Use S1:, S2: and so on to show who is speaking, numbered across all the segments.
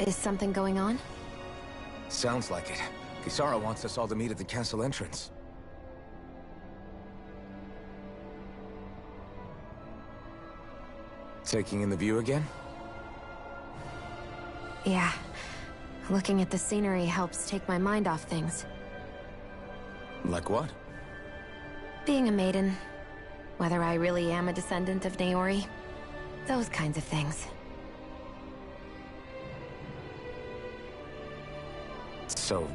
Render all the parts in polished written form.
S1: Is something going on?
S2: Sounds like it. Kisara wants us all to meet at the castle entrance. Taking in the view again?
S1: Yeah. Looking at the scenery helps take my mind off things.
S2: Like what?
S1: Being a maiden. Whether I really am a descendant of Naori. Those kinds of things.
S2: So,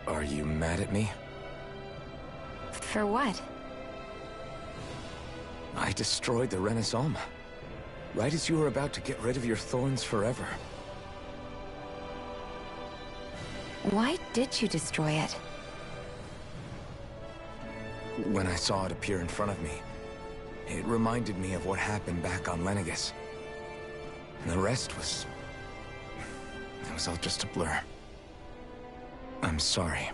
S2: are you mad at me?
S1: For what?
S2: I destroyed the Renis Alma. Right as you were about to get rid of your thorns forever.
S1: Why did you destroy it?
S2: When I saw it appear in front of me, it reminded me of what happened back on Lenegis. And the rest was... it was all just a blur. I'm sorry.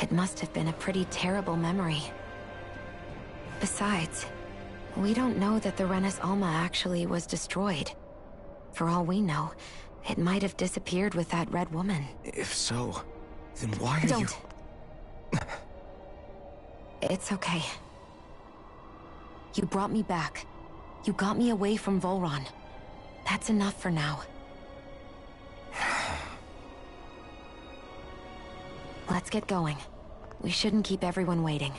S1: It must have been a pretty terrible memory. Besides, we don't know that the Renis Alma actually was destroyed. For all we know, it might have disappeared with that red woman.
S2: If so, then why are you...
S1: Don't. It's okay. You brought me back. You got me away from Volron. That's enough for now. Let's get going. We shouldn't keep everyone waiting.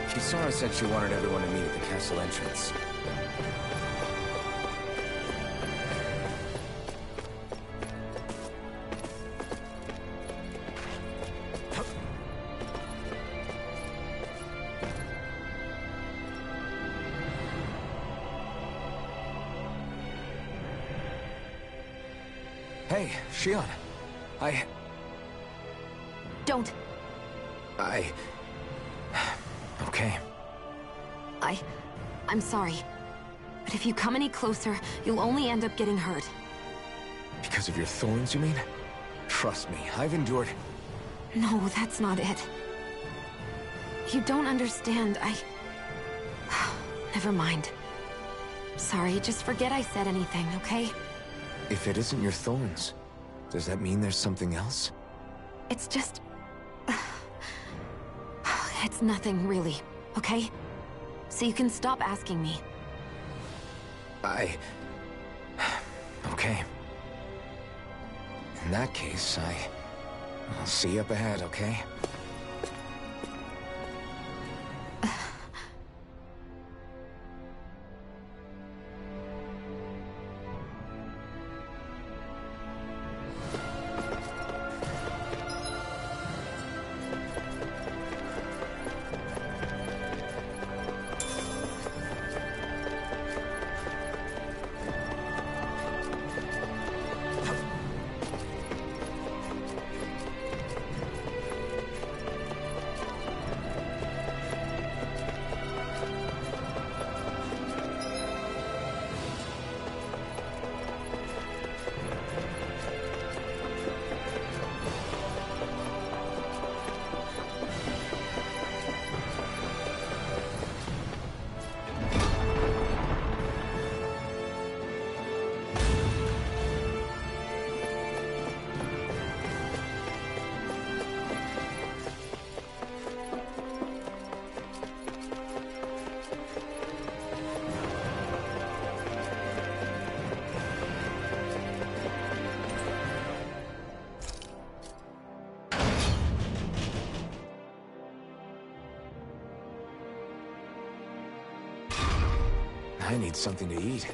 S2: Kisara said she wanted everyone to meet at the castle entrance. Hey, Shion.
S1: Don't.
S2: Okay.
S1: I'm sorry. But if you come any closer, you'll only end up getting hurt.
S2: Because of your thorns, you mean? Trust me, I've endured...
S1: No, that's not it. You don't understand, Never mind. Sorry, just forget I said anything, okay?
S2: If it isn't your thorns, does that mean there's something else?
S1: It's just... It's nothing, really, okay? So you can stop asking me.
S2: Okay. In that case, I'll see you up ahead, okay? I need something to eat.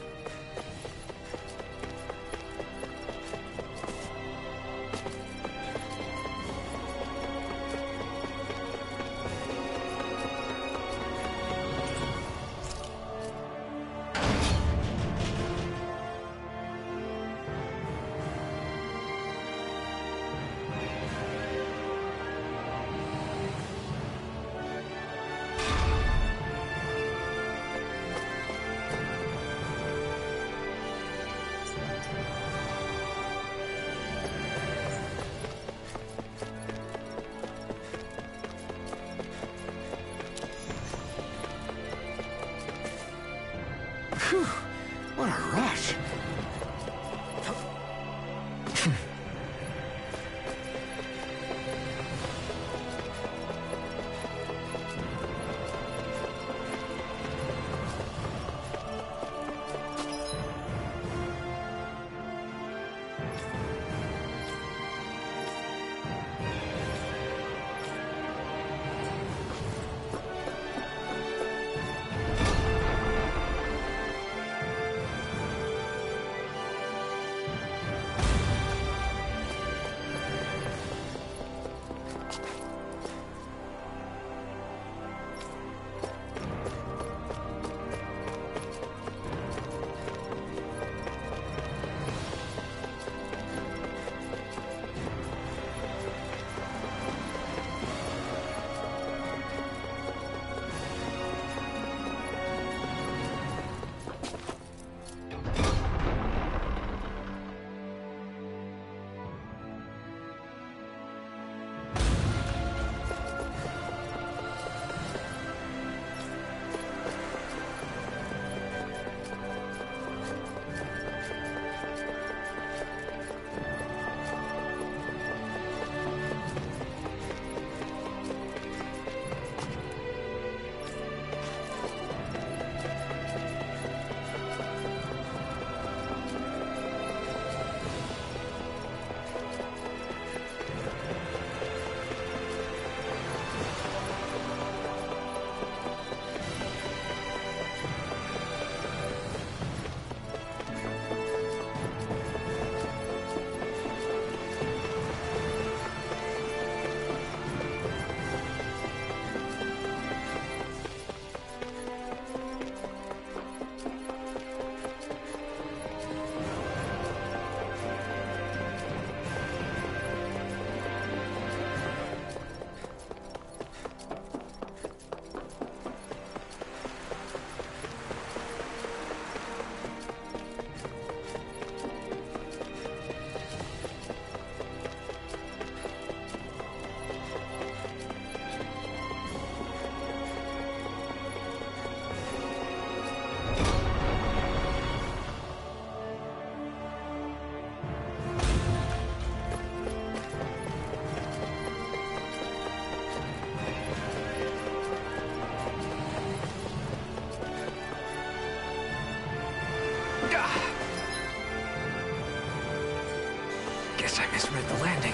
S2: Guess I misread the landing.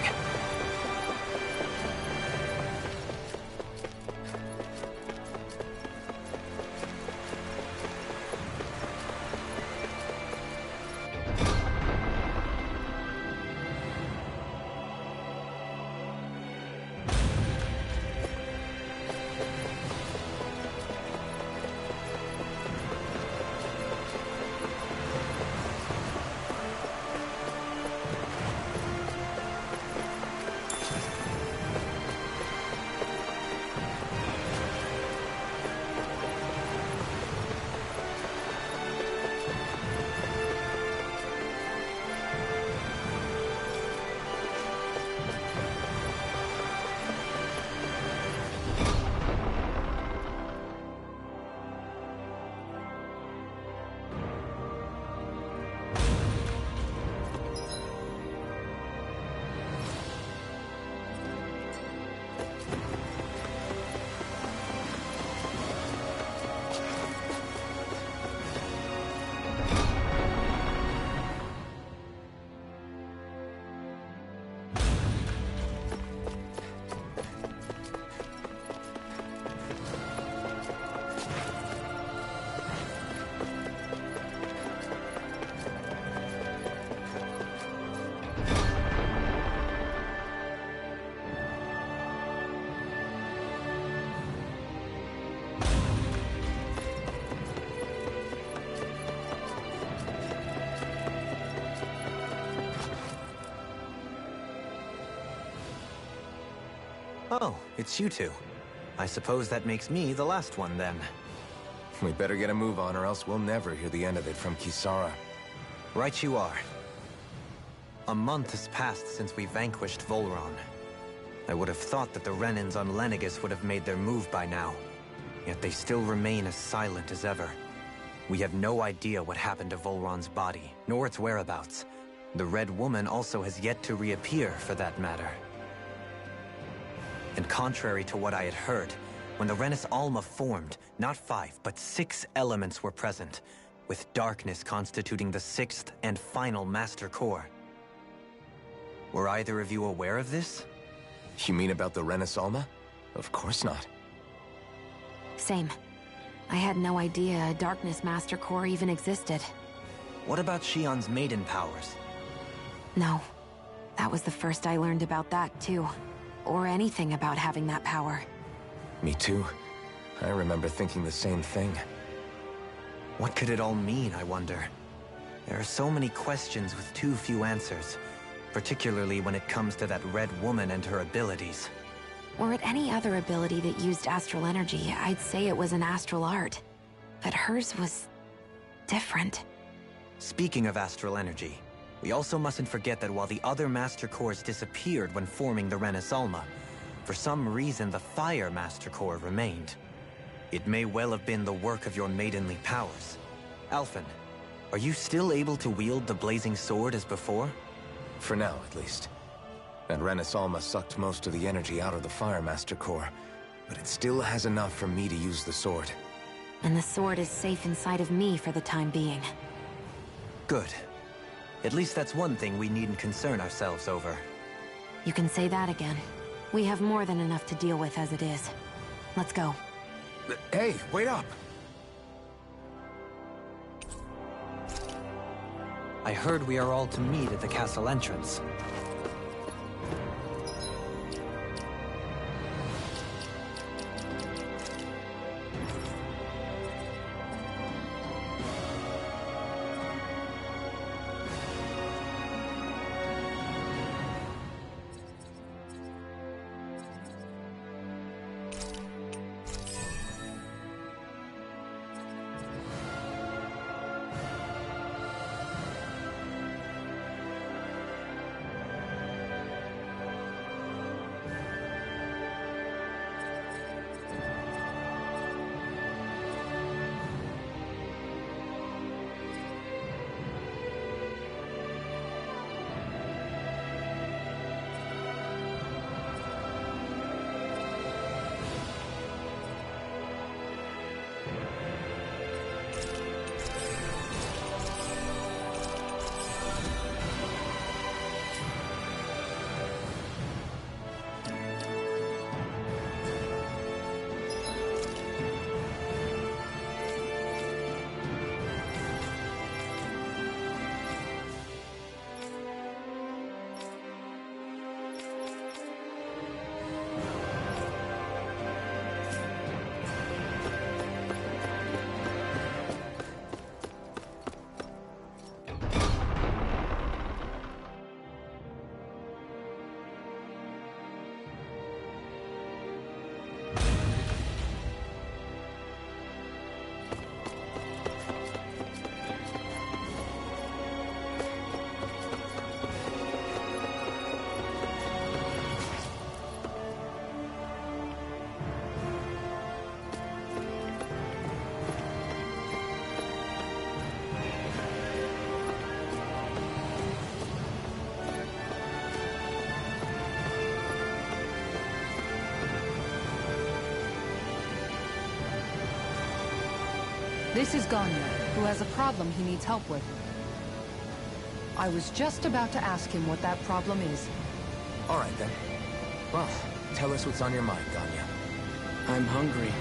S3: Oh, it's you two. I suppose that makes me the last one, then.
S2: We better get a move on, or else we'll never hear the end of it from Kisara.
S3: Right you are. A month has passed since we vanquished Volron. I would have thought that the Renans on Lenegis would have made their move by now. Yet they still remain as silent as ever. We have no idea what happened to Volron's body, nor its whereabouts. The Red Woman also has yet to reappear, for that matter. And contrary to what I had heard, when the Renis Alma formed, not 5, but 6 elements were present, with darkness constituting the 6th and final Master Core. Were either of you aware of this?
S2: You mean about the Renis Alma? Of course not.
S1: Same. I had no idea a Darkness Master Core even existed.
S3: What about Shionne's maiden powers?
S1: No. That was the first I learned about that, too. Or anything about having that power.
S2: Me too. I remember thinking the same thing.
S3: What could it all mean, I wonder? There are so many questions with too few answers, particularly when it comes to that Red Woman and her abilities.
S1: Were it any other ability that used astral energy, I'd say it was an astral art. But hers was different.
S3: Speaking of astral energy, we also mustn't forget that while the other Master Cores disappeared when forming the Renis Alma, for some reason the Fire Master Core remained. It may well have been the work of your maidenly powers. Alphen, are you still able to wield the blazing sword as before?
S2: For now, at least. That Renis Alma sucked most of the energy out of the Fire Master Core, but it still has enough for me to use the sword.
S1: And the sword is safe inside of me for the time being.
S3: Good. At least that's one thing we needn't concern ourselves over.
S1: You can say that again. We have more than enough to deal with as it is. Let's go.
S2: Hey, wait up!
S3: I heard we are all to meet at the castle entrance.
S4: This is Ganya, who has a problem he needs help with. I was just about to ask him what that problem is.
S2: All right, then. Well, tell us what's on your mind, Ganya.
S5: I'm hungry.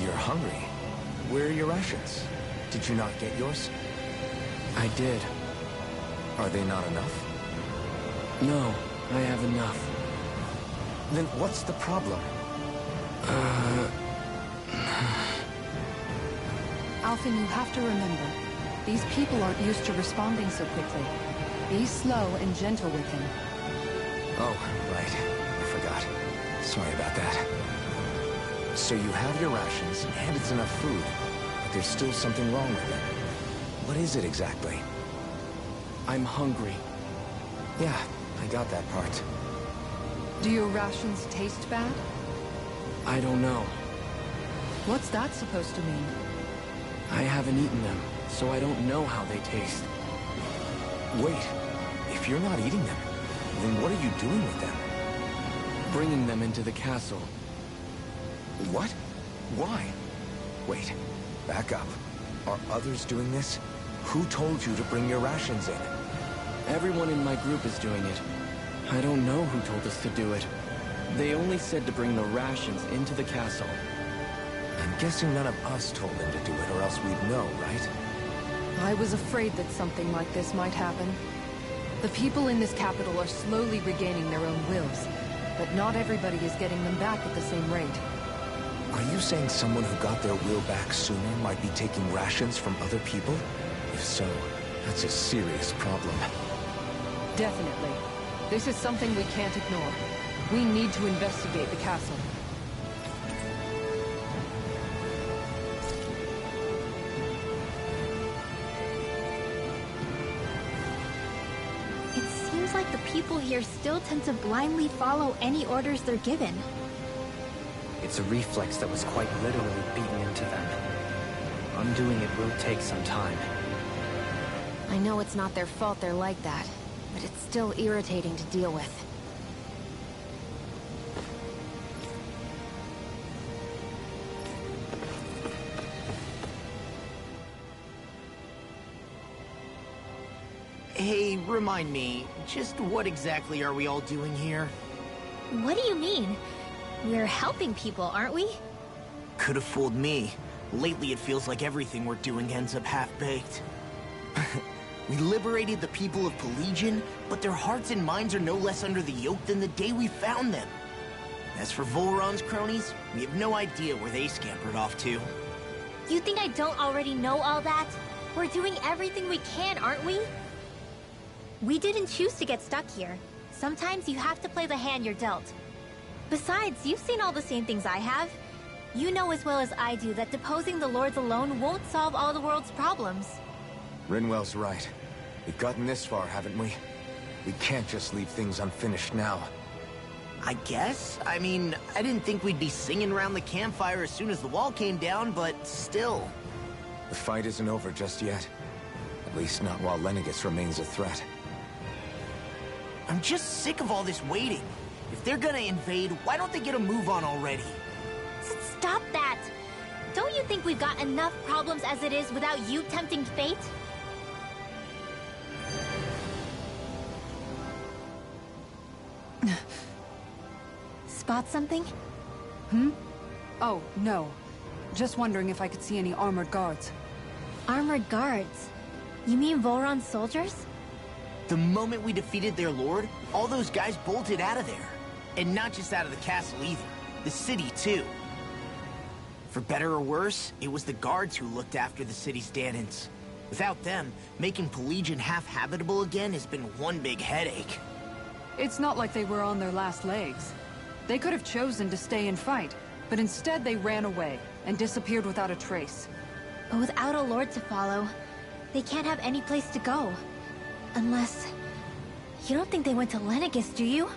S2: You're hungry? Where are your rations? Did you not get yours?
S5: I did.
S2: Are they not enough?
S5: No, I have enough.
S2: Then what's the problem?
S4: Alphen, you have to remember, these people aren't used to responding so quickly. Be slow and gentle with him.
S2: Oh, right. I forgot. Sorry about that. So you have your rations, and it's enough food, but there's still something wrong with them. What is it exactly?
S5: I'm hungry.
S2: Yeah, I got that part.
S4: Do your rations taste bad?
S5: I don't know.
S4: What's that supposed to mean?
S5: I haven't eaten them, so I don't know how they taste.
S2: Wait, if you're not eating them, then what are you doing with them?
S5: Bringing them into the castle.
S2: What? Why? Wait, back up. Are others doing this? Who told you to bring your rations in?
S5: Everyone in my group is doing it. I don't know who told us to do it. They only said to bring the rations into the castle.
S2: I'm guessing none of us told them to do it, or else we'd know, right?
S4: I was afraid that something like this might happen. The people in this capital are slowly regaining their own wills, but not everybody is getting them back at the same rate.
S2: Are you saying someone who got their will back sooner might be taking rations from other people? If so, that's a serious problem.
S4: Definitely. This is something we can't ignore. We need to investigate the castle.
S6: It seems like the people here still tend to blindly follow any orders they're given.
S3: It's a reflex that was quite literally beaten into them. Undoing it will take some time.
S1: I know it's not their fault they're like that, but it's still irritating to deal with.
S7: Hey, remind me, just what exactly are we all doing here?
S6: What do you mean? We're helping people, aren't we?
S7: Could have fooled me. Lately it feels like everything we're doing ends up half-baked. We liberated the people of Pelegion, but their hearts and minds are no less under the yoke than the day we found them. As for Volron's cronies, we have no idea where they scampered off to.
S6: You think I don't already know all that? We're doing everything we can, aren't we? We didn't choose to get stuck here. Sometimes you have to play the hand you're dealt. Besides, you've seen all the same things I have. You know as well as I do that deposing the lords alone won't solve all the world's problems.
S2: Rinwell's right. We've gotten this far, haven't we? We can't just leave things unfinished now.
S7: I guess? I mean, I didn't think we'd be singing around the campfire as soon as the wall came down, but still.
S2: The fight isn't over just yet. At least not while Lenegis remains a threat.
S7: I'm just sick of all this waiting. If they're gonna invade, why don't they get a move on already?
S6: Stop that! Don't you think we've got enough problems as it is without you tempting fate? Spot something?
S4: Oh, no. Just wondering if I could see any armored guards.
S6: Armored guards? You mean Volron's soldiers?
S7: The moment we defeated their lord, all those guys bolted out of there. And not just out of the castle either. The city, too. For better or worse, it was the guards who looked after the city's Dahnans. Without them, making Pelegion half-habitable again has been one big headache.
S4: It's not like they were on their last legs. They could have chosen to stay and fight, but instead they ran away and disappeared without a trace.
S6: But without a lord to follow, they can't have any place to go. Unless... You don't think they went to Lenegis, do you?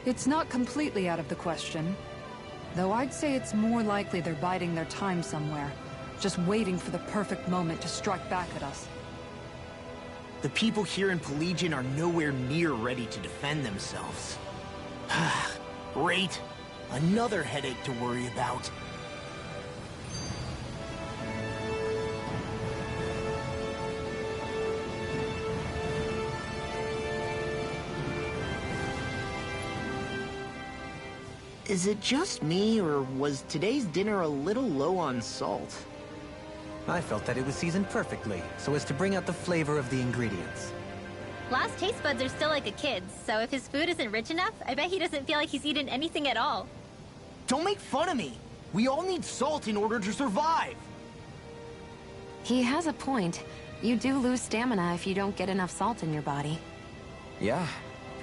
S4: It's not completely out of the question. Though I'd say it's more likely they're biding their time somewhere, just waiting for the perfect moment to strike back at us.
S7: The people here in Pelegion are nowhere near ready to defend themselves. Great. Another headache to worry about. Is it just me, or was today's dinner a little low on salt?
S3: I felt that it was seasoned perfectly, so as to bring out the flavor of the ingredients.
S6: Last taste buds are still like a kid's, so if his food isn't rich enough, I bet he doesn't feel like he's eaten anything at all.
S7: Don't make fun of me! We all need salt in order to survive!
S1: He has a point. You do lose stamina if you don't get enough salt in your body.
S2: Yeah,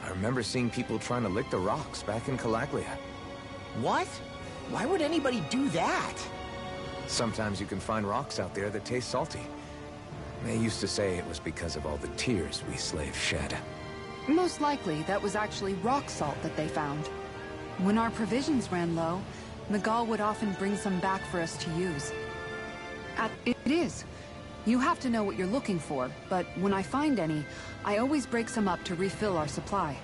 S2: I remember seeing people trying to lick the rocks back in Calaglia.
S7: What? Why would anybody do that?
S2: Sometimes you can find rocks out there that taste salty. They used to say it was because of all the tears we slaves shed.
S4: Most likely, that was actually rock salt that they found. When our provisions ran low, Miguel would often bring some back for us to use. It is. You have to know what you're looking for, but when I find any, I always break some up to refill our supply.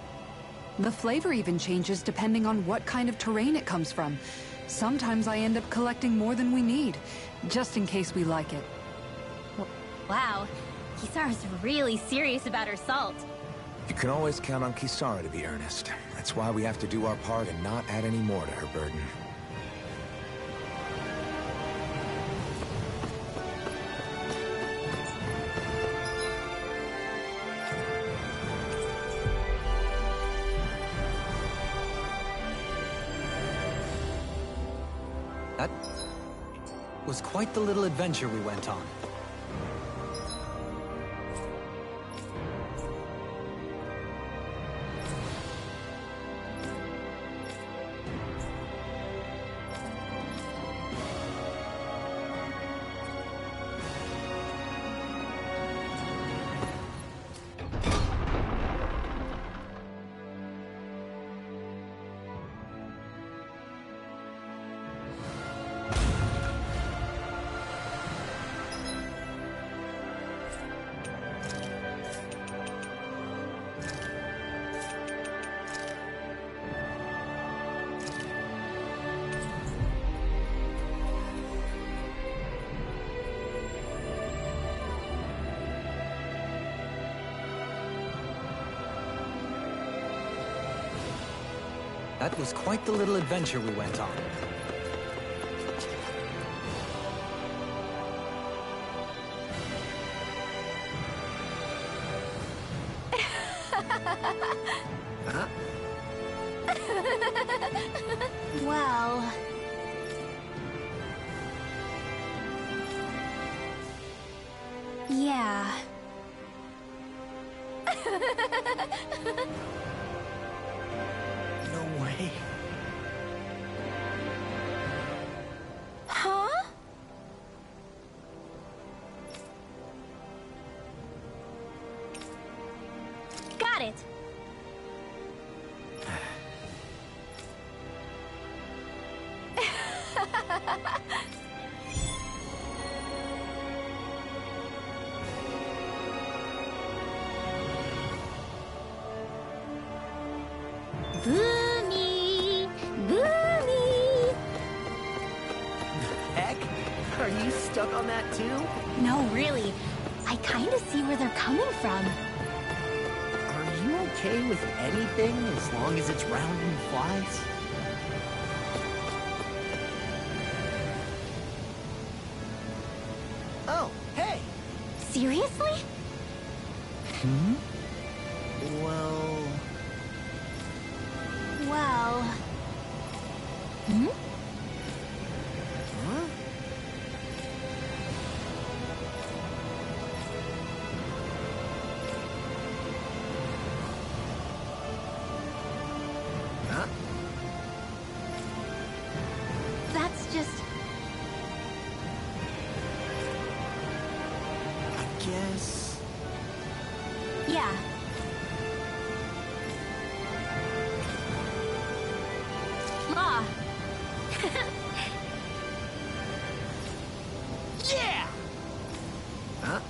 S4: The flavor even changes depending on what kind of terrain it comes from. Sometimes I end up collecting more than we need, just in case we like it.
S6: Wow, Kisara's really serious about her salt.
S2: You can always count on Kisara to be earnest. That's why we have to do our part and not add any more to her burden.
S3: That was quite the little adventure we went on. That was quite the little adventure we went on.
S7: Huh?
S6: Well... yeah.
S7: No way.
S6: Huh? Got it. Boomy! Boomy!
S7: Heck? Are you stuck on that too?
S6: No, really. I kinda see where they're coming from.
S7: Are you okay with anything as long as it's round and flies? Oh, hey!
S6: Seriously?
S7: Hmm? Well...
S6: Well... Hmm?
S7: Huh? Huh?
S6: That's just...
S7: I guess...
S6: yeah. Law.
S7: Yeah! Huh?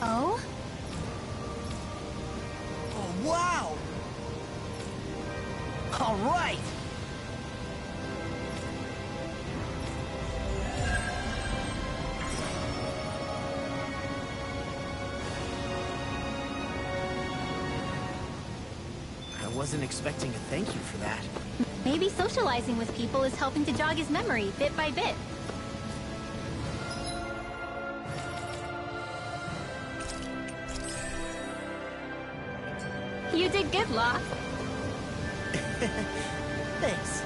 S6: Oh?
S7: Oh, wow! All right! I wasn't expecting a thank you for that.
S6: Maybe socializing with people is helping to jog his memory bit by bit. You did good, Locke.
S7: Thanks.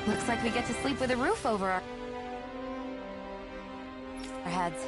S1: Looks like we get to sleep with a roof over our heads.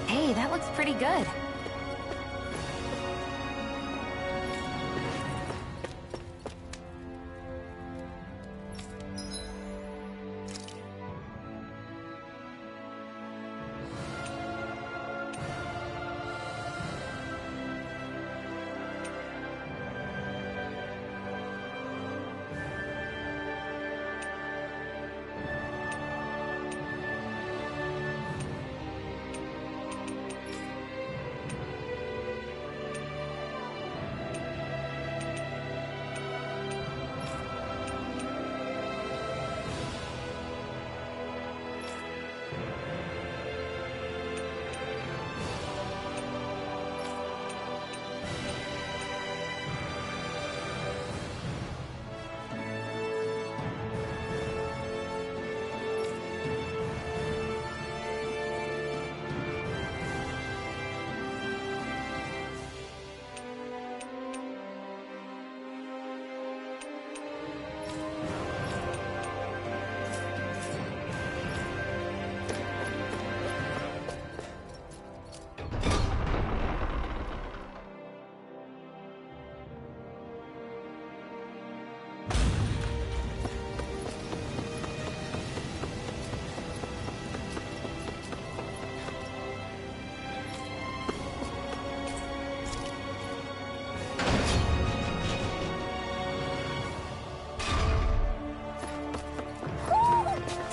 S1: Hey, that looks pretty good.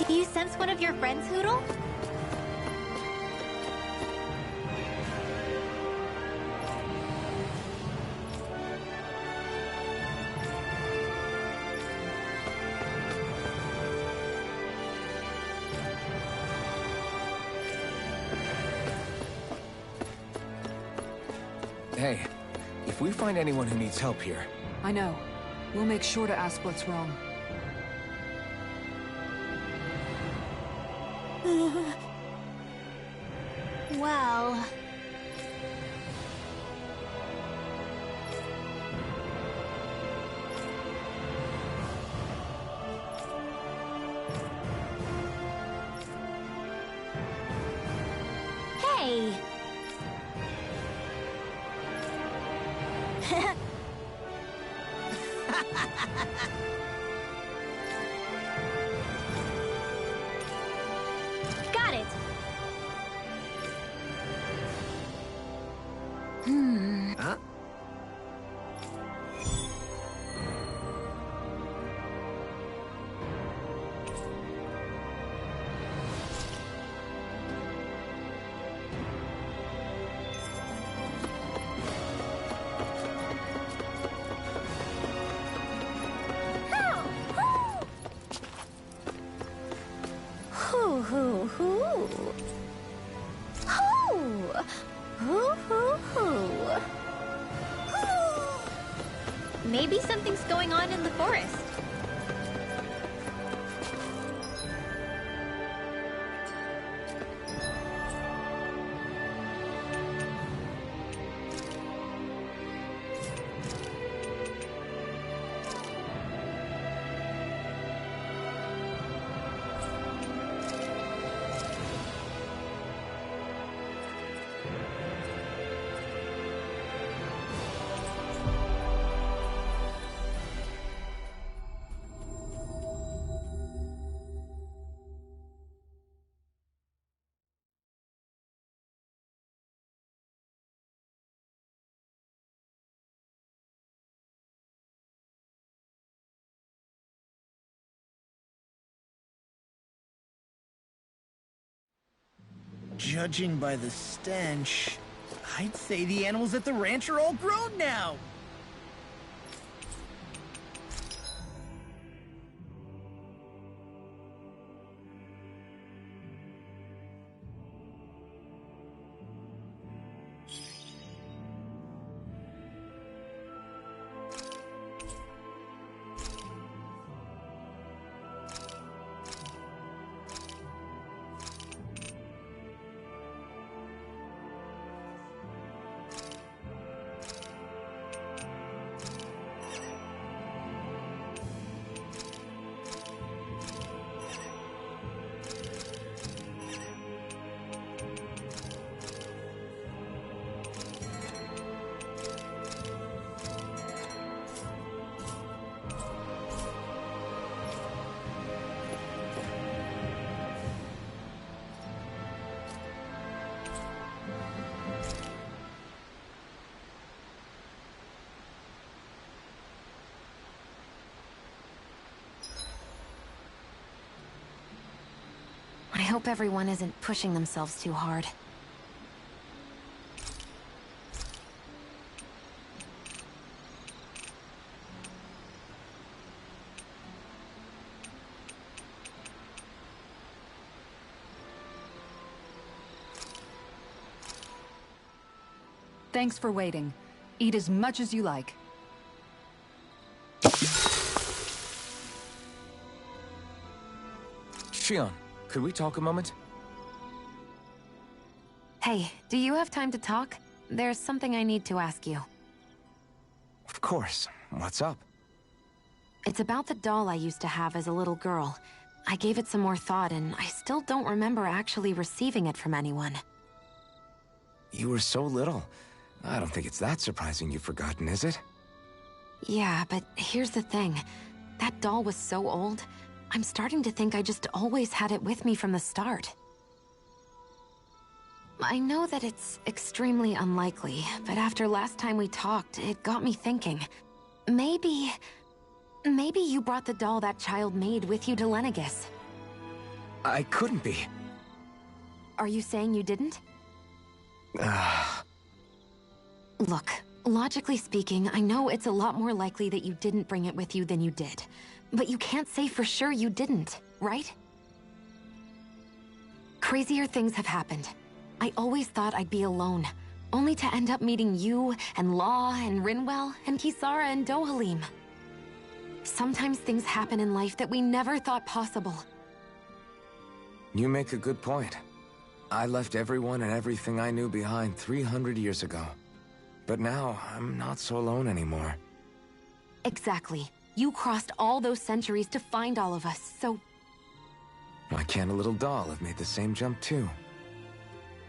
S6: Do you sense one of your friends, Hootle?
S2: Hey, if we find anyone who needs help here...
S4: I know. We'll make sure to ask what's wrong.
S6: Well... Hey! Got it!
S3: Huh?
S6: Hoo hoo hoo. Hoo! Hoo hoo hoo. Hoo! Maybe something's going on in the forest.
S7: Judging by the stench, I'd say the animals at the ranch are all grown now.
S1: hope everyone isn't pushing themselves too hard.
S4: Thanks for waiting. Eat as much as you like.
S2: Shion, could we talk a moment?
S1: Hey, do you have time to talk? There's something I need to ask you.
S2: Of course. What's up?
S1: It's about the doll I used to have as a little girl. I gave it some more thought, and I still don't remember actually receiving it from anyone.
S2: You were so little. I don't think it's that surprising you've forgotten, is it?
S1: Yeah, but here's the thing. That doll was so old, I'm starting to think I just always had it with me from the start. I know that it's extremely unlikely, but after last time we talked, it got me thinking. Maybe you brought the doll that child made with you to Lenegis.
S2: I couldn't be.
S1: Are you saying you didn't? Look, logically speaking, I know it's a lot more likely that you didn't bring it with you than you did. But you can't say for sure you didn't, right? Crazier things have happened. I always thought I'd be alone, only to end up meeting you, and Law, and Rinwell, and Kisara, and Dohalim. Sometimes things happen in life that we never thought possible.
S2: You make a good point. I left everyone and everything I knew behind 300 years ago. But now, I'm not so alone anymore.
S1: Exactly. You crossed all those centuries to find all of us, so...
S2: Why can't a little doll have made the same jump too?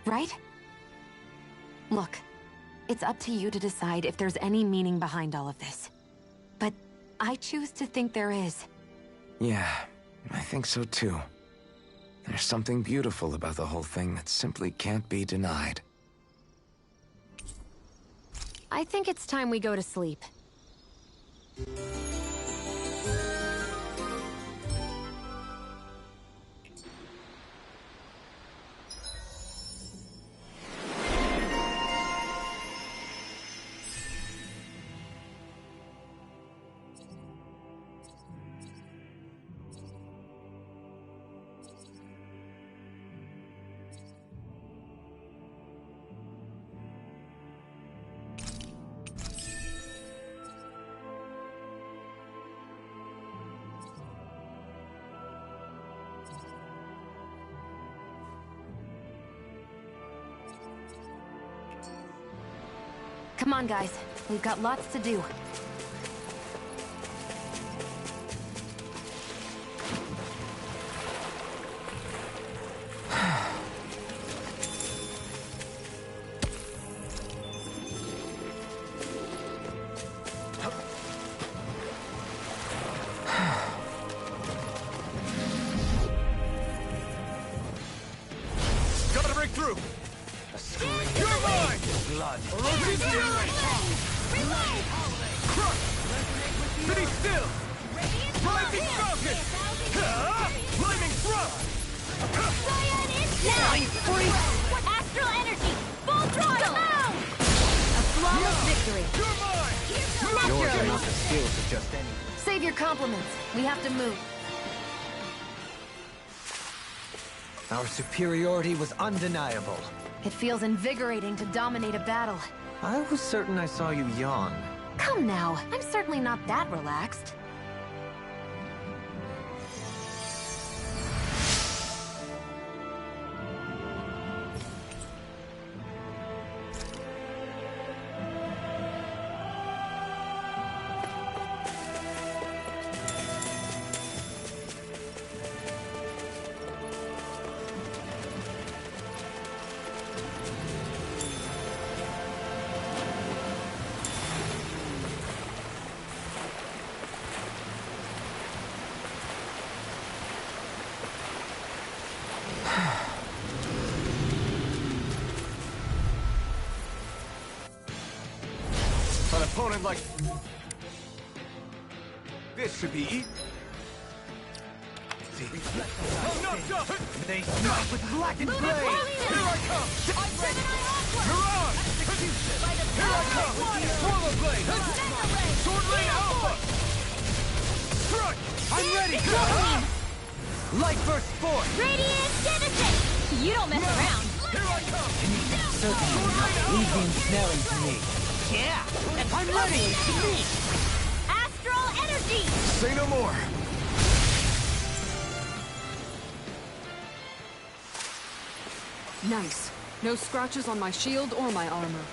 S1: Right? Look, it's up to you to decide if there's any meaning behind all of this. But I choose to think there is.
S2: Yeah, I think so too. There's something beautiful about the whole thing that simply can't be denied.
S1: I think it's time we go to sleep. Come on, guys. We've got lots to do.
S2: Gotta break through!
S3: A scream.
S2: You're mine!
S3: Blood.
S2: Crush! Be still! Rising Falcon! Flaming Thrust!
S6: Astral energy! Full throttle!
S1: A flawless victory.
S2: You're mine!
S3: Yours are not the skills of just anyone.
S1: Save your compliments. We have to move.
S3: Our superiority was undeniable.
S1: It feels invigorating to dominate a battle.
S3: I was certain I saw you yawn.
S1: Come now, I'm certainly not that relaxed.
S2: An opponent like... this should be easy. guilty. I'm knocked up!
S7: They strike with blackened blade!
S2: Here I come! Mirage! Here I come! Swallow blade! Sword Lane Alpha! Strike! I'm ready!
S7: Light burst forth!
S6: Radiant Genesis! You don't mess around.
S2: Here I come!
S7: Certainly not easy and smelling to me. Yeah! I'm ready to meet!
S6: Astral Energy!
S2: Say no more!
S4: Nice. No scratches on my shield or my armor.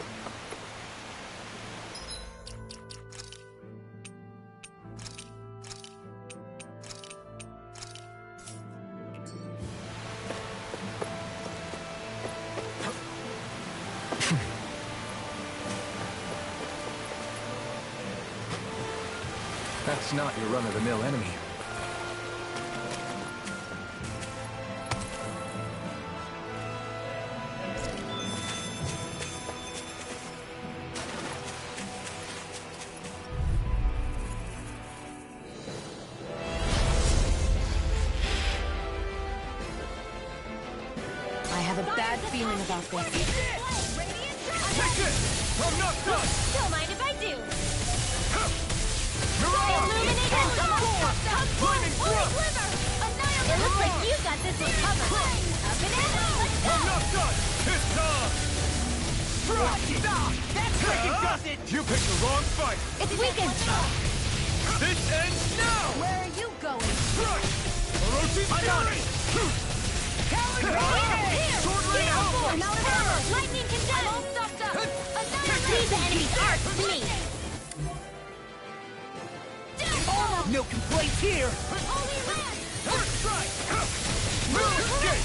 S2: That's not your run-of-the-mill enemy.
S1: I have a bad feeling about this.
S2: Take this! I'm not done!
S6: Don't mind if I do.
S2: Mirage! Flaming thrust!
S6: It looks like you got this one covered. Up and in, let's go!
S2: I'm not done! It's time!
S7: Stop! That freaking does it!
S2: You picked the wrong fight!
S6: It's weakened.
S2: This ends now!
S6: Where are you going?
S2: Strike! Orochi's Fury! Sword Lane Alpha!
S6: I'm out of ammo. Lightning condemned. I'm all stuffed up. Leave the enemy's arc to me.
S7: No complaints here!
S6: Holy Land!
S2: First strike! Move escape!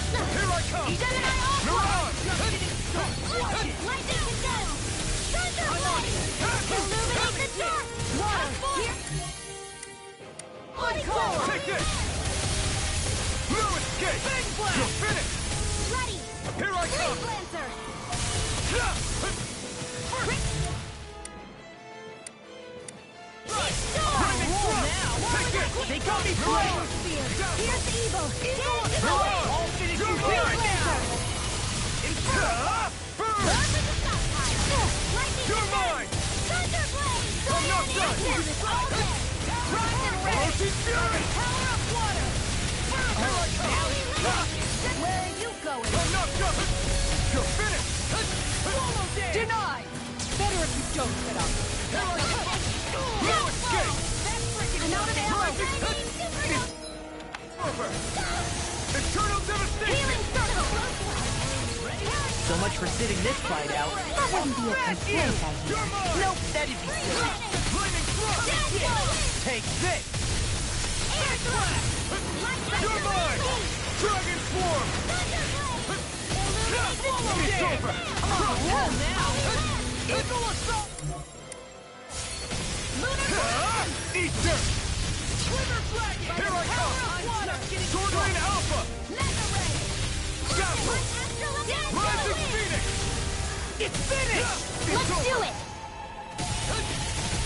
S2: Here I come! Mirage!
S6: Lightning condemned. Thunderblade! Illuminate the dark. Water! Here! Holy Core!
S2: Take this! Move escape! You're finished!
S6: Ready!
S2: Here I come!
S6: Lancer!
S2: Take this!
S7: They got me playing!
S6: Here's the evil!
S2: Mirage!
S7: I'll finish you
S2: You're
S7: right
S2: mine!
S7: now!
S2: Burn! You're mine! I'm not done! Orochi's Fury! Here I come!
S6: Where are you going?
S2: I'm not done! You're finished!
S4: Denied! Better if you don't get up.
S2: No escape!
S6: I'm out of ammo!
S2: Over! Eternal devastation!
S6: Healing circle!
S7: So much for sitting this fight out.
S1: That wouldn't be a complaint, I think.
S2: You're mine!
S7: Nope, that'd be silly.
S2: Flaming thrust!
S7: Take this!
S2: You're mine! Dragon Swarm! It's over!
S7: Eagle assault!
S2: Eat dirt! Here I come! Sword Lane Alpha! Dazzle! Rising Phoenix!
S7: It's finished!
S6: Let's do it!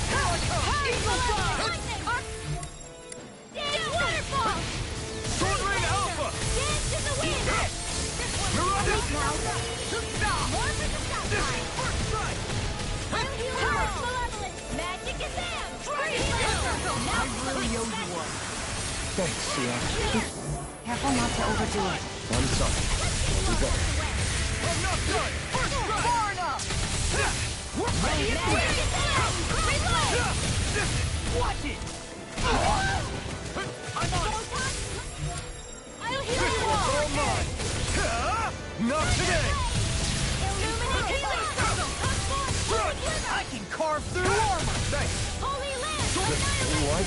S2: Here I come!
S6: Eagle Waterfall!
S2: Sword Lane Alpha!
S6: Dance to the wind!
S2: Mirage!
S6: First strike! Power Malevolence! Magic is Am! I really owe you one.
S2: Thanks, Sia.
S1: Careful not to overdo it.
S2: I'm sorry. We'll be better. I'm not done! First strike!
S6: Far enough!
S2: Ready and
S6: Magic is Am! Reload!
S7: Watch it!
S2: I'm on it!
S6: I'll heal
S2: This
S6: you
S2: one's
S6: all!
S2: all mine! Not today!
S6: Illuminate healing circle!
S2: Run!
S7: I can carve through armor!
S2: Thanks!
S6: Holy Land!
S2: What?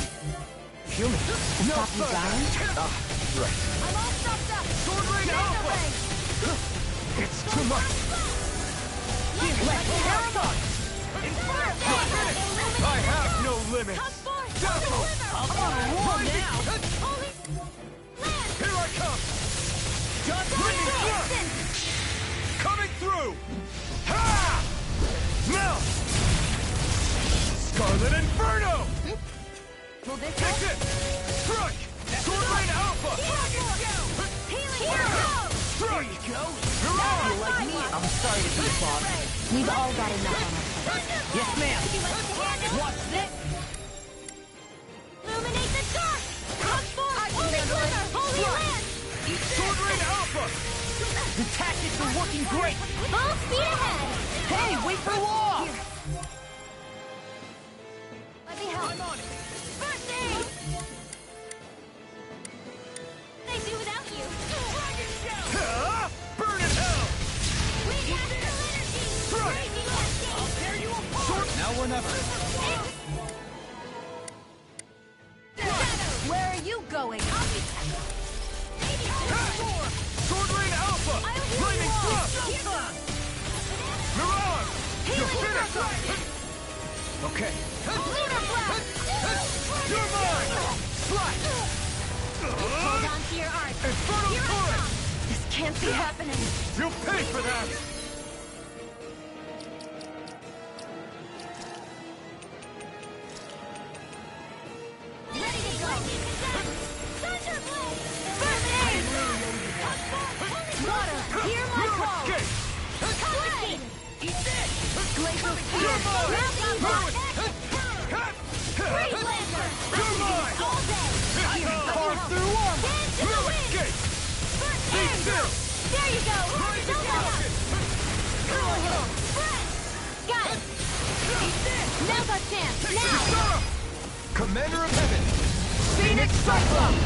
S2: Human? No,
S1: stop you dying?
S2: Right.
S6: I'm all stuffed up!
S2: Sword Lane Alpha! It's too much!
S7: Let's tear up!
S2: I have no limits!
S6: Come forth!
S2: Dazzle!
S7: I'm on a roll now!
S6: Holy Land!
S2: Here I come!
S7: Just
S2: Lightning thrust! Coming through! Ha! Now! Scarlet Inferno!
S4: Will this
S2: Take
S4: help?
S2: this! Strike! Sword Rain Alpha! Strike! You're on!
S7: Like me, I'm sorry to be boss.
S1: We've all got enough on our plate.
S7: Yes, ma'am. Watch this.
S6: Illuminate the dark! Transform! Holy glimmer! Holy lance!
S2: Sword Rain Alpha!
S7: The tactics are working great.
S6: Full speed ahead!
S7: Hey, wait for law.
S6: Let me help.
S7: I'm on it.
S6: First aid! They do without you.
S2: Ah! Burn in hell!
S6: We have still energy!
S2: Strike!
S6: Raging cascade!
S7: I'll tear you apart. Now we're never.
S4: Where are you going?
S2: Sword Rain Alpha! Flaming Thrust! Mirage! You're finished! Okay. You're mine! Slash!
S6: Hold on to your art.
S2: Infernal
S6: Here I
S2: Torrent!
S6: come.
S4: This can't be happening.
S2: You'll pay for that!
S6: Ready to go. Thunderblade! First aid!
S4: Water, hear my
S2: No
S4: call!
S2: escape!
S6: Blade!
S4: Glacial
S2: You're
S4: Spear!
S2: mine!
S6: Mountain Block! Freeze Lancer!
S2: You're mine!
S6: All day!
S2: Carve through armor!
S6: Dance to
S2: No
S6: the wind!
S2: escape!
S6: First
S2: Be
S6: aid!
S2: still!
S6: There you go!
S2: Rise
S6: Don't let up! Fresh! Got it! Now's our chance! Now!
S2: Kisara! Commander of Heaven!
S4: Phoenix Cyclone!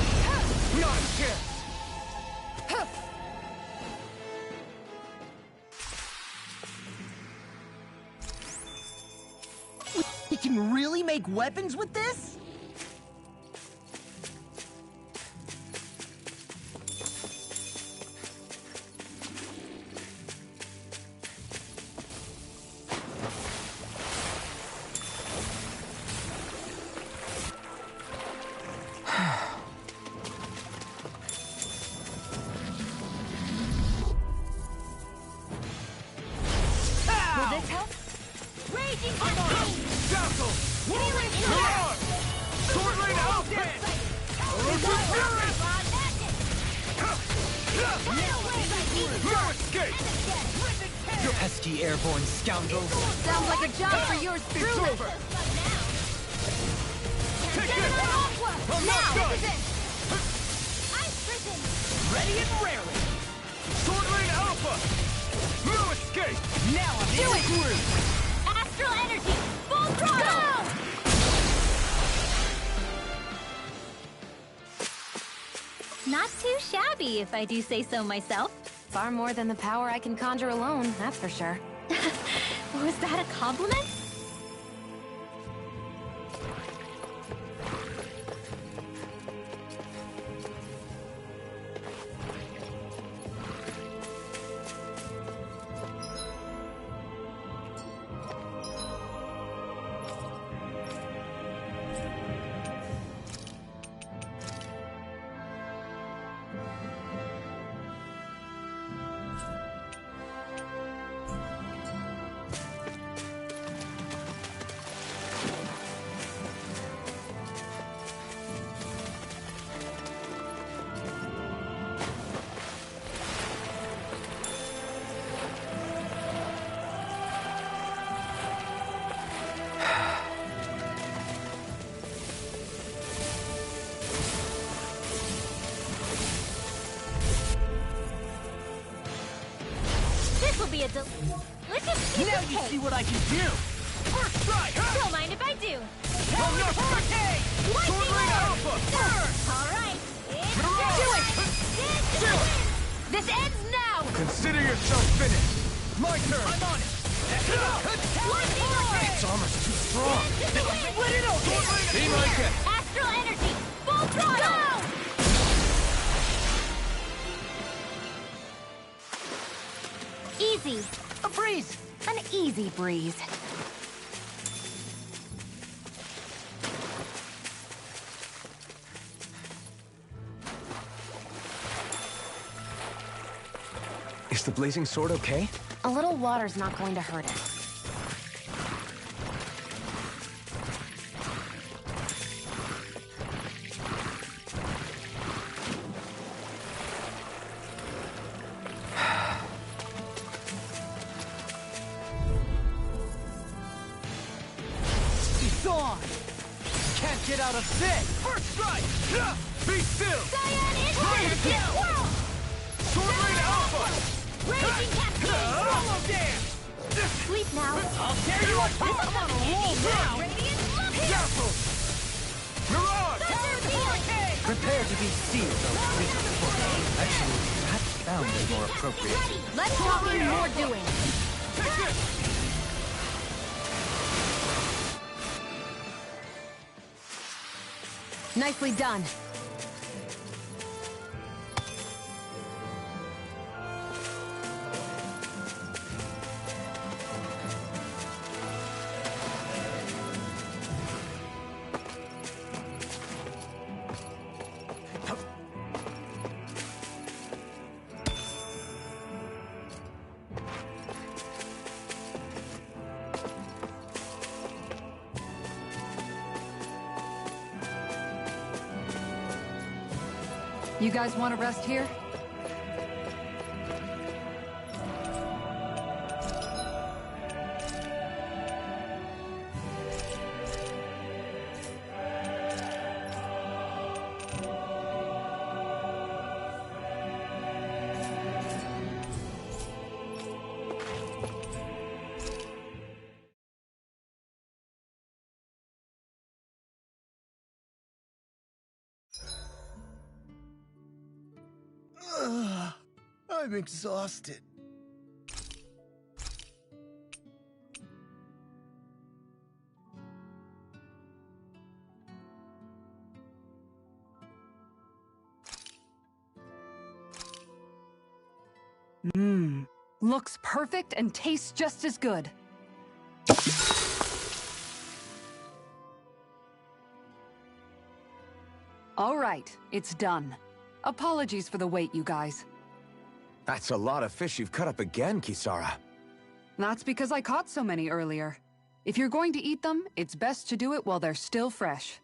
S2: Not a chance!
S7: We can really make weapons with this?
S4: Will this help?
S6: Raging Cascade!
S2: Dazzle!
S6: Healing
S2: Mirage! Sword Rain Alpha! Elusive Fury! No escape!
S3: Pesky airborne scoundrels.
S4: Sounds like a job for yours
S2: It's
S4: truly.
S2: over! Take this! I'm
S6: Now!
S2: not done!
S6: Ice Prison!
S7: Ready and raring.
S2: Sword Rain Alpha! No escape!
S7: Now I'm in the groove.
S6: Astral Energy! Full throttle! Not too shabby, if I do say so myself.
S1: Far more than the power I can conjure alone, that's for sure.
S6: Was that a compliment? This will be a delicious piece
S7: Now
S6: of
S7: you
S6: cake.
S7: see what I can do.
S2: First strike!
S6: Don't mind if I do.
S2: I'm not
S7: Hurricane!
S2: Sword Rain Alpha!
S6: All right. It's
S2: Mirage!
S6: do it. Dance to the wind. This ends now.
S2: Consider yourself finished! My turn!
S7: I'm on it.
S6: Lightning Lord.
S2: Its armor's too strong!
S6: Dance to the wind.
S7: Let it out.
S2: Be my guest!
S6: Astral Energy. Full throttle. Easy.
S7: A breeze.
S1: An easy breeze.
S2: Is the blazing sword okay?
S1: A little water's not going to hurt it.
S8: on! Can't get out of this! First strike! Be still!
S6: Cyan Infinite!
S8: Sword Rain Alpha!
S6: Raging Cascade!
S8: Follow dance!
S6: Sleep now.
S8: I'll tear you apart! I'm on a roll now!
S6: Radiant love hit!
S8: Careful! Mirage!
S6: Hurricane!
S3: Prepare to be sealed, though. Actually, that sounded more appropriate.
S6: Let's talk in more doing.
S8: Take this!
S1: Nicely done.
S4: You guys want to rest here?
S9: I'm exhausted.
S4: Looks perfect and tastes just as good. All right, it's done. Apologies for the wait, you guys.
S2: That's a lot of fish you've cut up again, Kisara.
S4: That's because I caught so many earlier. If you're going to eat them, it's best to do it while they're still fresh.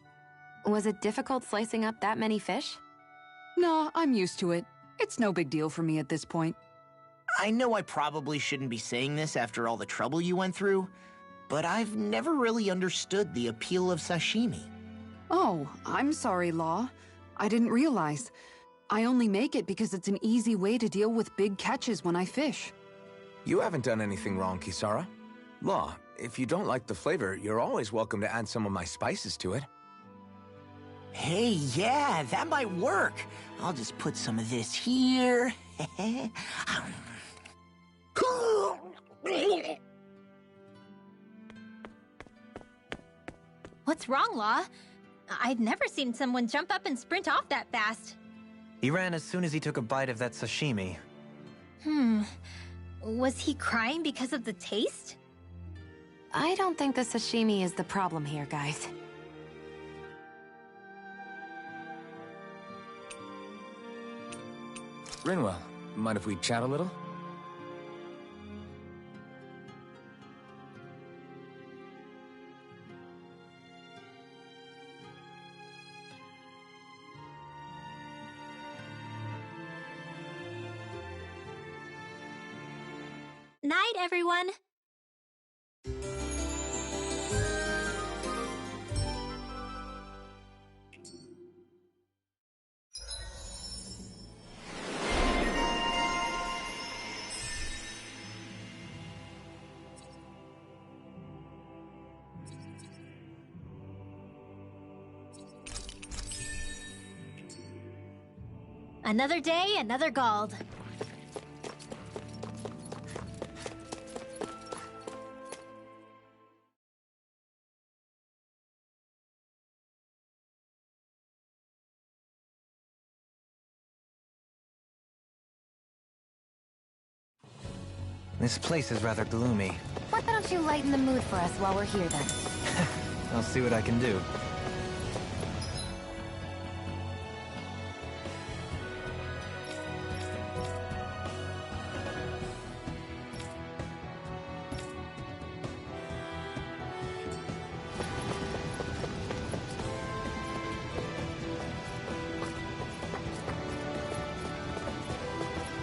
S1: Was it difficult slicing up that many fish?
S4: Nah, I'm used to it. It's no big deal for me at this point.
S7: I know I probably shouldn't be saying this after all the trouble you went through, but I've never really understood the appeal of sashimi.
S4: Oh, I'm sorry, Law. I didn't realize. I only make it because it's an easy way to deal with big catches when I fish.
S2: You haven't done anything wrong, Kisara. Law, if you don't like the flavor, you're always welcome to add some of my spices to it.
S7: Hey, yeah, that might work. I'll just put some of this here.
S6: What's wrong, Law? I've never seen someone jump up and sprint off that fast.
S3: He ran as soon as he took a bite of that sashimi.
S6: Was he crying because of the taste?
S1: I don't think the sashimi is the problem here, guys.
S2: Rinwell, mind if we chat a little?
S6: Night, everyone. Another day, another Gald.
S3: This place is rather gloomy.
S1: Why don't you lighten the mood for us while we're here, then?
S3: I'll see what I can do.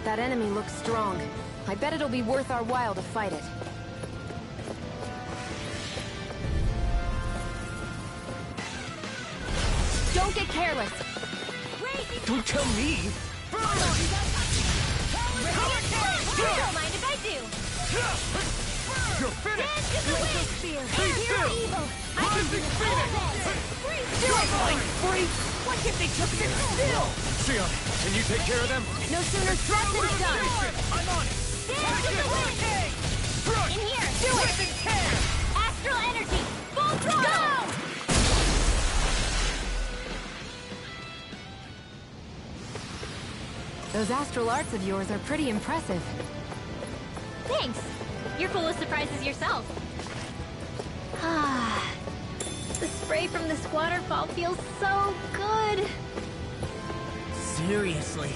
S1: That enemy looks strong. I bet it'll be worth our while to fight it. Don't get careless.
S8: Don't tell me!
S6: Don't mind if I do.
S8: You're finished!
S6: Dance in the wind!
S8: Be
S6: Pure
S8: still!
S6: evil! I can do
S8: Rising
S6: all
S8: Phoenix!
S6: that!
S7: Do it, Mind Freak! What if they just sit still?
S8: Sion, can you take care of them?
S1: No sooner said than done.
S8: I'm on it!
S6: Dance in the wind! In here! Do it! Astral energy! Full throttle!
S1: Those astral arts of yours are pretty impressive.
S6: Thanks! You're full of surprises yourself. Ah, the spray from this waterfall feels so good.
S7: Seriously.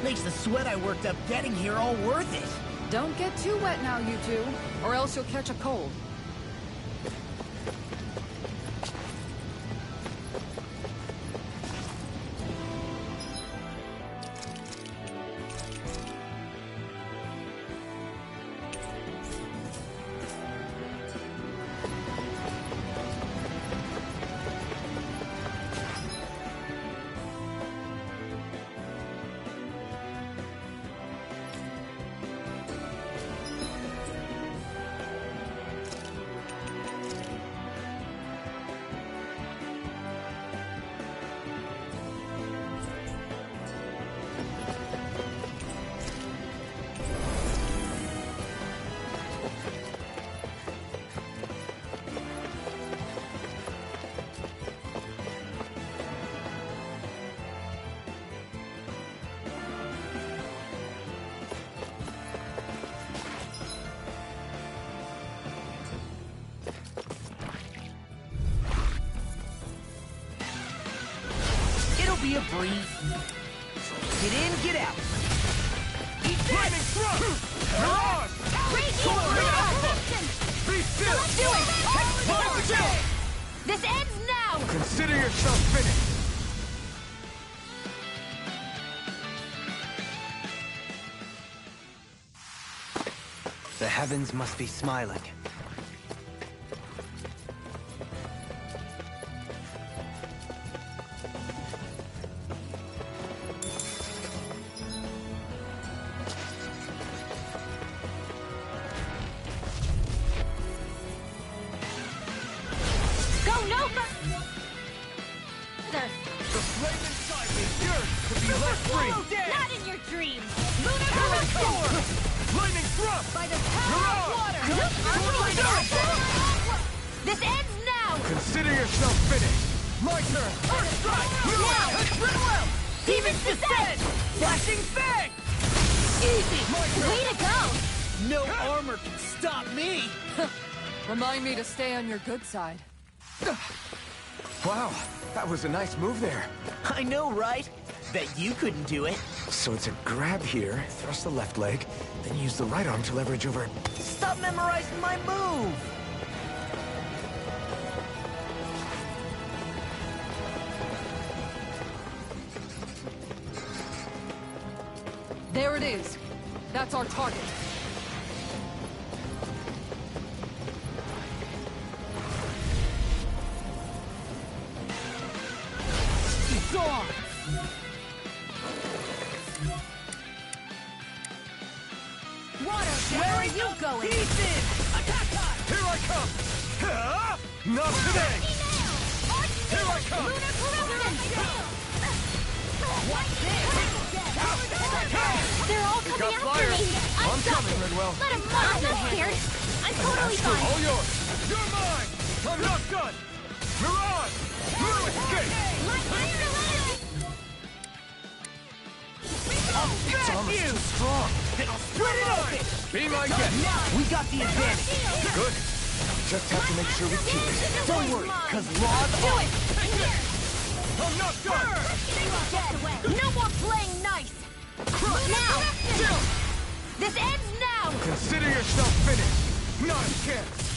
S7: Makes the sweat I worked up getting here all worth it.
S4: Don't get too wet now, you two, or else you'll catch a cold.
S7: Be a breeze. Get in, get out.
S8: Eat this! Lightning thrust! Mirage! Be still!
S6: Let's do it!
S8: Hold still!
S6: This ends now!
S8: Consider yourself finished!
S3: The heavens must be smiling.
S6: Not in your dreams! Lunar Corruption!
S8: Lightning thrust!
S6: By the power of water! This ends now!
S8: Consider yourself finished! My turn! First strike!
S6: Now!
S7: Rinwell!
S6: Demon's Descent!
S7: Flashing Fang!
S6: Easy! Way to go!
S7: No armor can stop me!
S4: Remind me to stay on your good side.
S2: Wow, that was a nice move there.
S7: I know, right? Bet you couldn't do it.
S2: So it's a grab here, thrust the left leg, then use the right arm to leverage over...
S7: Stop memorizing my move!
S4: There it is. That's our target. It's on!
S6: Water, where are you going?
S7: Pieces! Attack time!
S8: Here I come! Ha! Not today! Here I come!
S6: Lunar Corruption!
S7: What's this?
S6: They're all
S8: You
S6: coming
S8: got
S6: after
S8: fire?
S6: me!
S8: I'm coming, Rinwell.
S6: Let him run! I'm not scared! I'm totally fine!
S8: All yours! You're mine! I'm not done! Mirage! No escape!
S2: Its armor's too strong.
S7: Then I'll split it open!
S8: Be my guest!
S7: We got the advantage!
S2: Good. Just have to make sure we keep it.
S7: Don't worry, cause Law's on!
S8: I'm not done!
S6: No more playing nice! Now! This ends now!
S8: Consider yourself finished! Not a chance!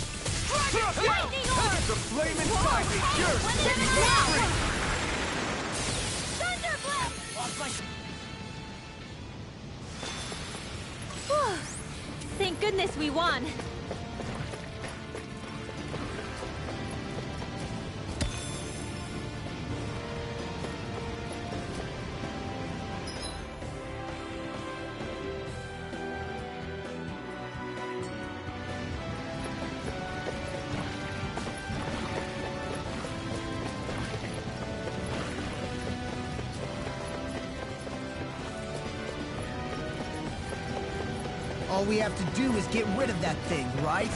S6: Lightning orb!
S8: The flame inside me, yours!
S6: Now! Thunderblast! Whew. Thank goodness we won.
S7: All we have to do is get rid of that thing, right?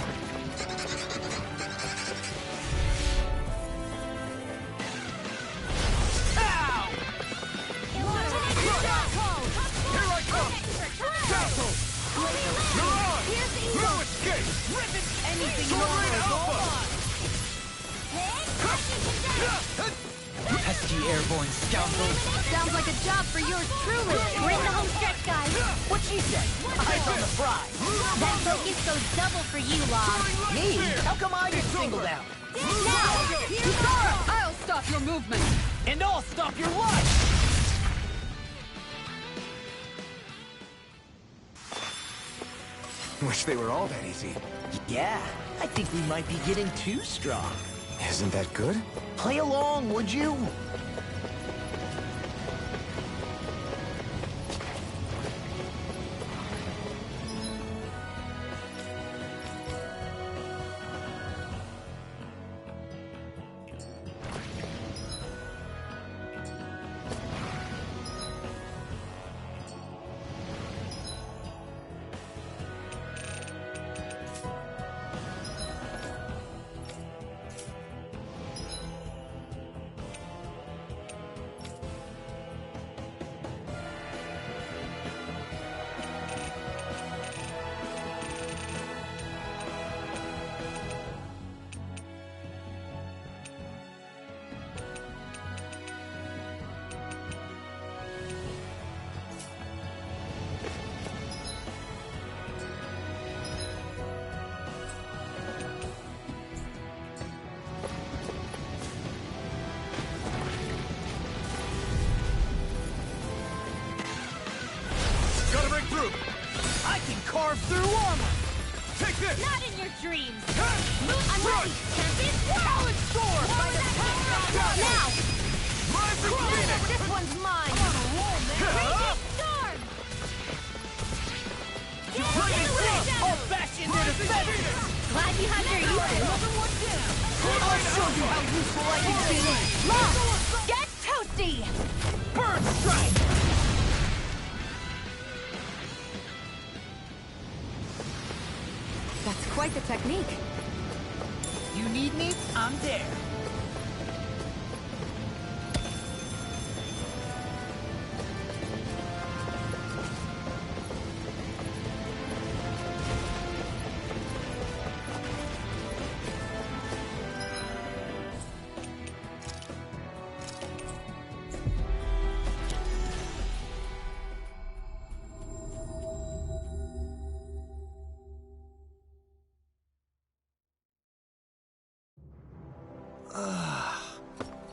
S8: Pesky airborne scoundrels.
S6: Sounds like a job for yours truly. We're in the home stretch, guys.
S7: What'd she say? Eyes on the prize.
S6: That focus goes double for you, Law.
S7: Me? How come I get singled out?
S6: Now!
S4: Kisara, I'll stop your movement.
S7: And I'll stop your life!
S2: Wish they were all that easy.
S7: Yeah, I think we might be getting too strong.
S2: Isn't that good?
S7: Play along, would you?
S8: Carve through armor! Take this!
S6: Not in your dreams!
S8: I'm
S6: ready! Tempest!
S8: Solid sword!
S6: By the power of God! Now!
S8: Rising Phoenix!
S6: This one's mine!
S8: I'm on a roll, man!
S6: Raging Storm!
S8: I'll bash in their defense!
S6: Glad you have your uses!
S7: I'll show you how useful I can be!
S6: Lost! Get toasty!
S7: Bird strike!
S1: That's quite the technique.
S7: You need me? I'm there.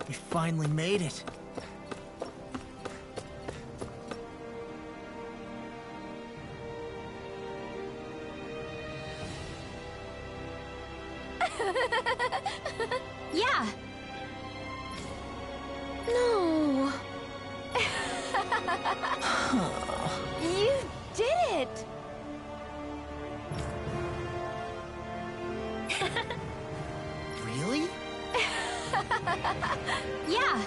S7: We finally made it.
S6: Yeah!
S1: No. You did it!
S7: Really?
S6: Yeah!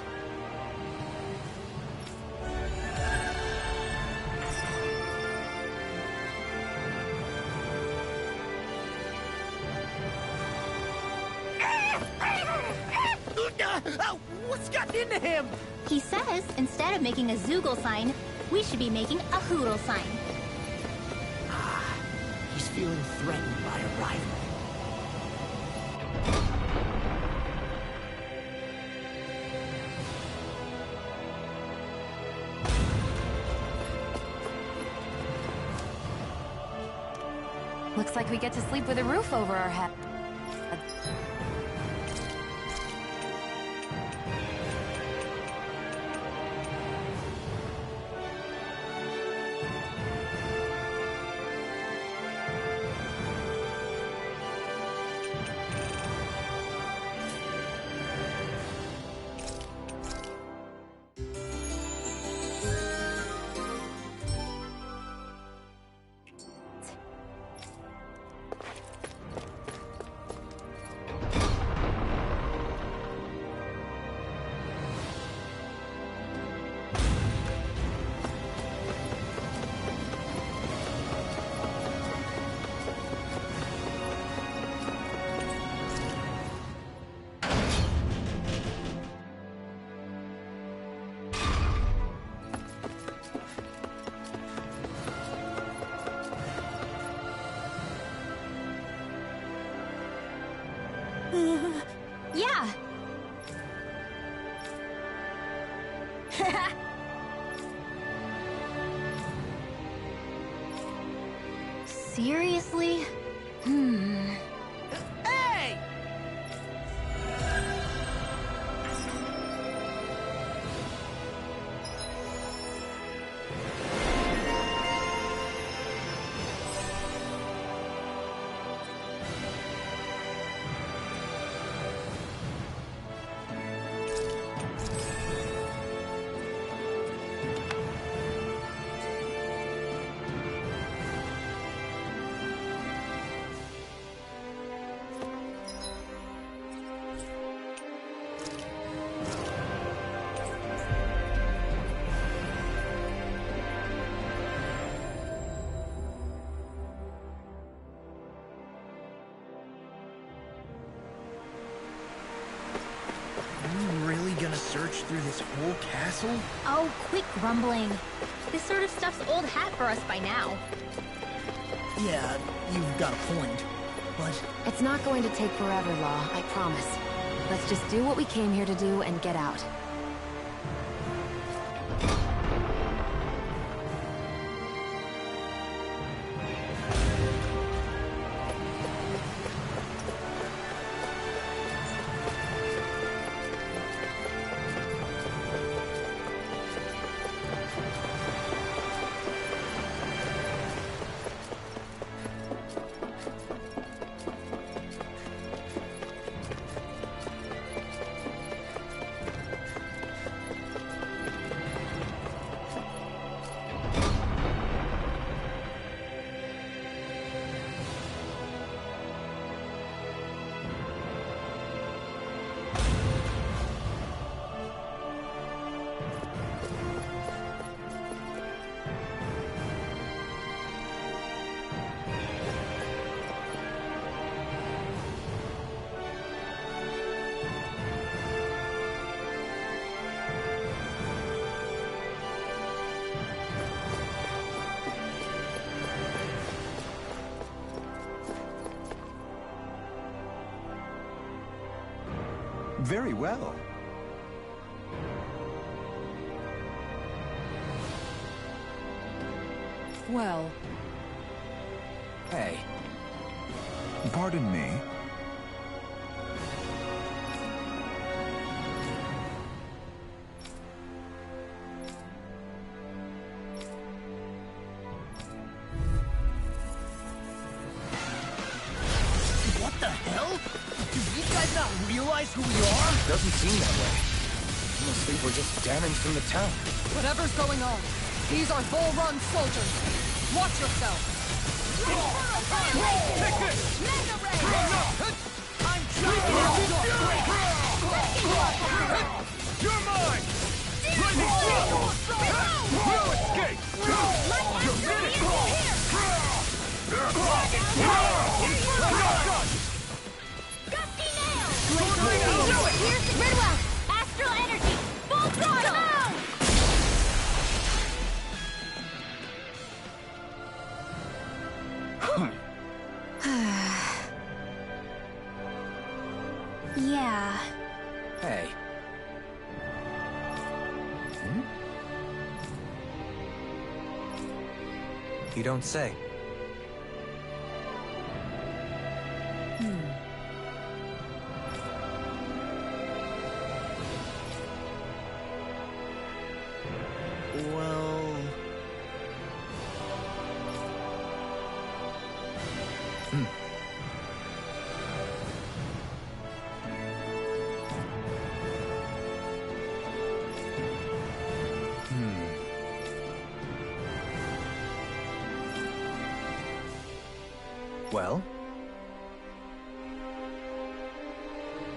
S7: What's gotten into him?
S6: He says, instead of making a Zoogle sign, we should be making a Hoodle sign.
S7: He's feeling threatened by a rival.
S1: Looks like we get to sleep with a roof over our head.
S6: Yeah. Seriously?
S7: Hey! Search through this whole castle?
S6: Oh, quit grumbling. This sort of stuff's old hat for us by now.
S7: Yeah, you've got a point, but...
S1: It's not going to take forever, Law, I promise. Let's just do what we came here to do and get out.
S10: Very well.
S4: Well...
S2: Hey.
S10: Pardon me.
S7: What the hell? Do you guys not realize who we are?
S2: Doesn't seem that way. I almost think we're just damage from the town.
S4: Whatever's going on, these are Volrun soldiers. Watch yourself.
S8: Take this!
S7: I'm trying
S8: You're mine! Lightning strike! No escape! You're finished!
S6: Gusty nail! Here's the Ridwell! Astral energy! Full throttle! Yeah.
S2: Hey.
S3: You don't say.
S7: Well...
S2: Well?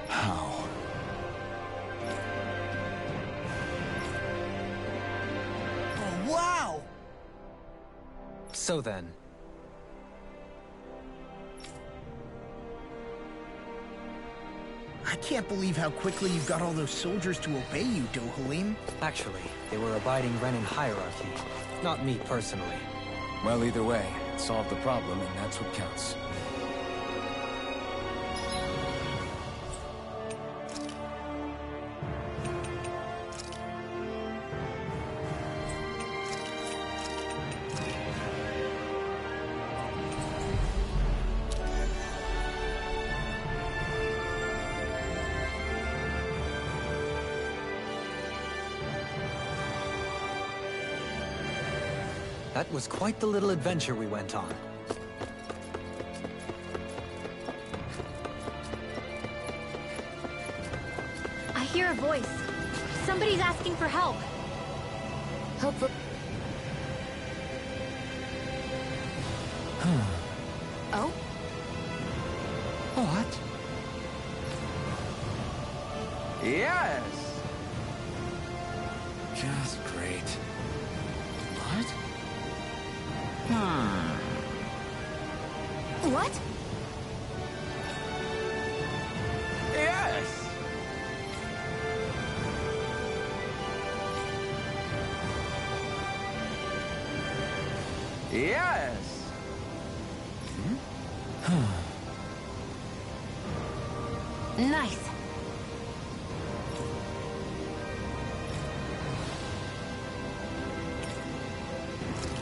S10: How?
S7: Oh, wow!
S3: So then,
S7: I can't believe how quickly you got all those soldiers to obey you, Dohalim.
S3: actually, they were abiding Renin hierarchy, not me personally.
S2: Well, either way, it solved the problem, and that's what counts.
S3: That was quite the little adventure we went on.
S6: I hear a voice. Somebody's asking for help.
S1: Hope for... Oh?
S2: What?
S8: Yes!
S2: Just great.
S8: What?
S1: What?
S8: Yes! Yes!
S1: Nice.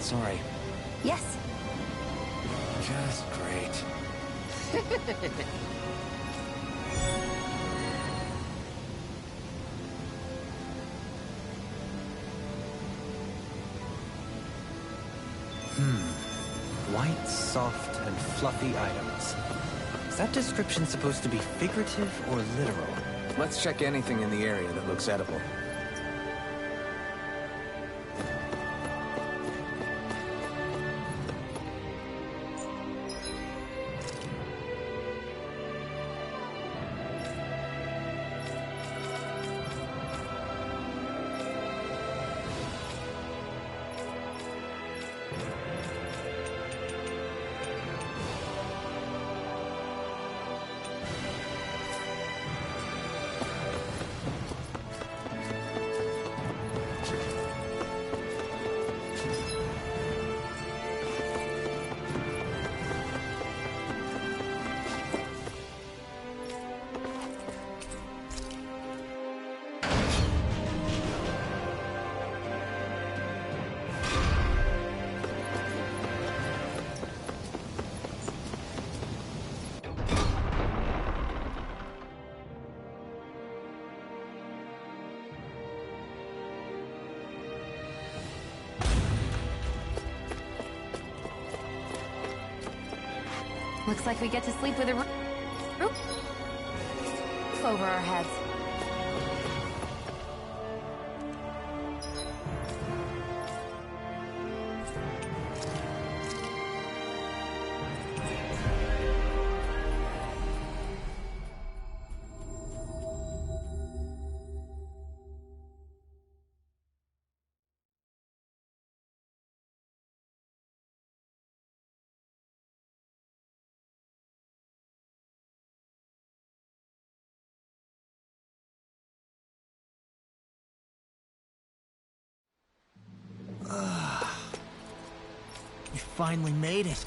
S2: Sorry.
S1: Yes.
S2: Just great.
S3: White, soft, and fluffy items. Is that description supposed to be figurative or literal?
S2: Let's check anything in the area that looks edible.
S1: Looks like we get to sleep with a roof over our heads.
S7: You finally made it.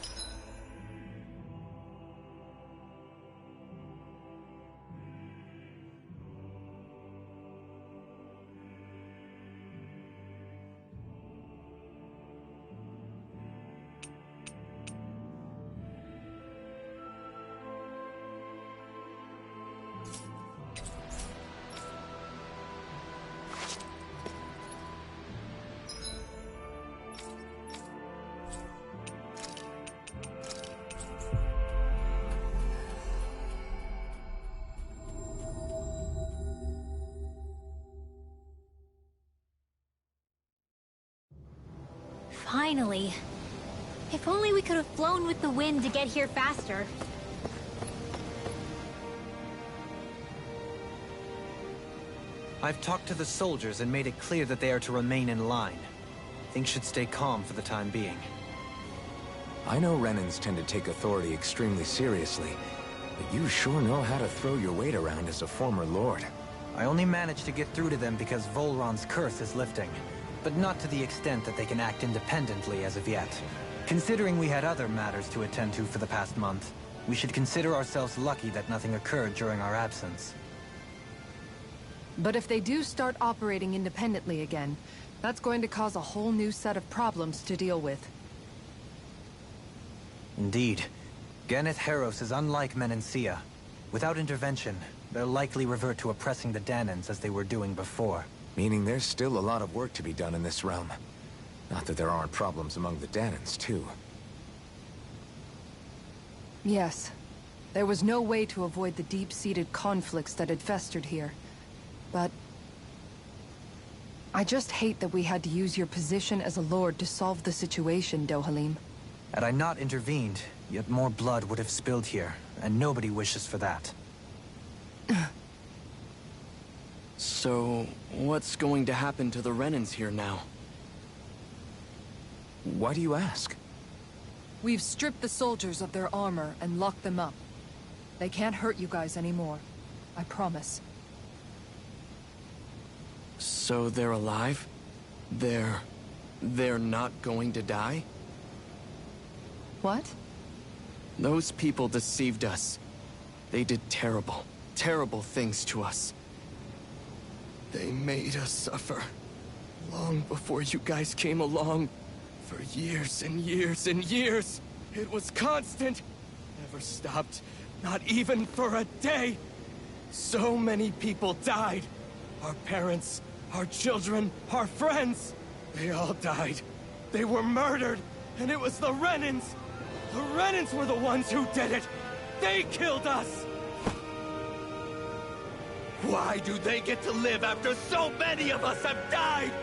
S6: Finally. If only we could have flown with the wind to get here faster.
S3: I've talked to the soldiers and made it clear that they are to remain in line. Things should stay calm for the time being.
S2: I know Renans tend to take authority extremely seriously, but you sure know how to throw your weight around as a former lord.
S3: I only managed to get through to them because Volron's curse is lifting, but not to the extent that they can act independently as of yet. Considering we had other matters to attend to for the past month, we should consider ourselves lucky that nothing occurred during our absence.
S4: But if they do start operating independently again, that's going to cause a whole new set of problems to deal with.
S3: Indeed. Ganneth Heros is unlike Menancia. Without intervention, they'll likely revert to oppressing the Dahnans as they were doing before.
S2: Meaning there's still a lot of work to be done in this realm. Not that there aren't problems among the Dahnans, too.
S4: Yes. There was no way to avoid the deep-seated conflicts that had festered here. But I just hate that we had to use your position as a lord to solve the situation, Dohalim.
S3: Had I not intervened, yet more blood would have spilled here, and nobody wishes for that.
S5: So, what's going to happen to the Renans here now?
S2: Why do you ask?
S4: We've stripped the soldiers of their armor and locked them up. They can't hurt you guys anymore. I promise.
S5: So they're alive? They're not going to die?
S4: What?
S5: Those people deceived us. They did terrible, terrible things to us. They made us suffer. Long before you guys came along. For years and years and years. It was constant. Never stopped. Not even for a day. So many people died. Our parents, our children, our friends. They all died. They were murdered. And it was the Renans. The Renans were the ones who did it. They killed us. Why do they get to live after so many of us have died?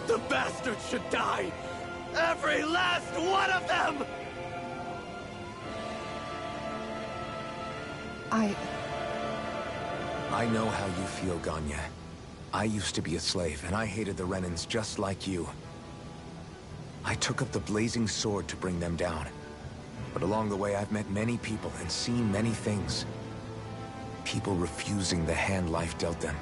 S5: The bastards should die! Every last one of them!
S2: I know how you feel, Ganya. I used to be a slave, and I hated the Renans just like you. I took up the blazing sword to bring them down. But along the way, I've met many people and seen many things. People refusing the hand life dealt them.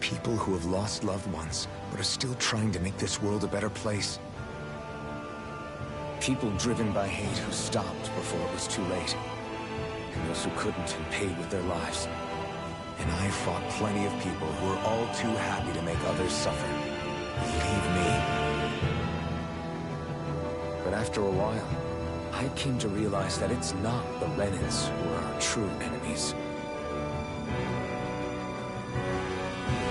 S2: People who have lost loved ones, but are still trying to make this world a better place. People driven by hate who stopped before it was too late. And those who couldn't and paid with their lives. And I fought plenty of people who were all too happy to make others suffer. Believe me. But after a while, I came to realize that it's not the Renans who are our true enemies.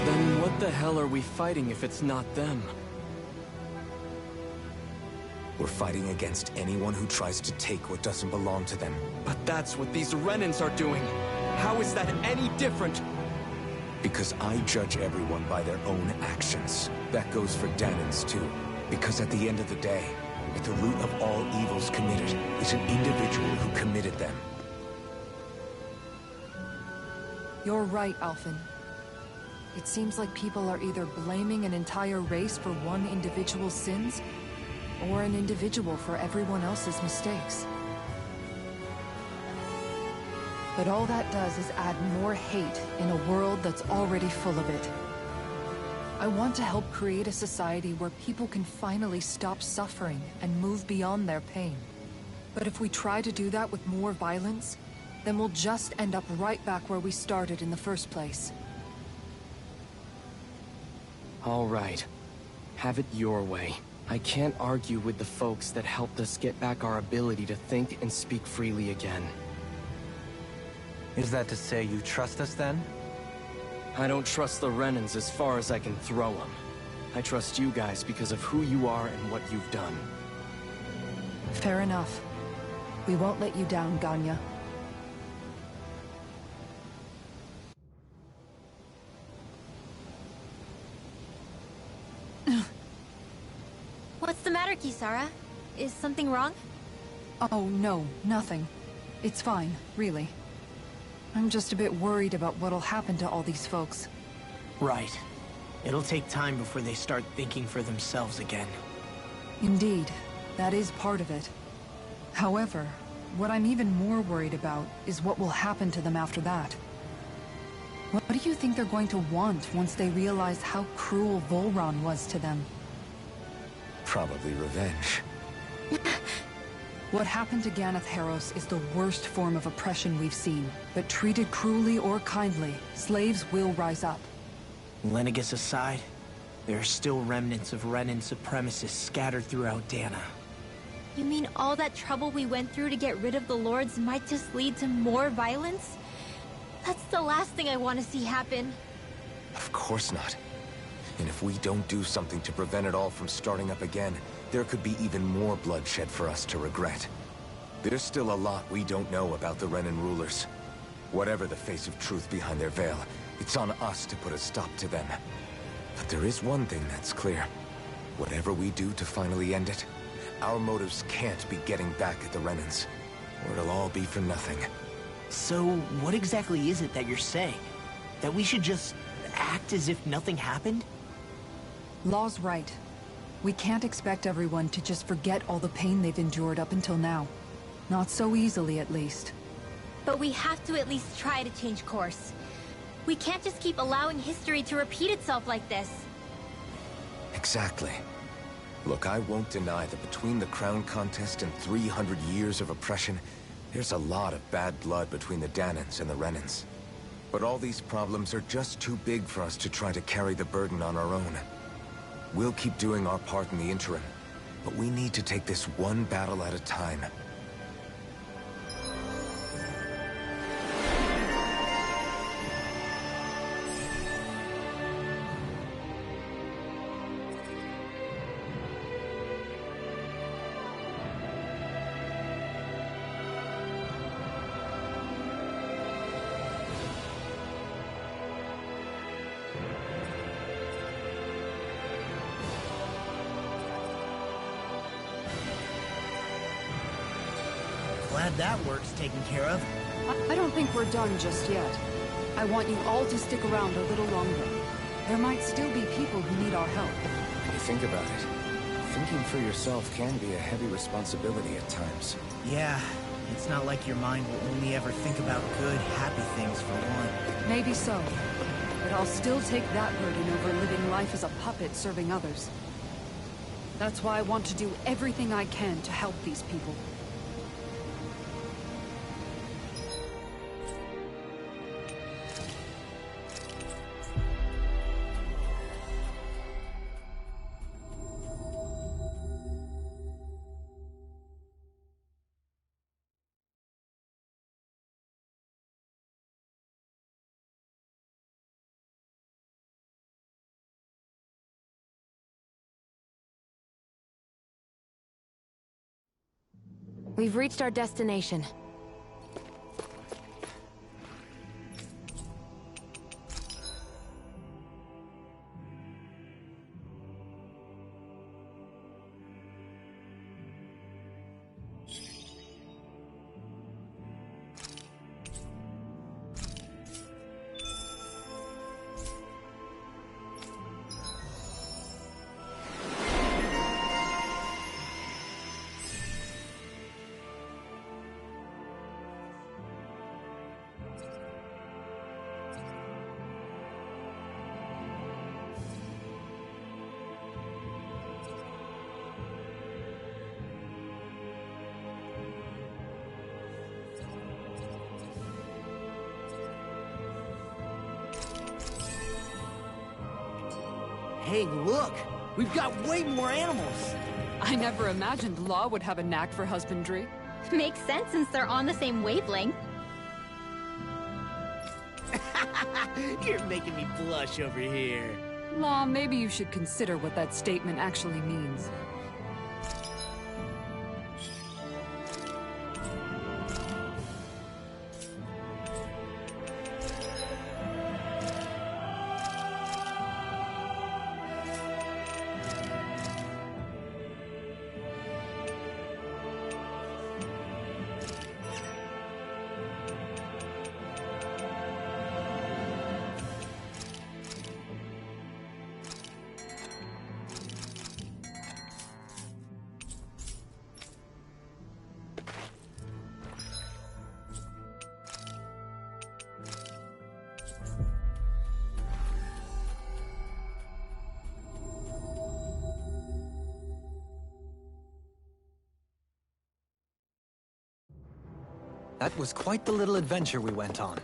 S5: Then what the hell are we fighting if it's not them?
S2: We're fighting against anyone who tries to take what doesn't belong to them.
S5: But that's what these Renans are doing. How is that any different?
S2: Because I judge everyone by their own actions. That goes for Dahnans too. Because at the end of the day, at the root of all evils committed is an individual who committed them.
S4: You're right, Alphen. It seems like people are either blaming an entire race for one individual's sins, or an individual for everyone else's mistakes. But all that does is add more hate in a world that's already full of it. I want to help create a society where people can finally stop suffering and move beyond their pain. But if we try to do that with more violence, then we'll just end up right back where we started in the first place.
S5: All right. Have it your way. I can't argue with the folks that helped us get back our ability to think and speak freely again.
S3: Is that to say you trust us then?
S5: I don't trust the Renans as far as I can throw them. I trust you guys because of who you are and what you've done.
S4: Fair enough. We won't let you down, Ganya.
S6: What's the matter, Kisara? Is something wrong?
S4: Oh, no, nothing. It's fine, really. I'm just a bit worried about what'll happen to all these folks.
S7: Right. It'll take time before they start thinking for themselves again.
S4: Indeed, that is part of it. However, what I'm even more worried about is what will happen to them after that. What do you think they're going to want once they realize how cruel Volron was to them?
S2: Probably revenge.
S4: What happened to Ganath Haros is the worst form of oppression we've seen. But treated cruelly or kindly, slaves will rise up.
S7: Lenegis aside, there are still remnants of Renan supremacists scattered throughout Dahna.
S6: You mean all that trouble we went through to get rid of the Lords might just lead to more violence? That's the last thing I want to see happen.
S2: Of course not. And if we don't do something to prevent it all from starting up again, there could be even more bloodshed for us to regret. There's still a lot we don't know about the Renan rulers. Whatever the face of truth behind their veil, it's on us to put a stop to them. But there is one thing that's clear. Whatever we do to finally end it, our motives can't be getting back at the Renans, or it'll all be for nothing.
S7: So, what exactly is it that you're saying? That we should just act as if nothing happened?
S4: Law's right. We can't expect everyone to just forget all the pain they've endured up until now. Not so easily, at least.
S6: But we have to at least try to change course. We can't just keep allowing history to repeat itself like this.
S2: Exactly. Look, I won't deny that between the crown contest and 300 years of oppression, there's a lot of bad blood between the Dahnans and the Renans. But all these problems are just too big for us to try to carry the burden on our own. We'll keep doing our part in the interim, but we need to take this one battle at a time.
S7: Glad that work's taken care of.
S4: I don't think we're done just yet. I want you all to stick around a little longer. There might still be people who need our help.
S2: When you think about it, thinking for yourself can be a heavy responsibility at times.
S7: Yeah, it's not like your mind will only ever think about good, happy things for one.
S4: Maybe so. But I'll still take that burden over living life as a puppet serving others. That's why I want to do everything I can to help these people.
S1: We've reached our destination.
S7: Hey, look! We've got way more animals!
S4: I never imagined Law would have a knack for husbandry.
S6: Makes sense since they're on the same wavelength.
S7: You're making me blush over here.
S4: Law, maybe you should consider what that statement actually means.
S3: That was quite the little adventure we went on.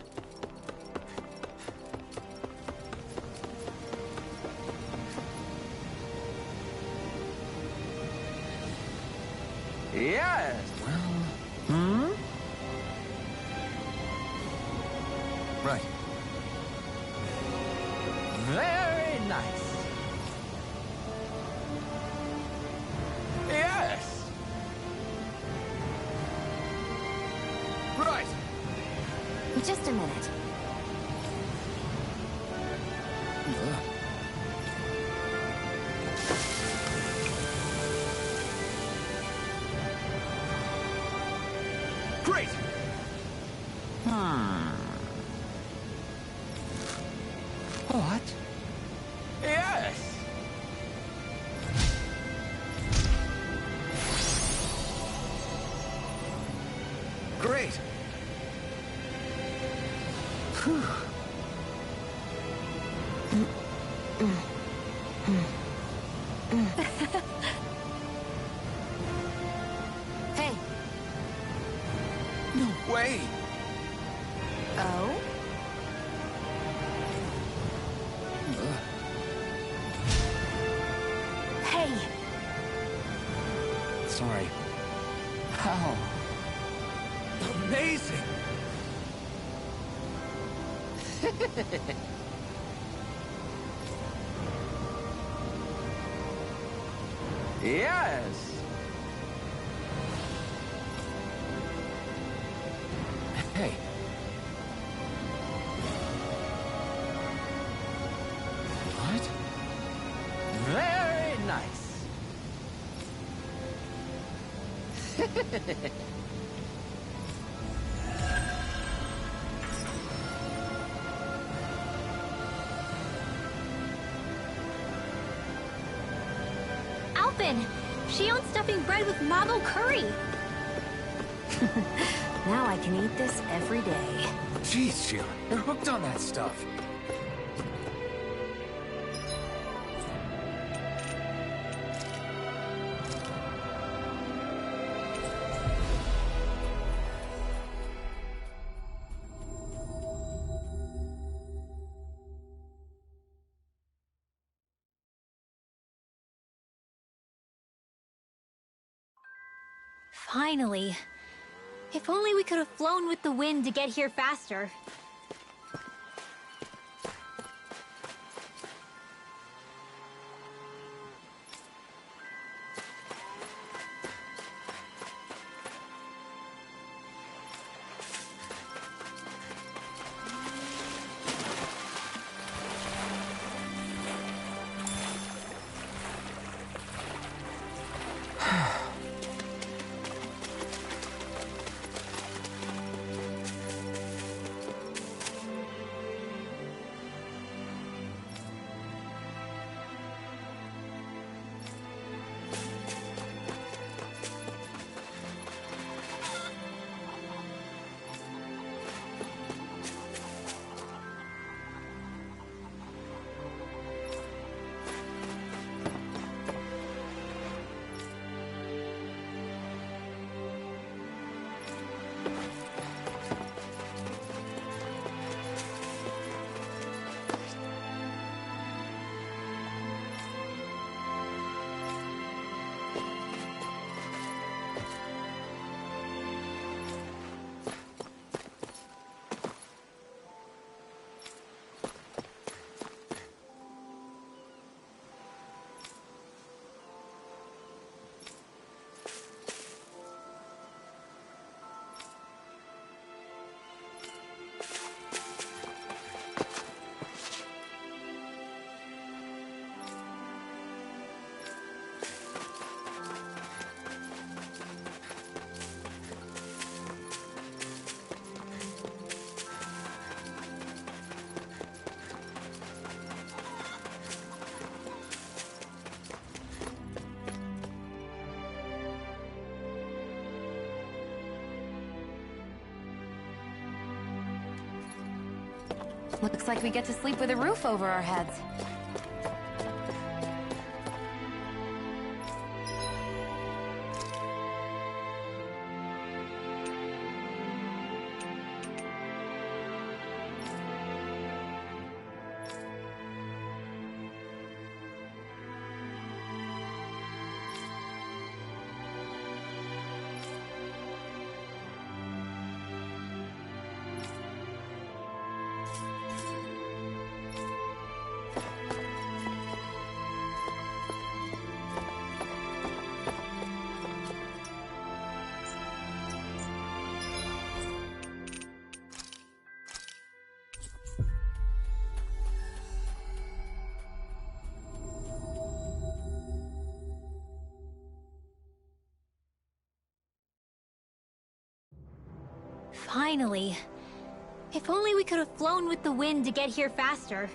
S8: Yes!
S2: Right.
S8: Very nice. Right!
S1: Just a minute.
S8: Great!
S2: What?
S8: Yes!
S2: Great!
S1: Hey.
S2: No way!
S1: Oh? Hey!
S2: Sorry. How?
S8: Amazing! Yes!
S2: Hey. What?
S8: Very nice.
S6: Alphen! She owns stuffing bread with Mamo curry!
S1: Now I can eat this every day.
S2: Jeez, Sheila, you're hooked on that stuff.
S6: Finally. If only we could have flown with the wind to get here faster.
S1: Looks like we get to sleep with a roof over our heads.
S6: Finally. If only we could have flown with the wind to get here faster.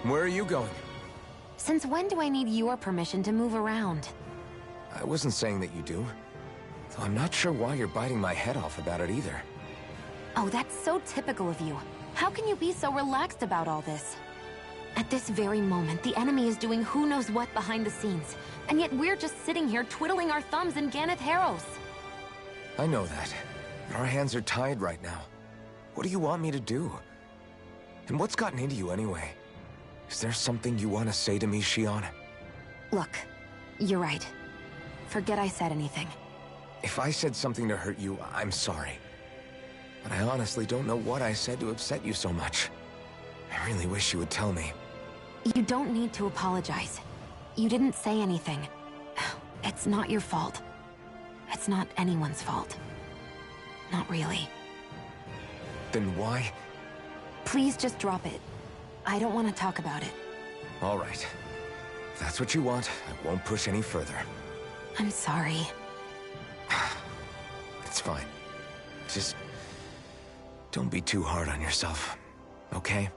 S2: Where are you going?
S1: Since when do I need your permission to move around?
S2: I wasn't saying that you do. Though I'm not sure why you're biting my head off about it either.
S1: Oh, that's so typical of you. How can you be so relaxed about all this? At this very moment, the enemy is doing who knows what behind the scenes. And yet we're just sitting here twiddling our thumbs in Ganath Haros.
S2: I know that. But our hands are tied right now. What do you want me to do? And what's gotten into you anyway? Is there something you want to say to me, Shionne?
S1: Look, you're right. Forget I said anything.
S2: If I said something to hurt you, I'm sorry. But I honestly don't know what I said to upset you so much. I really wish you would tell me.
S1: You don't need to apologize. You didn't say anything. It's not your fault. It's not anyone's fault. Not really.
S2: Then why?
S1: Please just drop it. I don't want to talk about it.
S2: All right. If that's what you want, I won't push any further.
S1: I'm sorry.
S2: It's fine. Just don't be too hard on yourself, okay?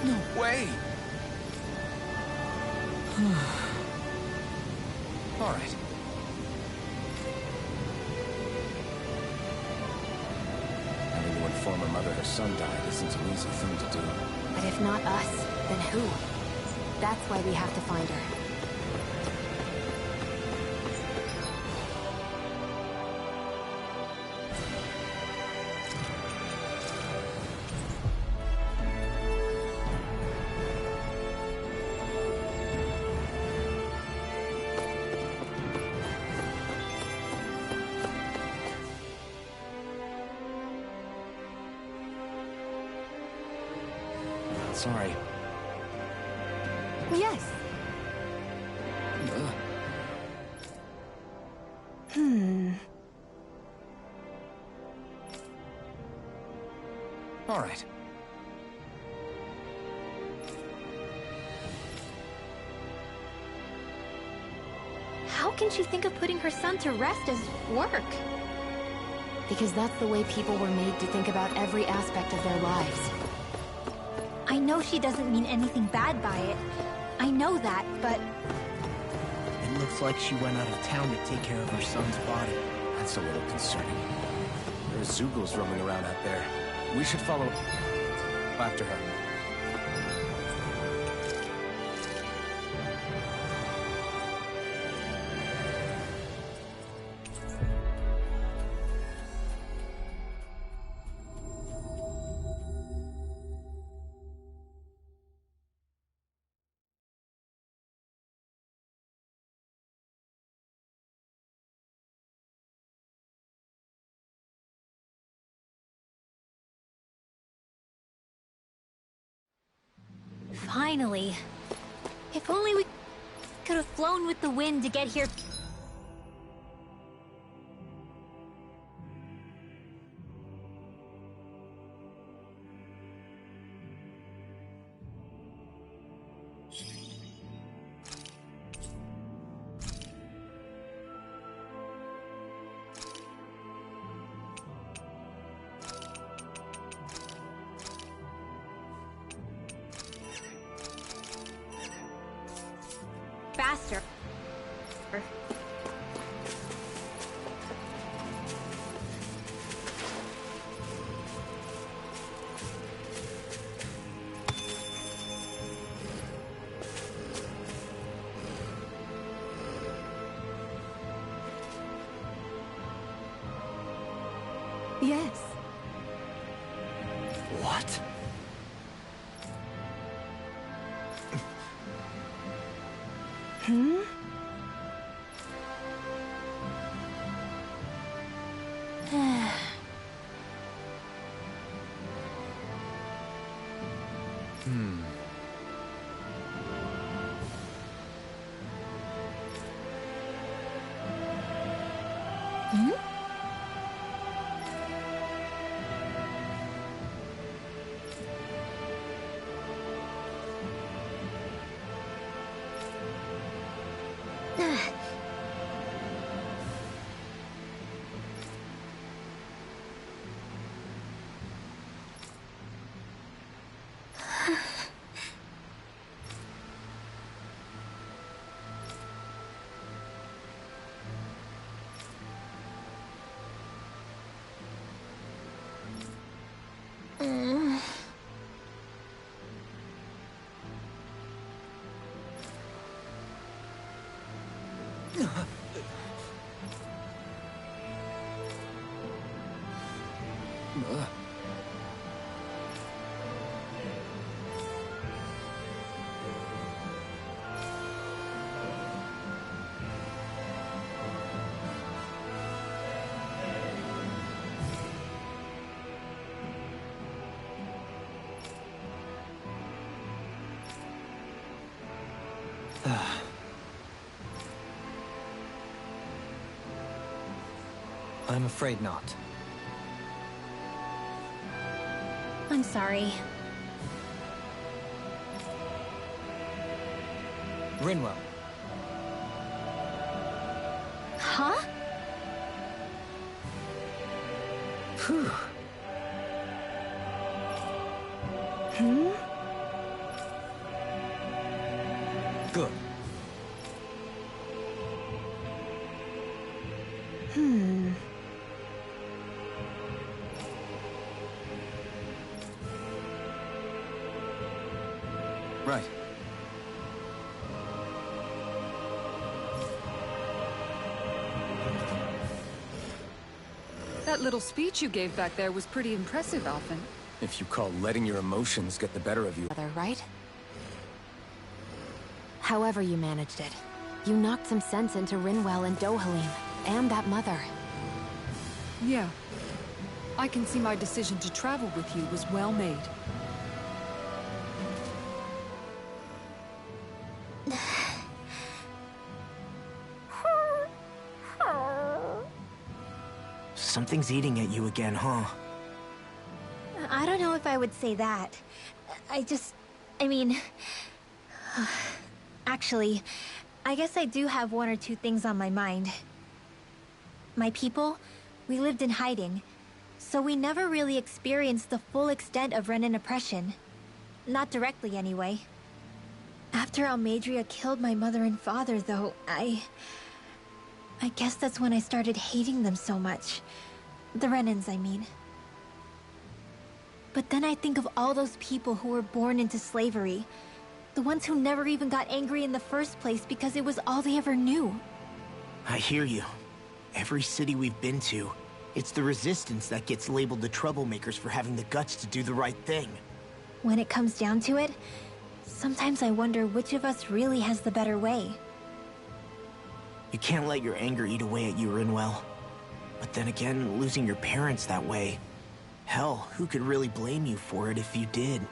S2: No way! All right.
S11: Having to inform her mother her son died isn't an easy thing to do.
S1: But if not us, then who? That's why we have to find her.
S2: Sorry.
S1: Yes.
S2: All right.
S6: How can she think of putting her son to rest as work?
S1: Because that's the way people were made to think about every aspect of their lives.
S6: I know she doesn't mean anything bad by it. I know that, but...
S7: It looks like she went out of town to take care of her son's body.
S11: That's a little concerning. There are Zeugles roaming around out there. We should follow after her.
S6: Finally. If only we could have flown with the wind to get here. Faster.
S4: Yes.
S5: What?
S1: Hmm? Hmm?
S3: I'm afraid not.
S6: I'm sorry.
S3: Rinwell.
S6: Huh?
S3: Phew.
S1: Hmm?
S3: Good.
S1: Hmm.
S11: Right.
S4: That little speech you gave back there was pretty impressive, Alphen.
S11: If you call letting your emotions get the better of you.
S1: Right? However you managed it, you knocked some sense into Rinwell and Dohalim, and that mother.
S4: Yeah. I can see my decision to travel with you was well made.
S7: Something's eating at you again, huh?
S6: I don't know if I would say that. I mean... Actually, I guess I do have one or two things on my mind. My people, we lived in hiding, so we never really experienced the full extent of Renan oppression. Not directly, anyway. After Almeidrea killed my mother and father, though, I guess that's when I started hating them so much. The Renans, I mean. But then I think of all those people who were born into slavery. The ones who never even got angry in the first place because it was all they ever knew.
S7: I hear you. Every city we've been to, it's the Resistance that gets labeled the troublemakers for having the guts to do the right thing.
S6: When it comes down to it, sometimes I wonder which of us really has the better way.
S7: You can't let your anger eat away at you, Rinwell. But then again, losing your parents that way... Hell, who could really blame you for it if you did?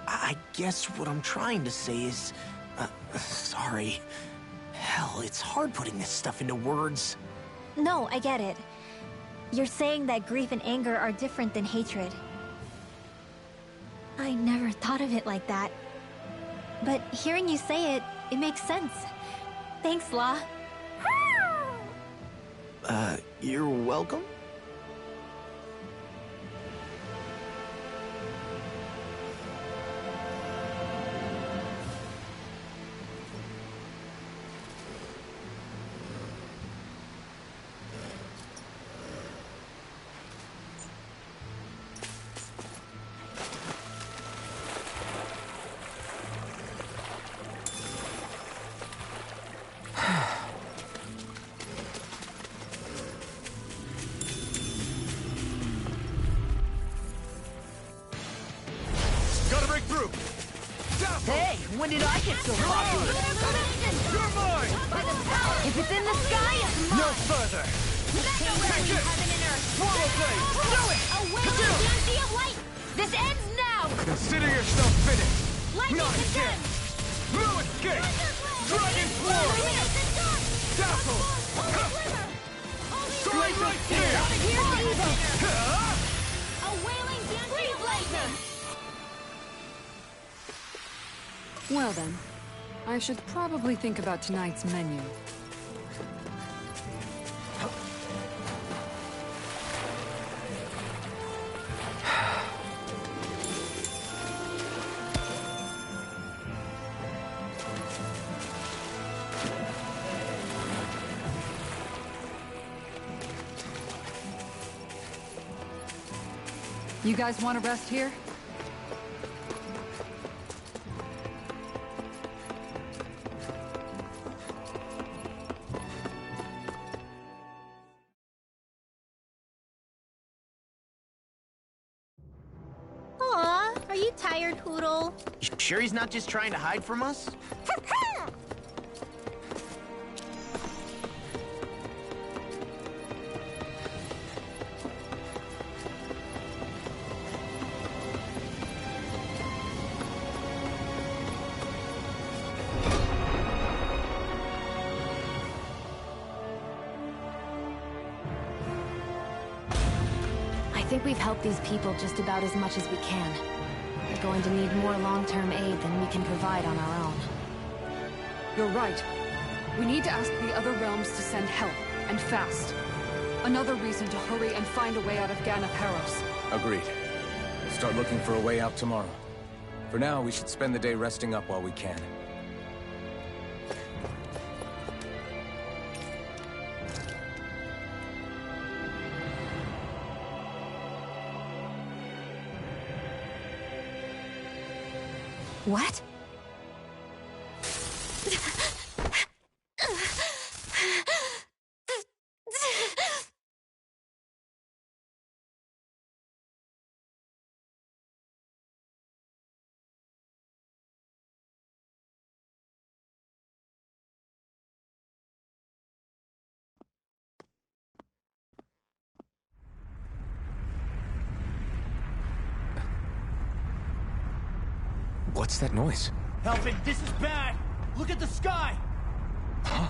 S7: I guess what I'm trying to say is... sorry. Hell, it's hard putting this stuff into words.
S6: No, I get it. You're saying that grief and anger are different than hatred. I never thought of it like that. But hearing you say it, it makes sense. Thanks, La.
S7: You're welcome? When did I get so popular?
S8: You're mine!
S1: If it's in the sky, it's mine!
S8: No further!
S6: Take it! Heaven and earth!
S8: Swallow blade! Do it!
S6: A wailing dancy of light! This ends now!
S8: Consider yourself finished!
S6: Lightning
S8: Not again!
S6: condemned!
S8: No escape! Dragon Sword! Dazzle! Straight right here!
S6: Here's evil! A wailing dancy of lightning!
S4: Well then, I should probably think about tonight's menu. You guys want to rest here?
S6: Aw, are you tired, Hootle?
S7: You sure he's not just trying to hide from us?
S1: I think we've helped these people just about as much as we can. We're going to need more long-term aid than we can provide on our own.
S4: You're right. We need to ask the other realms to send help, and fast. Another reason to hurry and find a way out of Ganath Haros.
S2: Agreed. Start looking for a way out tomorrow. For now, we should spend the day resting up while we can.
S1: What?
S2: What's that noise?
S8: Helping, this is bad! Look at the sky!
S2: Huh?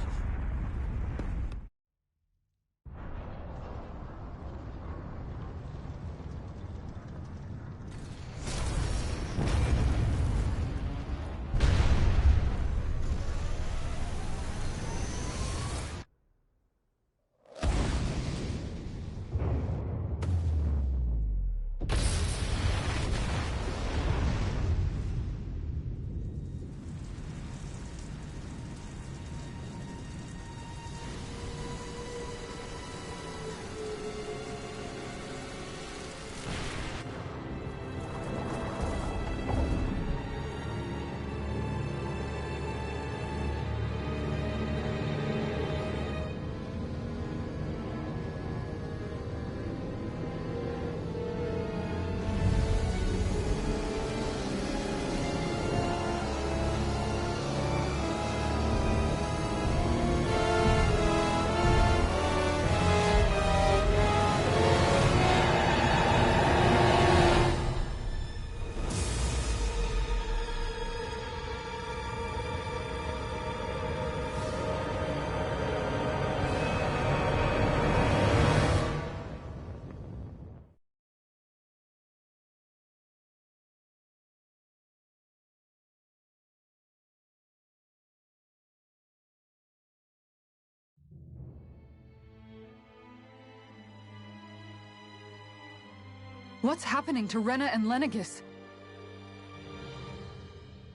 S4: What's happening to Rena and Lenegis?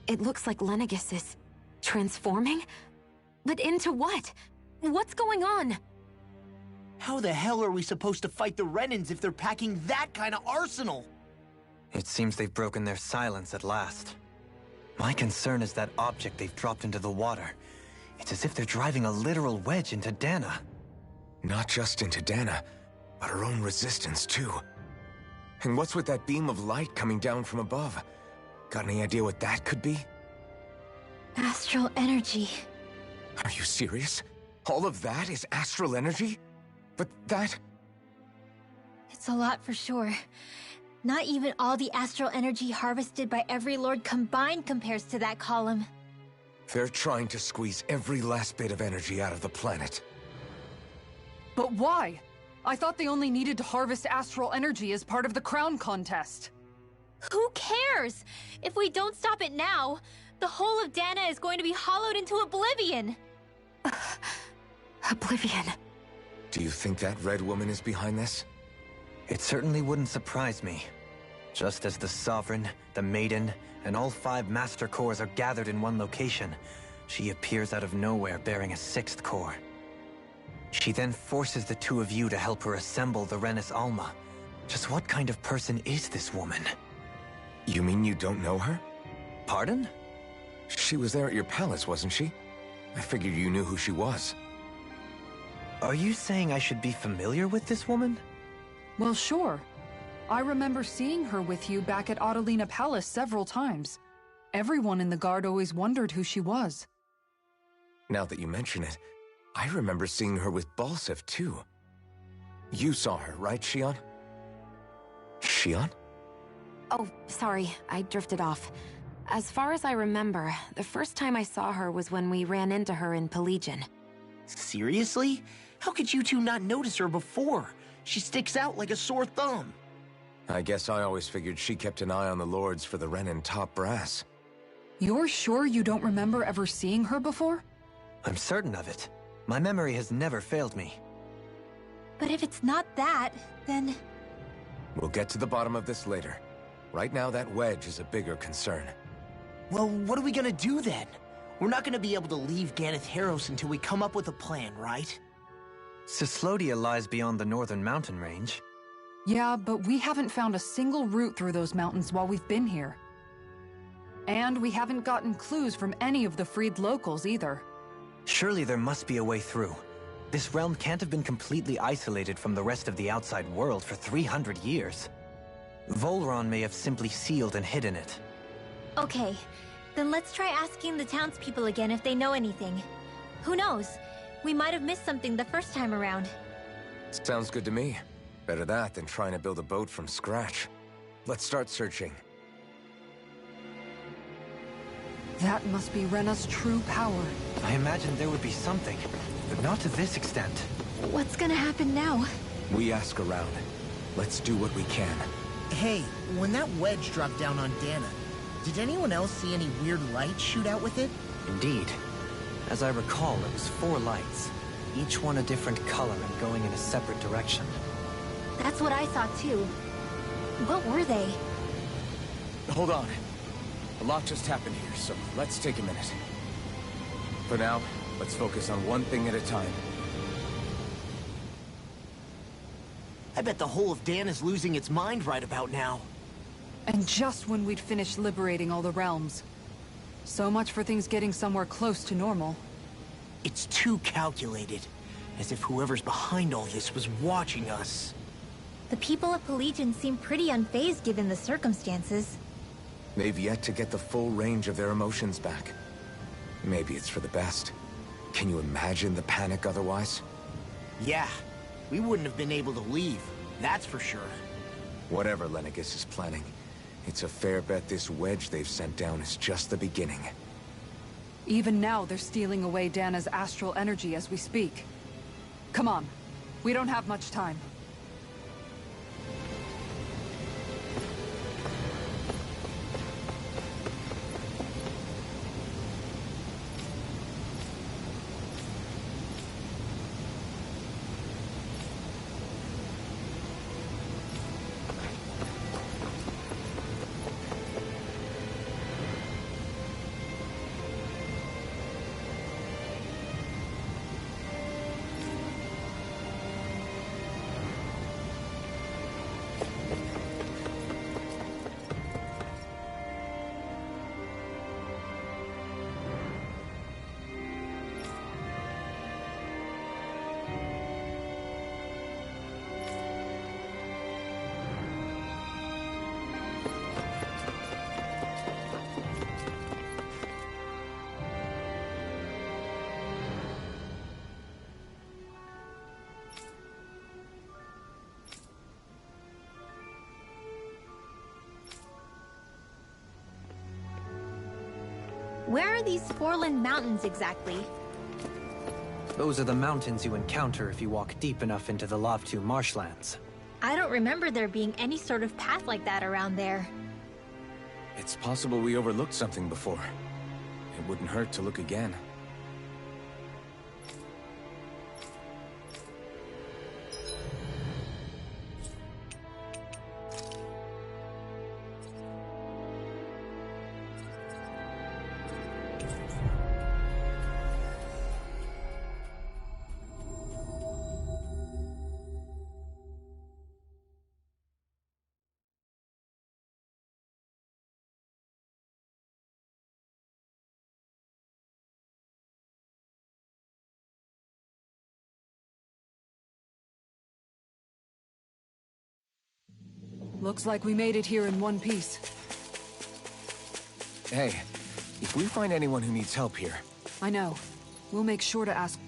S1: It looks like Lenegis is transforming? But into what? What's going on?
S7: How the hell are we supposed to fight the Renans if they're packing that kind of arsenal?
S3: It seems they've broken their silence at last. My concern is that object they've dropped into the water. It's as if they're driving a literal wedge into Dana.
S2: Not just into Dana, but her own resistance too. And what's with that beam of light coming down from above? Got any idea what that could be?
S6: Astral energy.
S2: Are you serious? All of that is astral energy? But that...
S6: It's a lot for sure. Not even all the astral energy harvested by every lord combined compares to that column.
S2: They're trying to squeeze every last bit of energy out of the planet.
S4: But why? I thought they only needed to harvest astral energy as part of the crown contest.
S6: Who cares? If we don't stop it now, the whole of Dana is going to be hollowed into oblivion.
S1: Oblivion.
S2: Do you think that Red Woman is behind this?
S3: It certainly wouldn't surprise me. Just as the Sovereign, the Maiden, and all 5 Master Cores are gathered in one location, she appears out of nowhere bearing a 6th core. She then forces the 2 of you to help her assemble the Renis Alma. Just what kind of person is this woman?
S2: You mean you don't know her?
S3: Pardon?
S2: She was there at your palace, wasn't she? I figured you knew who she was.
S3: Are you saying I should be familiar with this woman?
S4: Well, sure. I remember seeing her with you back at Adelina Palace several times. Everyone in the Guard always wondered who she was.
S2: Now that you mention it, I remember seeing her with Balseph, too. You saw her, right, Shion? Shion?
S1: Oh, sorry, I drifted off. As far as I remember, the first time I saw her was when we ran into her in Pelegion.
S7: Seriously? How could you two not notice her before? She sticks out like a sore thumb.
S2: I guess I always figured she kept an eye on the lords for the Renin top brass.
S4: You're sure you don't remember ever seeing her before?
S3: I'm certain of it. My memory has never failed me.
S6: But if it's not that, then...
S2: We'll get to the bottom of this later. Right now, that wedge is a bigger concern.
S7: Well, what are we gonna do then? We're not gonna be able to leave Ganeth Heros until we come up with a plan, right?
S3: Cyslodia lies beyond the northern mountain range.
S4: Yeah, but we haven't found a single route through those mountains while we've been here. And we haven't gotten clues from any of the freed locals either.
S3: Surely there must be a way through. This realm can't have been completely isolated from the rest of the outside world for 300 years. Volron may have simply sealed and hidden it.
S6: Okay, then let's try asking the townspeople again if they know anything. Who knows? We might have missed something the first time around.
S2: Sounds good to me. Better that than trying to build a boat from scratch. Let's start searching.
S4: That must be Rena's true power.
S3: I imagined there would be something, but not to this extent.
S6: What's gonna happen now?
S2: We ask around. Let's do what we can.
S7: Hey, when that wedge dropped down on Dana, did anyone else see any weird lights shoot out with it?
S3: Indeed. As I recall, it was 4 lights, each one a different color and going in a separate direction.
S6: That's what I saw too. What were they?
S2: Hold on. A lot just happened here, so let's take a minute. For now, let's focus on one thing at a time.
S7: I bet the whole of Dan is losing its mind right about now.
S4: And just when we'd finished liberating all the realms. So much for things getting somewhere close to normal.
S7: It's too calculated. As if whoever's behind all this was watching us.
S6: The people of Pelegion seem pretty unfazed given the circumstances.
S2: They've yet to get the full range of their emotions back. Maybe it's for the best. Can you imagine the panic otherwise?
S7: Yeah, we wouldn't have been able to leave, that's for sure.
S2: Whatever Lenegis is planning, it's a fair bet this wedge they've sent down is just the beginning.
S4: Even now, they're stealing away Dana's astral energy as we speak. Come on, we don't have much time.
S6: Where are these Forland Mountains exactly?
S3: Those are the mountains you encounter if you walk deep enough into the Lavtu marshlands.
S6: I don't remember there being any sort of path like that around there.
S2: It's possible we overlooked something before. It wouldn't hurt to look again.
S4: Looks like we made it here in one piece.
S2: Hey, if we find anyone who needs help here...
S4: I know. We'll make sure to ask...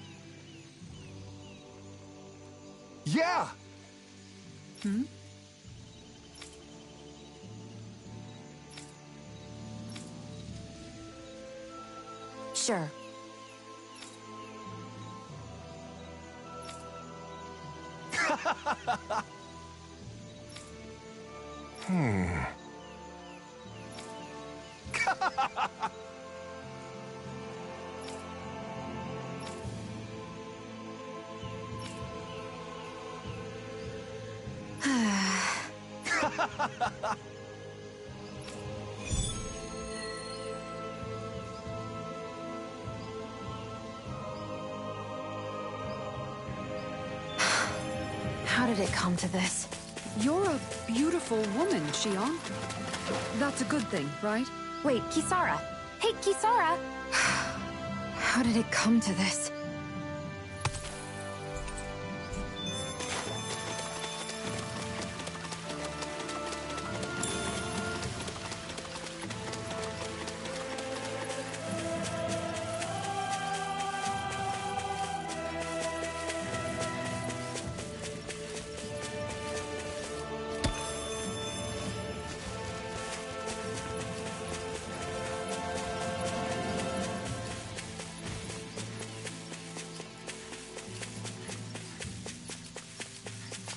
S9: Yeah!
S4: Hmm?
S1: Sure. How did it come to this?
S4: You're a beautiful woman, Shion. That's a good thing, right?
S1: Wait, Kisara. Hey, Kisara! How did it come to this?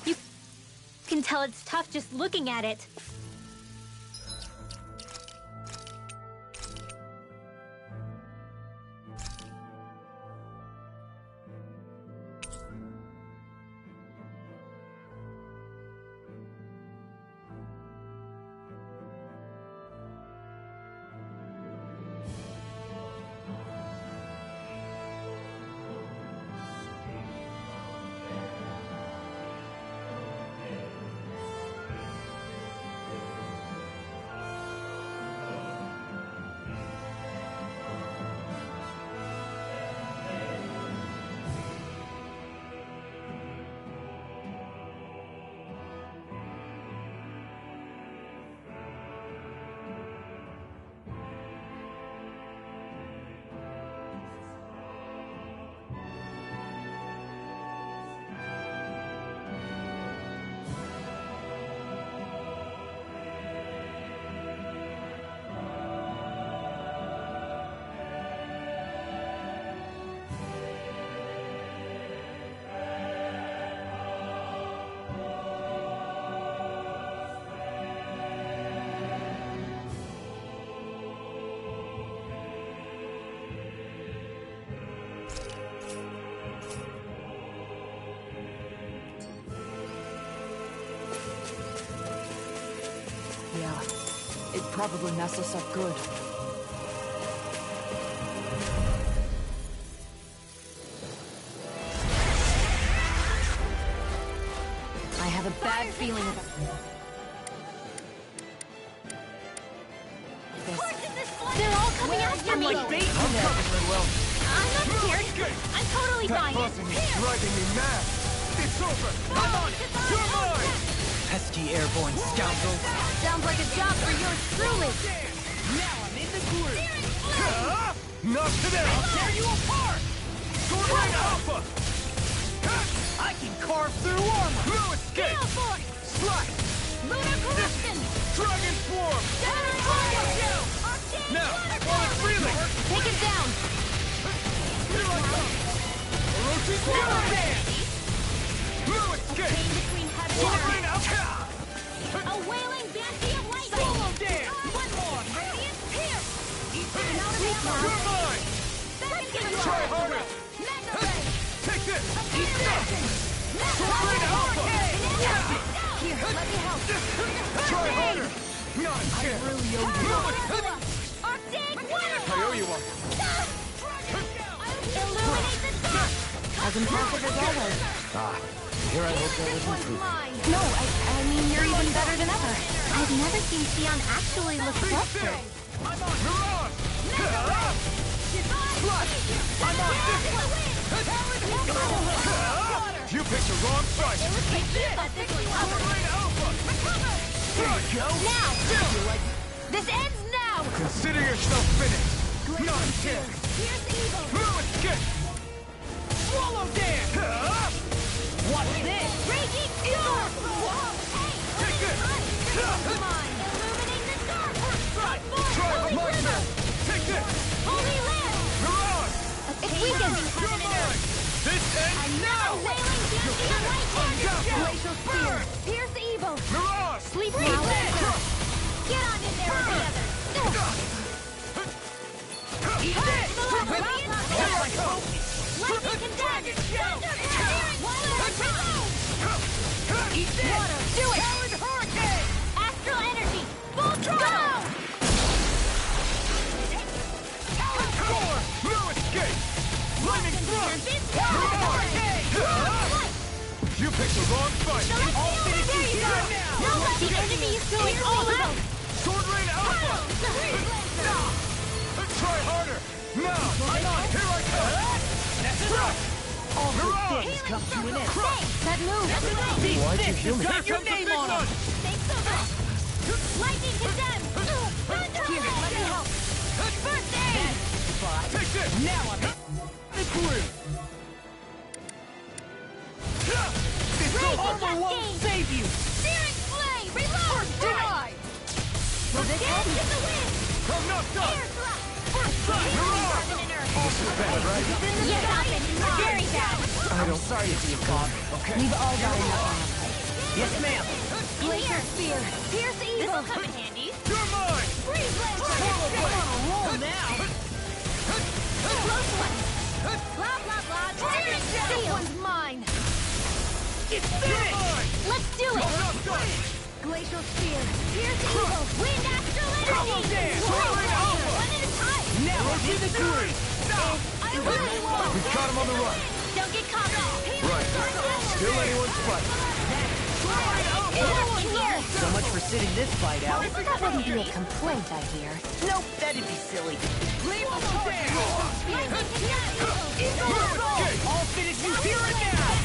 S6: You can tell it's tough just looking at it.
S4: Yeah, it'd probably mess us up good.
S1: I have a bad feeling about this.
S6: They're all coming after me!
S8: I'm coming, Linwell.
S6: I'm not scared. I'm totally fine.
S8: Buzzing me, driving me mad. It's over. I'm on it. You're mine.
S3: Pesky airborne scoundrels.
S6: Sounds like a job for yours truly.
S8: Now I'm in the groove. Not today. I'll tear you apart. Swordline Alpha. I can carve through armor. No escape.
S6: Gale Force.
S8: Slice.
S6: Lunar Corruption.
S8: Dragon Swarm.
S6: Shattering Fire.
S8: Now, fall it freely.
S6: A wailing banshee of lightning!
S8: Solo dance!
S6: One more! Radiant pierce!
S8: You're mine! Try harder!
S6: Mega ray!
S8: Take this!
S6: Eat this!
S8: Sword Rain Alpha!
S6: Here, let me help!
S8: Try harder! Not a chance! I really owe you.
S6: Arctic waterfall!
S8: I owe you one.
S6: Illuminate the dark!
S1: As impressive as always.
S11: Here I hope there
S6: This
S11: was
S6: one's
S11: improvement.
S6: mine!
S1: No, I mean, you're even better than ever.
S6: I've never seen Xion actually look flustered.
S8: I'm on Mirage! I'm on this one! You picked the wrong fight! Sword Rain Alpha! Here we go!
S6: Now! This ends now!
S8: Consider yourself finished! Not a chance!
S6: Here's evil!
S8: No escape! Swallow dance!
S6: Watch this! Raging storm! Hey!
S8: Take this!
S6: Mine! Illuminating the dark!
S8: Try my turn! Take this!
S6: Holy land!
S8: Mirage!
S6: It's weakened!
S8: You're mine! This ends now!
S6: Wailing banshee of lightning!
S8: Glacial
S6: Spear! Pierce evil!
S8: Mirage!
S6: Sleep now! Get on in there with the others!
S8: Eat this!
S6: Lightning condemned!
S8: Eat this!
S6: Do it!
S8: Talon Hurricane!
S6: Astral energy! Full throttle!
S8: Talon Core! No escape! Lightning Thrust! Hurricane! You picked the wrong fight! I'll finish you here now!
S6: The enemy is going all out!
S8: Sword Rain Alpha! Try harder! Now! I'm on! Here I come! All good things come to an end!
S1: That move!
S8: Why'd you heal me? Here comes the big one!
S6: Thanks so much! Lightning condemned! Here, let me help! First aid!
S8: Take this! Now I'm the glue! This armor won't save you!
S6: Searing flame! Reload!
S8: Denied!
S6: Will this help? Get the wind!
S8: I'm not done!
S6: Air thrust!
S8: First time!
S6: This is bad, right? Yes, very bad!
S3: I'm sorry to see you, Bob. Okay.
S1: We've all got enough on our plate.
S3: Yes, ma'am.
S6: Glacier spear! Pierce evil! This'll come in handy!
S8: You're mine!
S6: Freeze laser!
S8: Swallow
S6: On a roll now! Close one! Blah, blah, blah! Dragon This one's mine!
S8: It's finished!
S6: Let's do it!
S8: I'm not done!
S6: Glacial spear! Pierce evil! Wind astral
S8: Double
S6: energy!
S8: dance!
S6: Sword
S8: Sword
S6: Rain
S8: Alpha!
S6: One at a time!
S8: Now I'm in the groove! Stop!
S6: I really won't!
S8: We've got him on the run!
S6: Don't get caught!
S8: Right. Still anyone's fight.
S6: In here!
S3: So much for sitting this fight out.
S1: That wouldn't be a complaint, I hear.
S3: Nope, that'd be silly.
S8: I'll finish you here and now!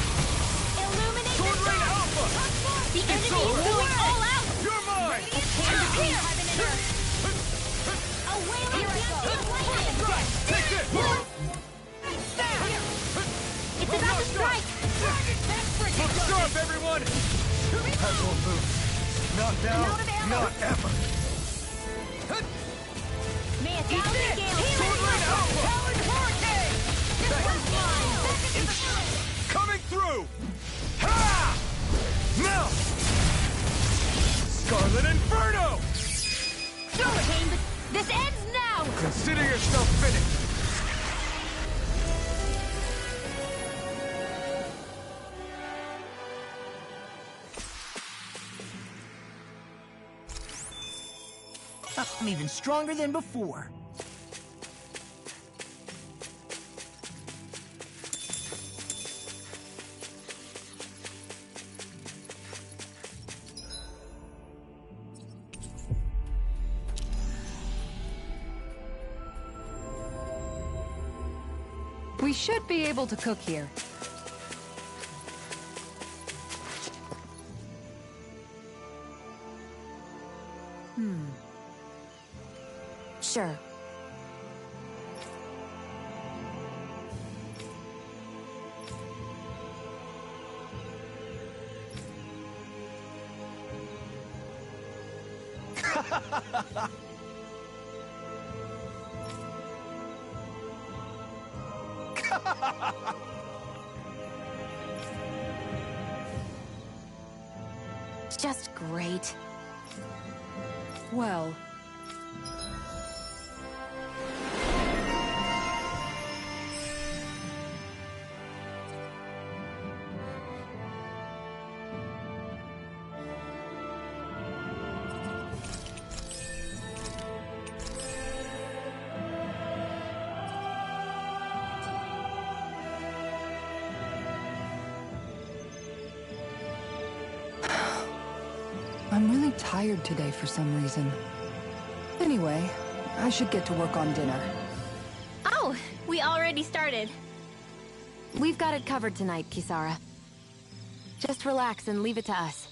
S6: Illuminate
S8: Sword Rain Alpha!
S6: the enemy is going all out!
S8: You're mine!
S6: Here! A wailing banshee of lightning!
S8: Take this!
S6: It's about to strike!
S8: Look sharp, everyone! That won't move. Not now,
S6: I'm out of ammo.
S8: not ever.
S6: May a thousand gales
S8: Sword Rain Alpha!
S6: Talon Hurricane! This one's mine!
S8: Coming through! Ha! Now! Scarlet Inferno!
S6: Hurricane, this ends now!
S8: Consider yourself finished!
S7: I'm even stronger than before.
S4: We should be able to cook here.
S1: Sure. Just great.
S4: Well... I'm really tired today for some reason. Anyway, I should get to work on dinner.
S6: Oh, we already started.
S1: We've got it covered tonight, Kisara. Just relax and leave it to us.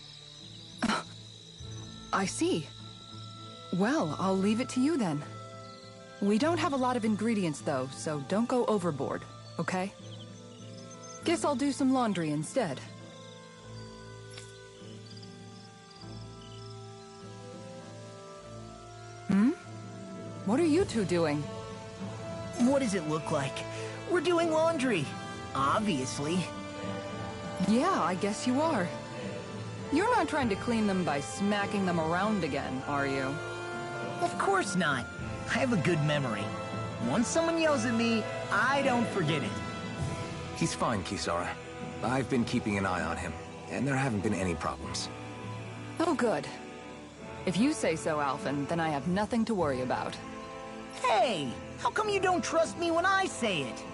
S4: I see. Well, I'll leave it to you then. We don't have a lot of ingredients though, so don't go overboard, okay? Guess I'll do some laundry instead. What are you two doing?
S7: What does it look like? We're doing laundry. Obviously.
S4: Yeah, I guess you are. You're not trying to clean them by smacking them around again, are you?
S7: Of course not. I have a good memory. Once someone yells at me, I don't forget it.
S2: He's fine, Kisara. I've been keeping an eye on him, and there haven't been any problems.
S4: Oh, good. If you say so, Alphen, then I have nothing to worry about.
S7: Hey! How come you don't trust me when I say it?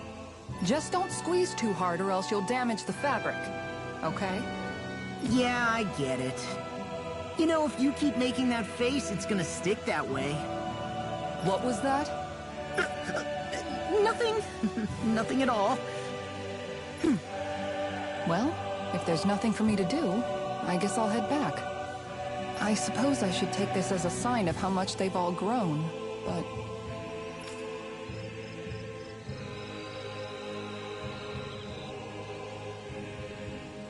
S4: Just don't squeeze too hard or else you'll damage the fabric, okay?
S7: Yeah, I get it. You know, if you keep making that face, it's gonna stick that way.
S4: What was that?
S7: Nothing. Nothing at all.
S4: Well, if there's nothing for me to do, I guess I'll head back. I suppose I should take this as a sign of how much they've all grown, but...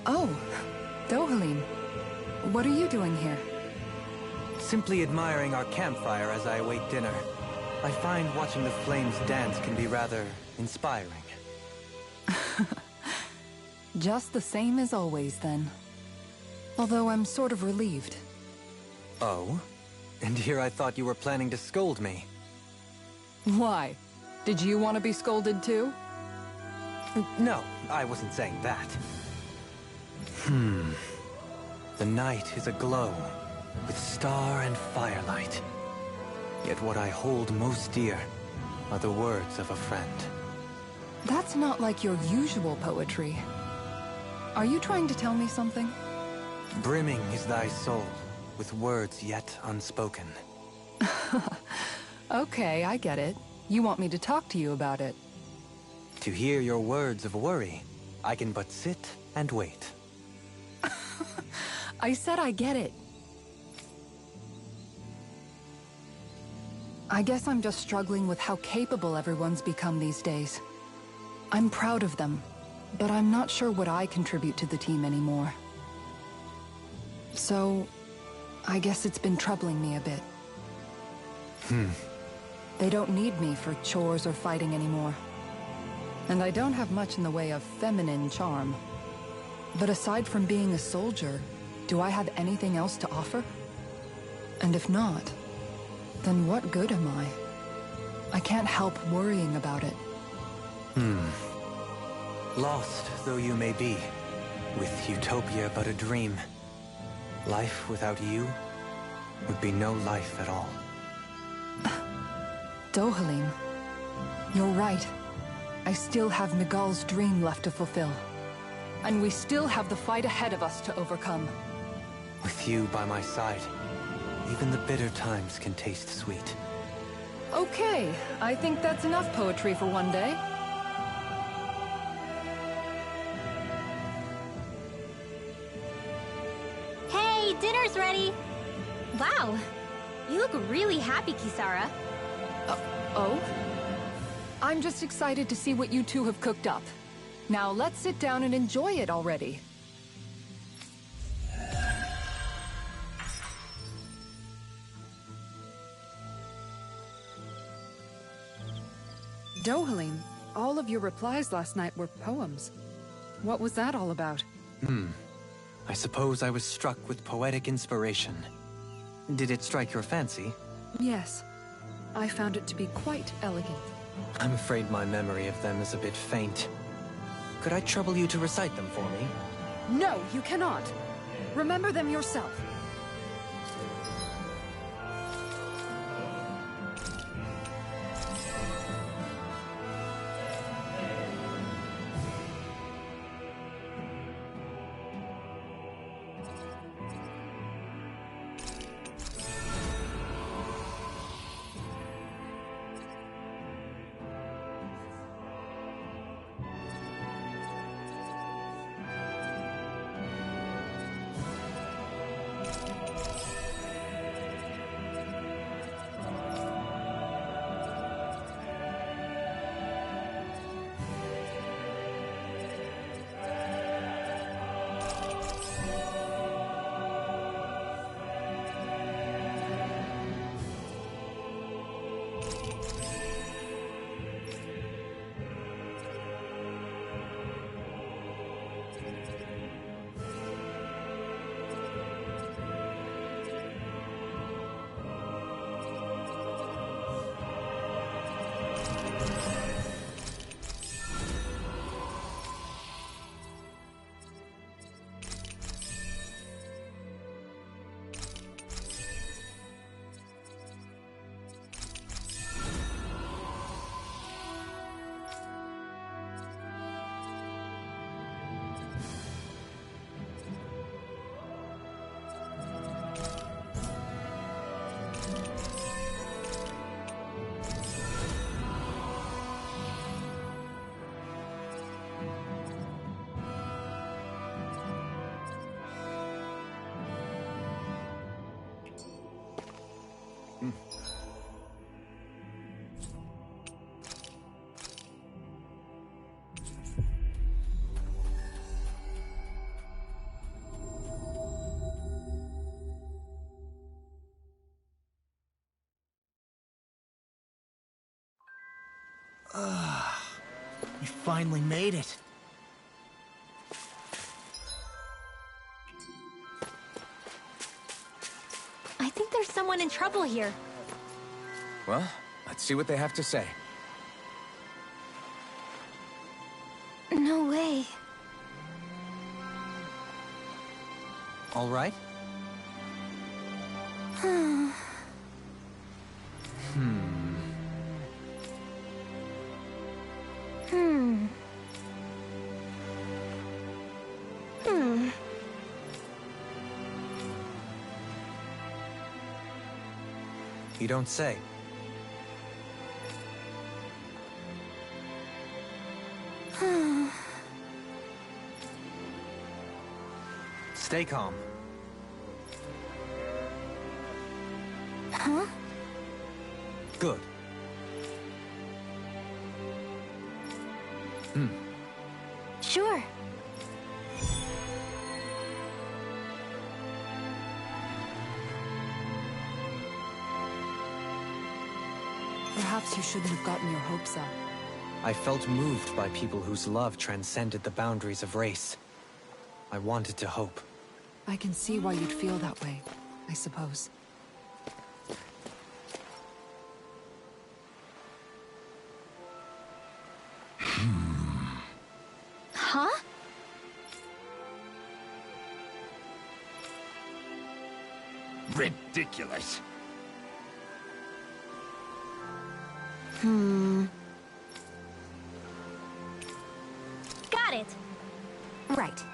S4: Oh, Dohalim. What are you doing here?
S3: Simply admiring our campfire as I await dinner. I find watching the flames dance can be rather inspiring.
S4: Just the same as always, then. Although I'm sort of relieved.
S3: Oh? And here I thought you were planning to scold me.
S4: Why? Did you want to be scolded too?
S3: No, I wasn't saying that. The night is aglow with star and firelight. Yet what I hold most dear are the words of a friend.
S4: That's not like your usual poetry. Are you trying to tell me something?
S3: Brimming is thy soul with words yet unspoken.
S4: Okay, I get it. You want me to talk to you about it.
S3: To hear your words of worry, I can but sit and wait.
S4: I said I get it. I guess I'm just struggling with how capable everyone's become these days. I'm proud of them, but I'm not sure what I contribute to the team anymore. So, I guess it's been troubling me a bit. They don't need me for chores or fighting anymore. And I don't have much in the way of feminine charm. But aside from being a soldier, do I have anything else to offer? And if not, then what good am I? I can't help worrying about it.
S3: Lost though you may be, with utopia but a dream, life without you would be no life at all.
S4: Dohalim, you're right. I still have Miguel's dream left to fulfill. And we still have the fight ahead of us to overcome.
S3: With you by my side, even the bitter times can taste sweet.
S4: Okay, I think that's enough poetry for one day.
S6: Hey, dinner's ready! Wow, you look really happy, Kisara.
S4: Oh? I'm just excited to see what you two have cooked up. Now let's sit down and enjoy it already. Dohalim, all of your replies last night were poems. What was that all about?
S3: I suppose I was struck with poetic inspiration. Did it strike your fancy?
S4: Yes. I found it to be quite elegant.
S3: I'm afraid my memory of them is a bit faint. Could I trouble you to recite them for me?
S4: No, you cannot. Remember them yourself.
S7: You finally made it.
S6: I think there's someone in trouble here.
S2: Well, let's see what they have to say.
S6: No way.
S3: All right? You don't say. Stay calm.
S6: Huh?
S3: Good.
S6: Sure.
S4: Perhaps you shouldn't have gotten your hopes up.
S3: I felt moved by people whose love transcended the boundaries of race. I wanted to hope.
S4: I can see why you'd feel that way, I suppose.
S6: Huh?
S8: Ridiculous.
S6: Got it.
S1: Right.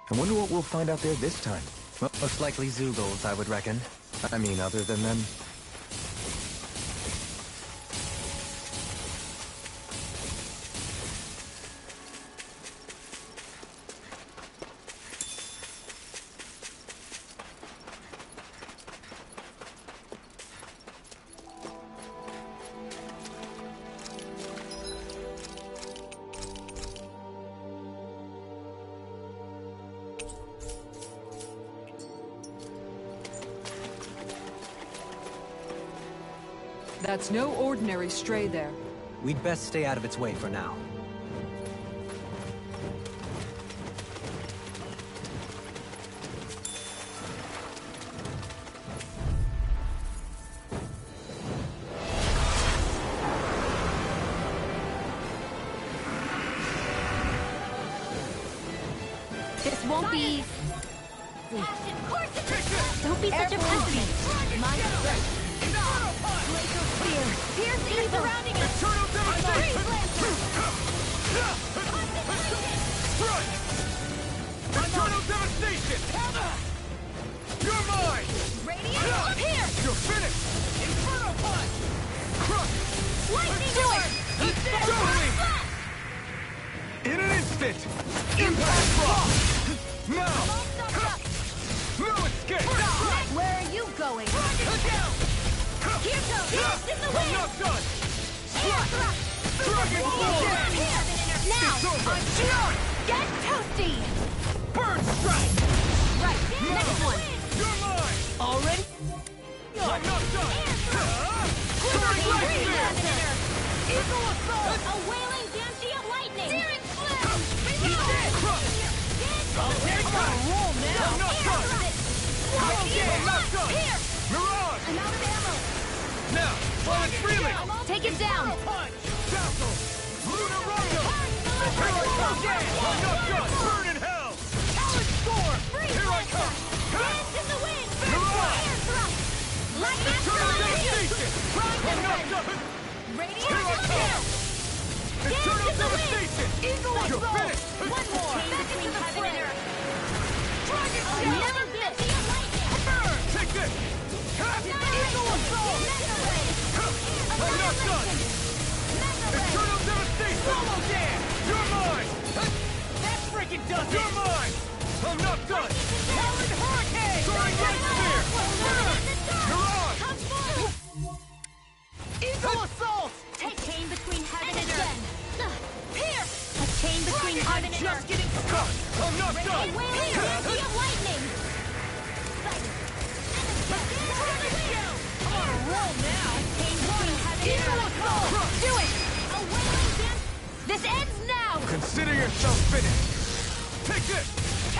S2: I wonder what we'll find out there this time.
S3: Most likely Zeugles, I would reckon.
S2: I mean, other than them.
S4: That's no ordinary stray there.
S3: We'd best stay out of its way for now.
S1: This won't be...
S6: Don't be such a pessimist. My strength. Piercing surrounding us.
S8: Eternal devastation! You're mine!
S6: Radiant, here!
S8: You're finished! Inferno punch! Crush!
S6: Lightning sword!
S8: Totally! In an instant! Impact block! Now! No escape!
S6: Where are you going? Here goes! In the
S8: I'm
S6: wind!
S8: not done!
S6: Air thrust!
S8: Dragon Lord!
S6: Here! Now!
S8: It's over!
S6: Get toasty!
S8: Bird strike!
S6: Right, next one!
S8: You're mine!
S6: Already?
S8: I'm not done!
S6: Quivering
S8: Lightning!
S6: Predator!
S8: Eagle assault!
S6: A wailing banshee of lightning! Searing flame!
S8: I'll take that!
S6: Roll now!
S8: I'm not done! I'm not done!
S6: Here!
S8: Mirage!
S6: I'm out of ammo!
S8: Now! While it's reeling!
S1: Take it down!
S8: Punch! Dazzle! Lunar Rondo! Here I come! I'm not done! Burn in hell! Talon Storm! Here I come!
S6: Dance in the wind!
S8: Mirage!
S6: Air thrust! Lightning
S8: Eternal devastation!
S6: Prime
S8: I'm not
S6: defense!
S8: done!
S6: Radiant
S8: Here I come!
S6: Dance
S8: Eternal
S6: in the wind!
S8: devastation!
S6: Eagle
S8: You're
S6: assault!
S8: finished!
S6: One more! Back into the fray!
S8: Dragon
S6: A
S8: Shield!
S6: wailing banshee of lightning!
S8: Burn! Take this! Eagle assault! I'm not done! Eternal devastation! Solo dance! You're mine! That freaking does it! You're mine! I'm not done! Talon Hurricane! Soaring Light Spear! Burn! Mirage!
S6: Come forward!
S8: Eagle assault!
S6: Take chain between heaven and earth! Here! A chain between heaven and earth!
S8: Getting stuck! I'm not
S6: A
S8: done!
S6: wailing banshee of lightning!
S8: I'm on a roll now!
S6: Chain between heaven and
S8: Eagle
S6: earth!
S8: assault!
S6: Do it! A wailing banshee! This ends now!
S8: Consider yourself finished! Take this!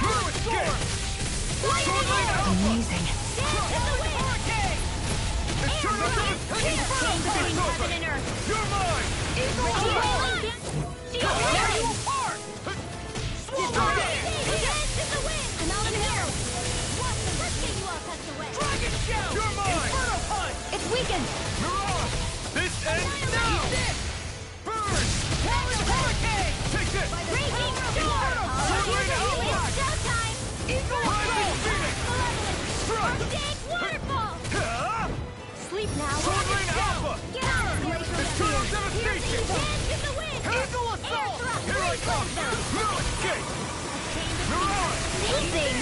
S8: No escape!
S6: Lightning!
S1: Amazing.
S6: Dance in the wind!
S8: Hurricane! Eternal devastation!
S6: Chain between
S8: It's over!
S6: heaven and earth!
S8: You're mine!
S6: A wailing banshee of
S8: Tear you
S6: lightning!
S8: apart! Swallow
S6: Dance
S8: it!
S6: in the wind! I'm out of here! Let's get you all tucked away!
S8: Dragon Shell! You're mine! Inferno punch!
S1: It's weakened!
S8: Mirage! This ends now! Burn! Talon Hurricane! Take this!
S6: Raging storm!
S8: Swirling outlook!
S6: It's showtime!
S8: Eagle Rising Phoenix! Strike!
S6: Archaic waterfall!
S8: Ah!
S6: Sleep now!
S8: Swirling Alpha!
S6: Get out!
S8: Eternal devastation!
S6: Dance in the wind!
S8: Eagle assault! Here I come! No escape! Mirage!
S6: Amazing!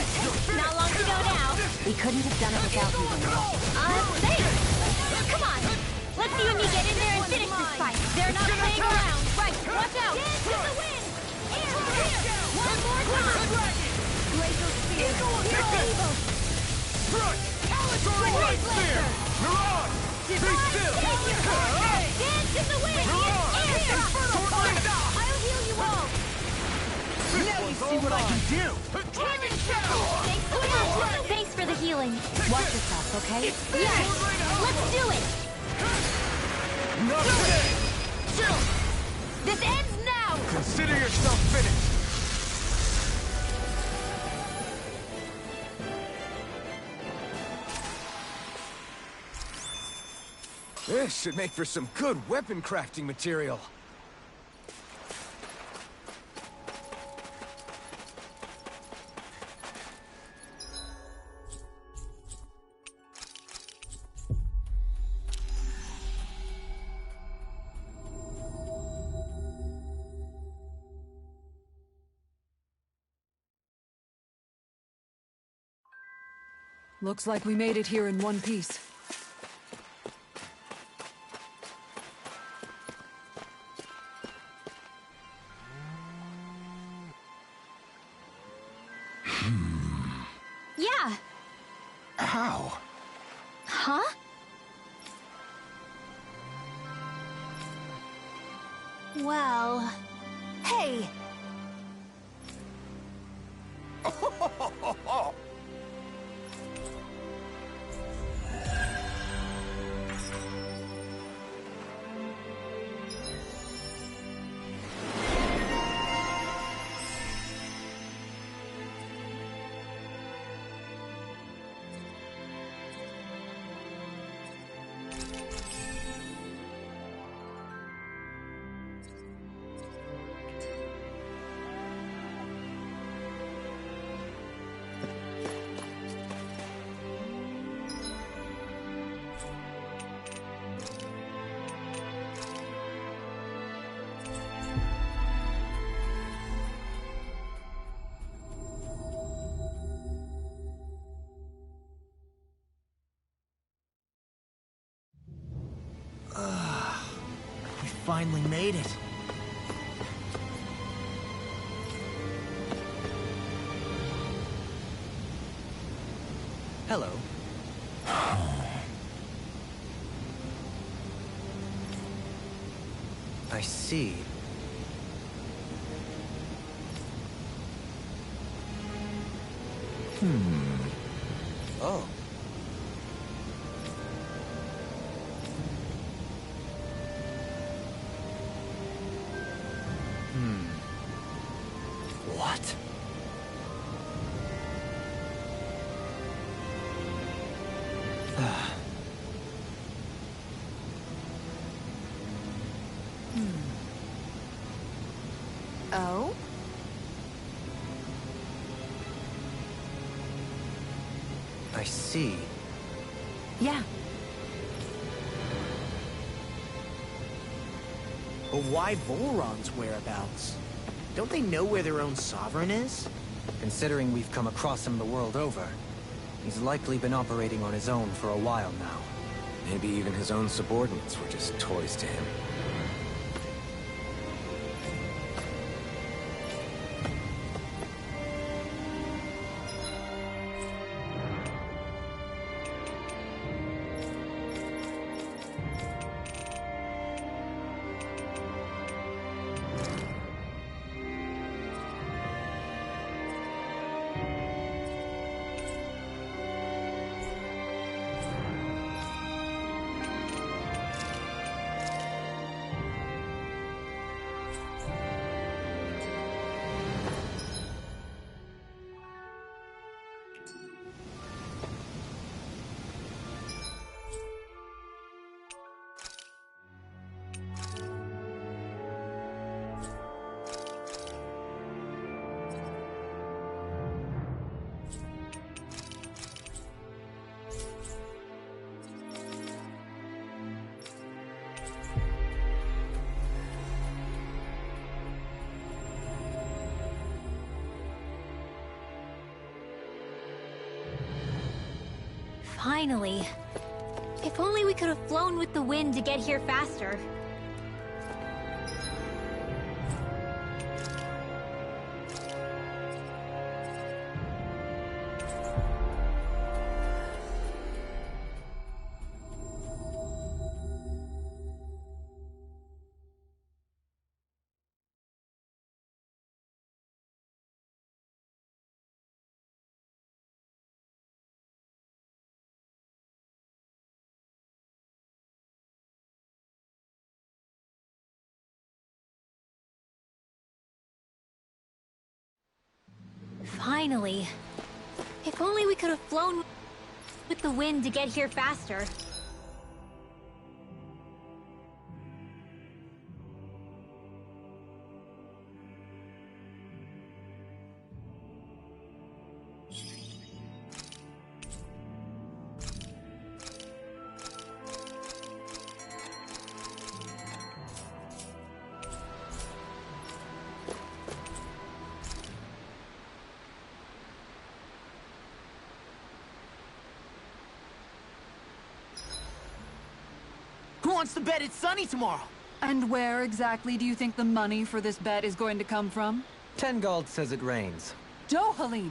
S6: Not long to go now.
S1: We couldn't have done it without you.
S6: Thanks! Come on! Let's see when you get in there and finish this fight. They're not playing around. Right, watch out! Dance in the wind! Air here! One more time! Glacial Spear!
S8: Take this! Strike! Soaring Light Spear! Mirage! Be still!
S6: Dance in the wind!
S8: Mirage!
S6: Air
S8: Swirling out!
S6: I'll heal you all!
S8: Now you see what I can do! Dragon Shell!
S6: Thanks for the healing.
S1: Watch yourself, okay?
S6: Yes! Let's do it!
S8: Not today!
S6: This ends now!
S8: Consider yourself finished!
S2: This should make for some good weapon crafting material.
S4: Looks like we made it here in one piece.
S6: Yeah.
S10: How?
S6: Huh? Well... Hey!
S7: We finally made it.
S3: Hello. I see. Oh. What?
S1: Oh?
S3: I see.
S1: Yeah.
S7: But why Volron's whereabouts? Don't they know where their own sovereign is?
S3: Considering we've come across him the world over, he's likely been operating on his own for a while now.
S2: Maybe even his own subordinates were just toys to him.
S6: Finally. If only we could have flown with the wind to get here faster. Finally. If only we could have flown with the wind to get here faster.
S7: wants to bet it's sunny tomorrow.
S4: And where exactly do you think the money for this bet is going to come from?
S3: Tengald says it rains.
S4: Dohalim!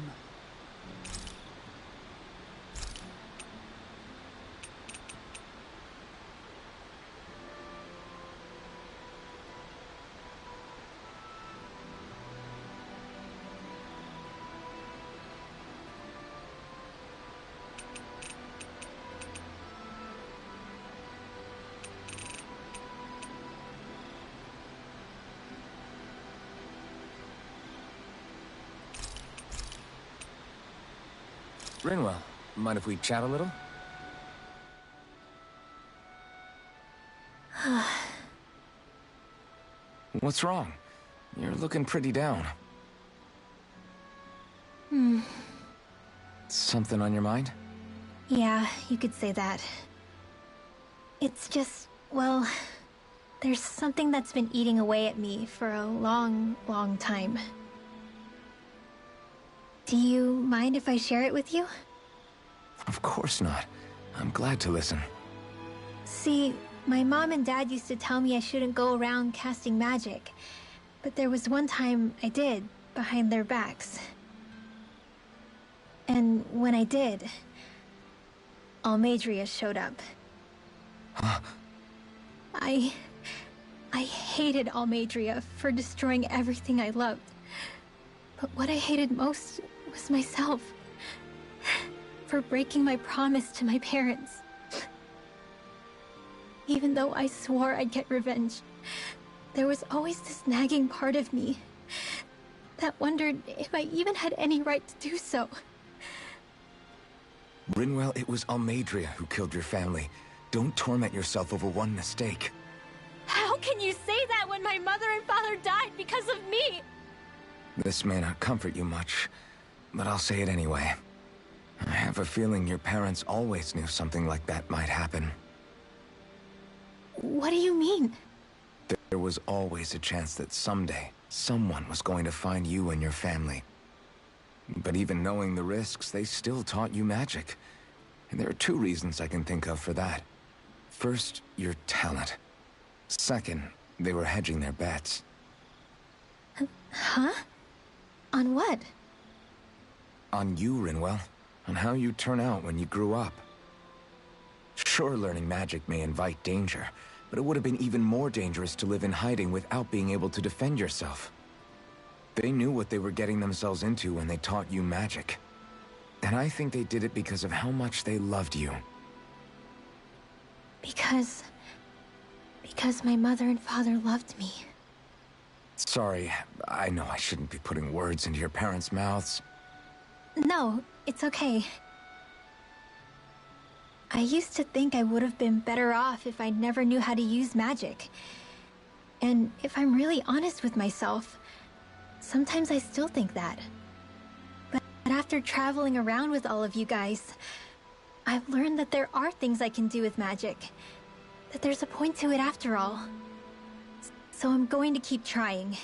S2: Rinwell, mind if we chat a little? What's wrong? You're looking pretty down. Something on your mind?
S6: Yeah, you could say that. It's just, well, there's something that's been eating away at me for a long, long time. Do you mind if I share it with you?
S2: Of course not. I'm glad to listen.
S6: See, my mom and dad used to tell me I shouldn't go around casting magic. But there was one time I did, behind their backs. And when I did, Almeidrea showed up.
S2: Huh?
S6: I hated Almeidrea for destroying everything I loved. But what I hated most was myself. For breaking my promise to my parents. Even though I swore I'd get revenge, there was always this nagging part of me that wondered if I even had any right to do so.
S2: Rinwell, it was Almeidrea who killed your family. Don't torment yourself over one mistake.
S6: How can you say that when my mother and father died because of me?
S2: This may not comfort you much, but I'll say it anyway. I have a feeling your parents always knew something like that might happen.
S6: What do you mean?
S2: There was always a chance that someday, someone was going to find you and your family. But even knowing the risks, they still taught you magic. And there are two reasons I can think of for that. First, your talent. Second, they were hedging their bets.
S6: Huh? On what?
S2: On you, Rinwell. On how you turn out when you grew up. Sure, learning magic may invite danger, but it would have been even more dangerous to live in hiding without being able to defend yourself. They knew what they were getting themselves into when they taught you magic. And I think they did it because of how much they loved you.
S6: Because my mother and father loved me.
S2: Sorry, I know I shouldn't be putting words into your parents' mouths.
S6: No, it's okay. I used to think I would have been better off if I never knew how to use magic. And if I'm really honest with myself, sometimes I still think that. But after traveling around with all of you guys, I've learned that there are things I can do with magic. That there's a point to it after all. So I'm going to keep trying.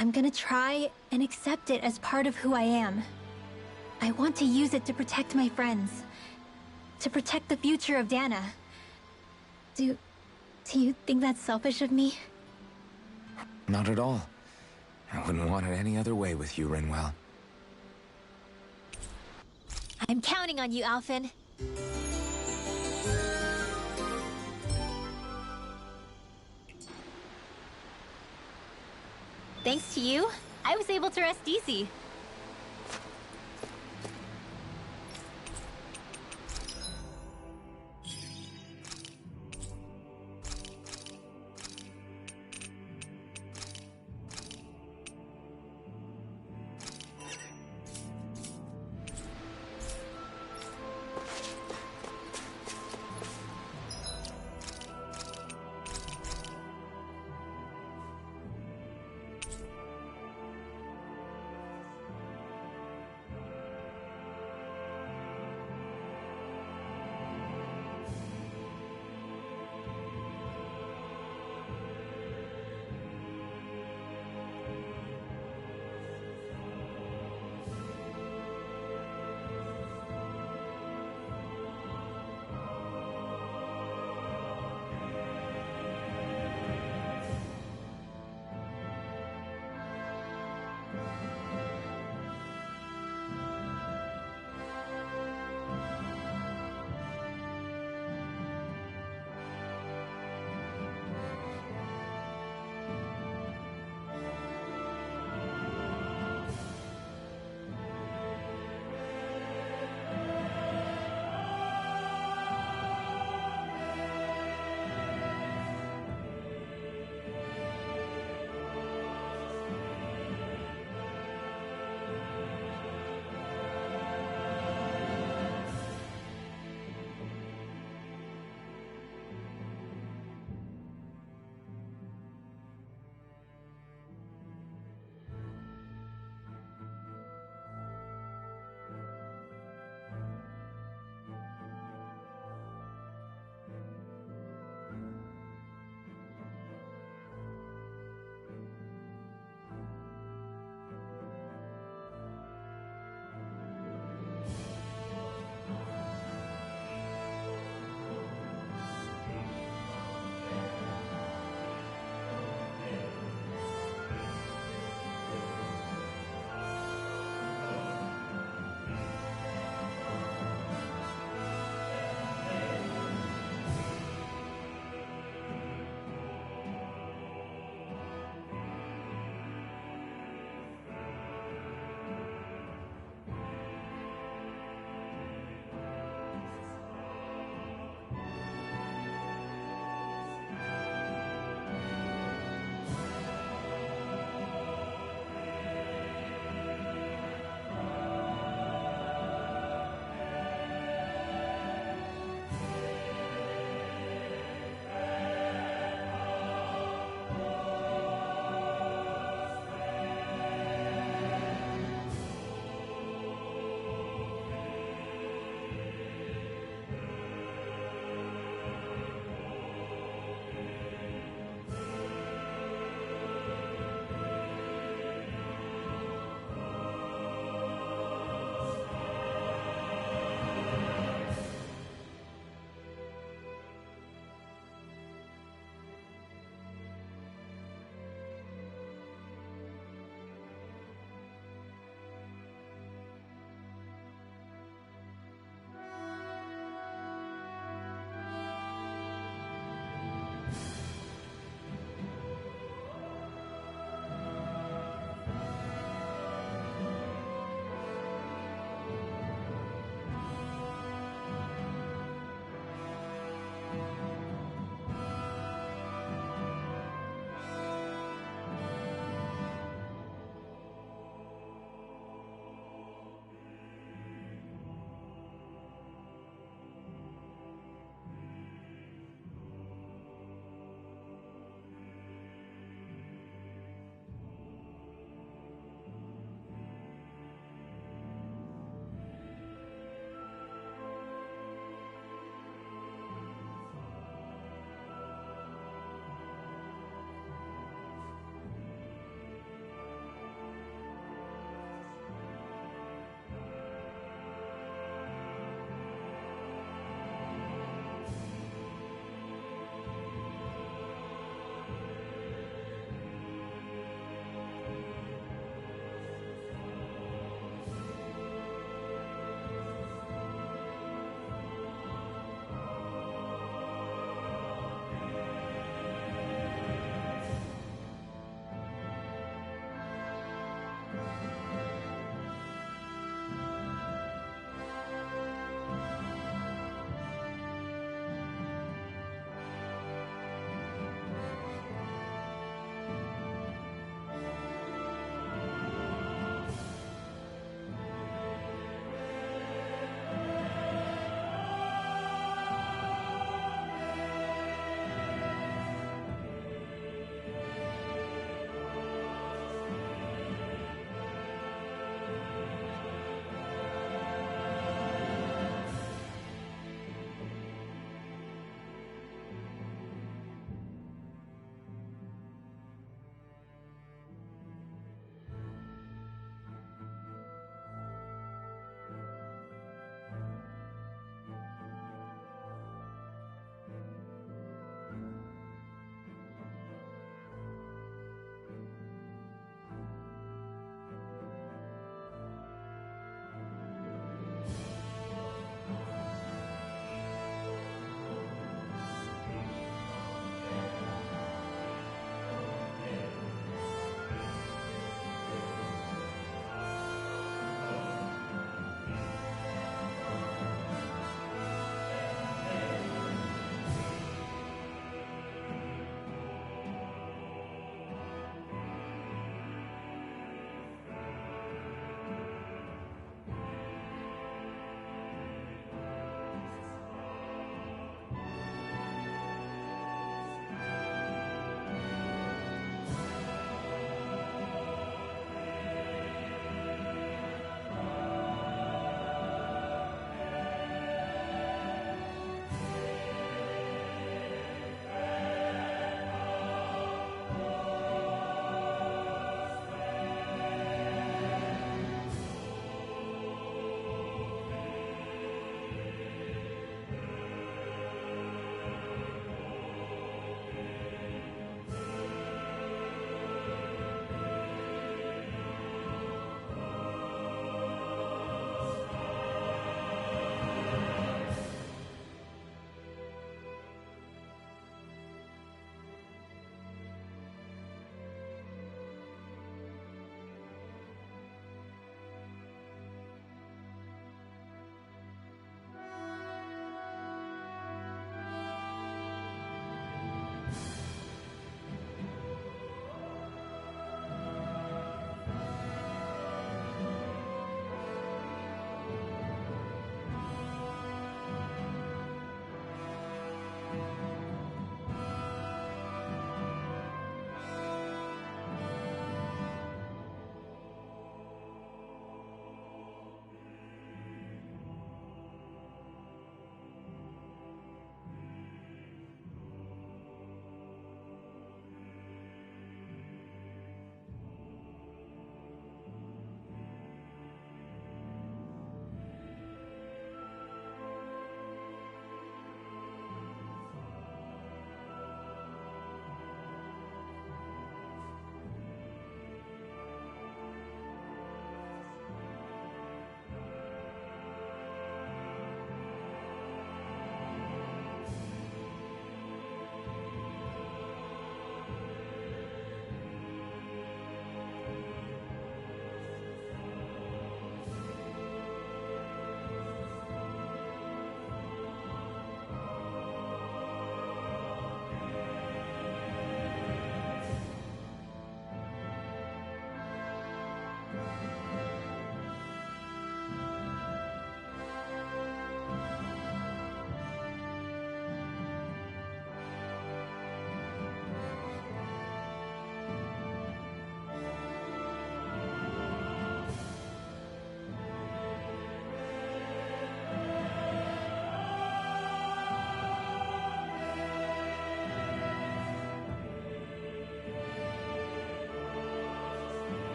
S6: I'm gonna try and accept it as part of who I am. I want to use it to protect my friends. To protect the future of Dana. Do you think that's selfish of me?
S2: Not at all. I wouldn't want it any other way with you, Rinwell.
S6: I'm counting on you, Alphen. Thanks to you, I was able to rest easy.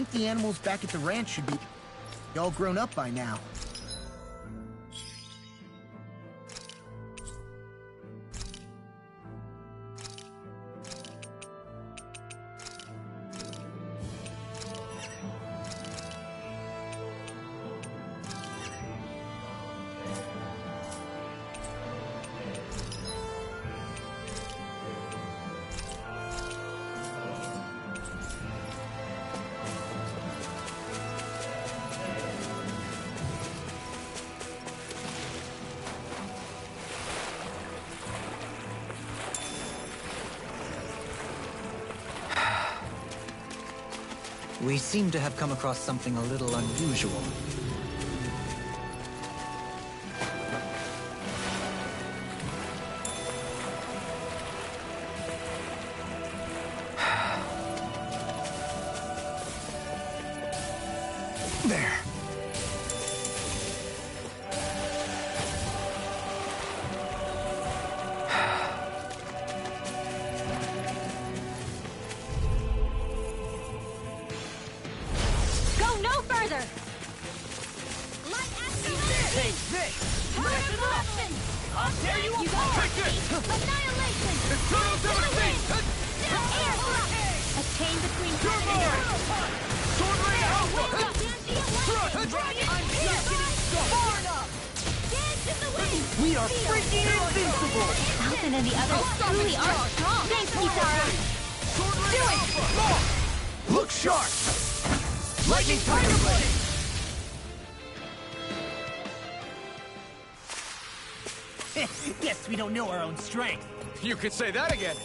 S7: think the animals back at the ranch should be all grown up by now.
S3: We seem to have come across something a little unusual.
S2: There.
S8: We are freaking invincible!
S6: Falcon and the others truly are strong. Thanks, Kisara.
S8: Do it! Look sharp! Lightning Tiger Blade!
S7: Guess we don't know our own strength.
S11: You could say that again.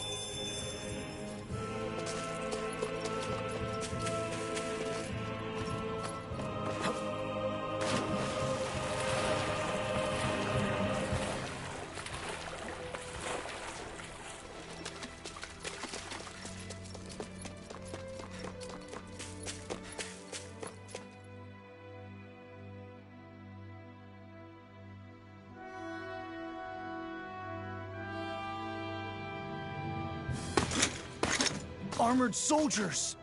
S8: Armored soldiers!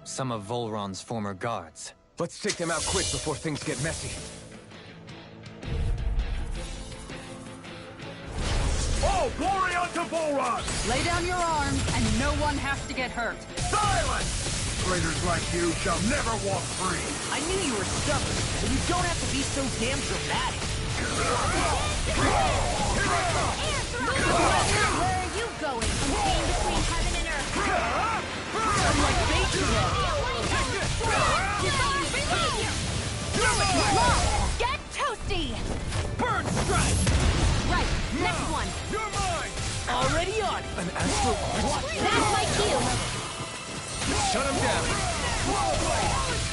S3: Some of Volron's former guards.
S2: Let's take them out quick before things get messy.
S8: All glory unto Volron!
S4: Lay down your arms, and no one has to get hurt.
S8: Silence! Traitors like you shall never walk free!
S7: I knew you were stubborn, but you don't have to be so damn dramatic.
S6: Where are you going? Staying between heaven and earth.
S7: I'm like bait today.
S1: Get toasty!
S7: Burn strike!
S1: Right, next one.
S8: You're mine!
S7: Already on it.
S2: An astral art?
S6: That's my cue.
S11: Shut him down.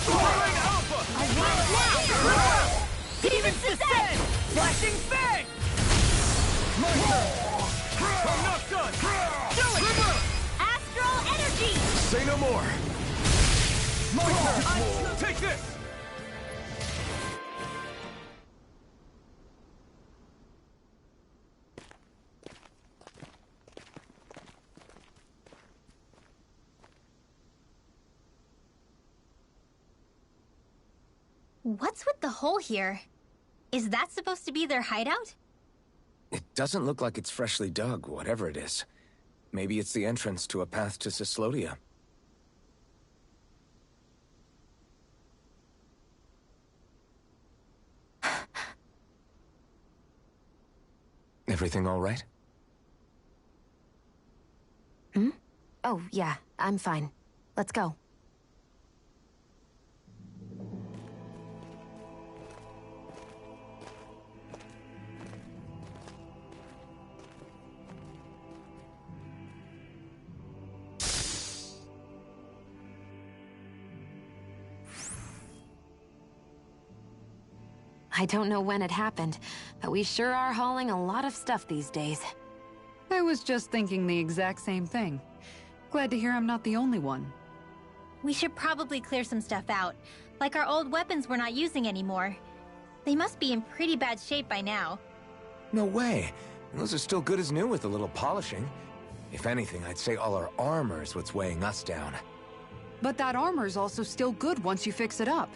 S8: Swirling Alpha!
S6: I want it now.
S7: Demons descend! Flashing fang!
S8: My turn! I'm not done! Do it!
S6: Astral energy.
S2: Say no more.
S8: My turn! Take this!
S6: What's with the hole here? Is that supposed to be their hideout?
S2: It doesn't look like it's freshly dug, whatever it is. Maybe it's the entrance to a path to Cyslodia. Everything all right?
S1: Hmm? Oh, yeah, I'm fine. Let's go. I don't know when it happened, but we sure are hauling a lot of stuff these days.
S4: I was just thinking the exact same thing. Glad to hear I'm not the only one.
S6: We should probably clear some stuff out. Like our old weapons we're not using anymore. They must be in pretty bad shape by now.
S2: No way. Those are still good as new with a little polishing. If anything, I'd say all our armor is what's weighing us down.
S4: But that armor's also still good once you fix it up.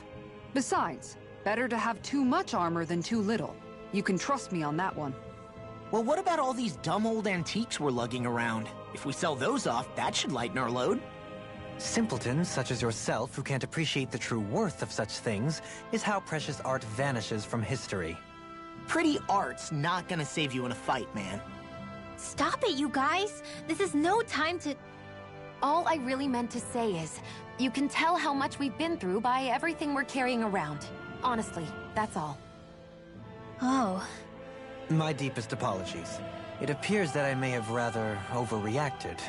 S4: Besides, better to have too much armor than too little. You can trust me on that one.
S7: Well, what about all these dumb old antiques we're lugging around? If we sell those off, that should lighten our load.
S3: Simpletons such as yourself who can't appreciate the true worth of such things is how precious art vanishes from history.
S7: Pretty art's not gonna save you in a fight, man.
S6: Stop it, you guys! This is no time to...
S1: All I really meant to say is, you can tell how much we've been through by everything we're carrying around. Honestly, that's all.
S6: Oh.
S3: My deepest apologies. It appears that I may have rather overreacted.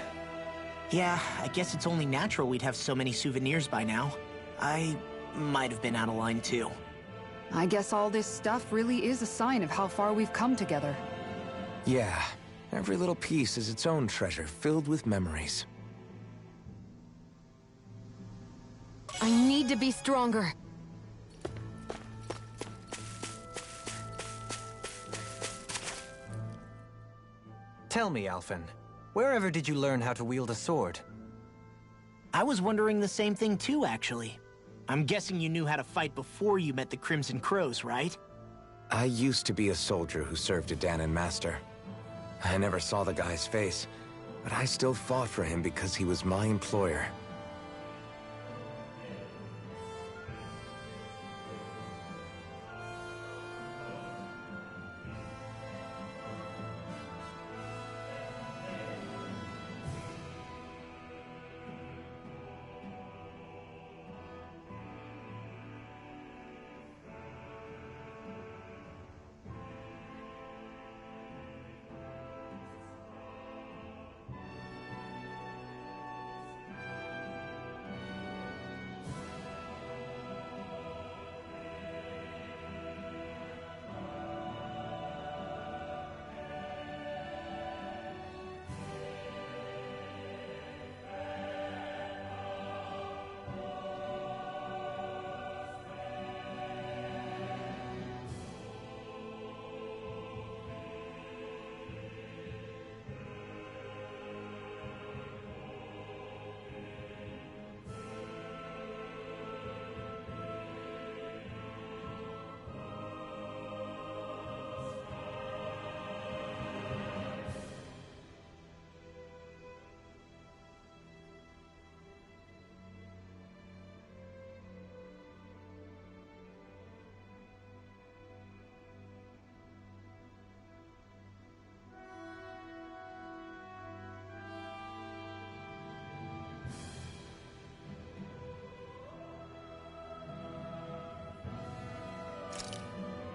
S7: Yeah, I guess it's only natural we'd have so many souvenirs by now. I might have been out of line too.
S4: I guess all this stuff really is a sign of how far we've come together.
S2: Yeah, every little piece is its own treasure filled with memories.
S1: I need to be stronger.
S3: Tell me, Alphen, wherever did you learn how to wield a sword?
S7: I was wondering the same thing too, actually. I'm guessing you knew how to fight before you met the Crimson Crows, right?
S2: I used to be a soldier who served a Dahnan master. I never saw the guy's face, but I still fought for him because he was my employer.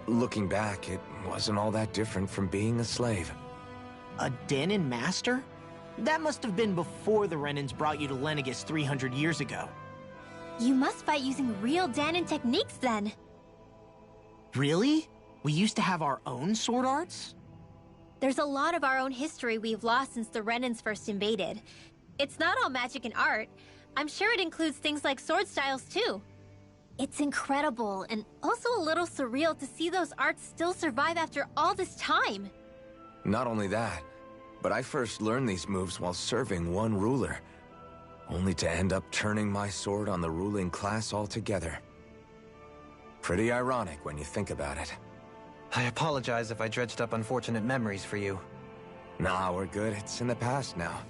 S2: Looking back, it wasn't all that different from being a slave.
S7: A Dahnan master? That must have been before the Renans brought you to Lenegis 300 years ago.
S6: You must fight using real Dahnan techniques then.
S7: Really? We used to have our own sword arts?
S6: There's a lot of our own history we've lost since the Renans first invaded. It's not all magic and art. I'm sure it includes things like sword styles too. It's incredible, and also a little surreal to see those arts still survive after all this time.
S2: Not only that, but I first learned these moves while serving one ruler, only to end up turning my sword on the ruling class altogether. Pretty ironic when you think about it.
S3: I apologize if I dredged up unfortunate memories for you.
S2: Nah, we're good. It's in the past now.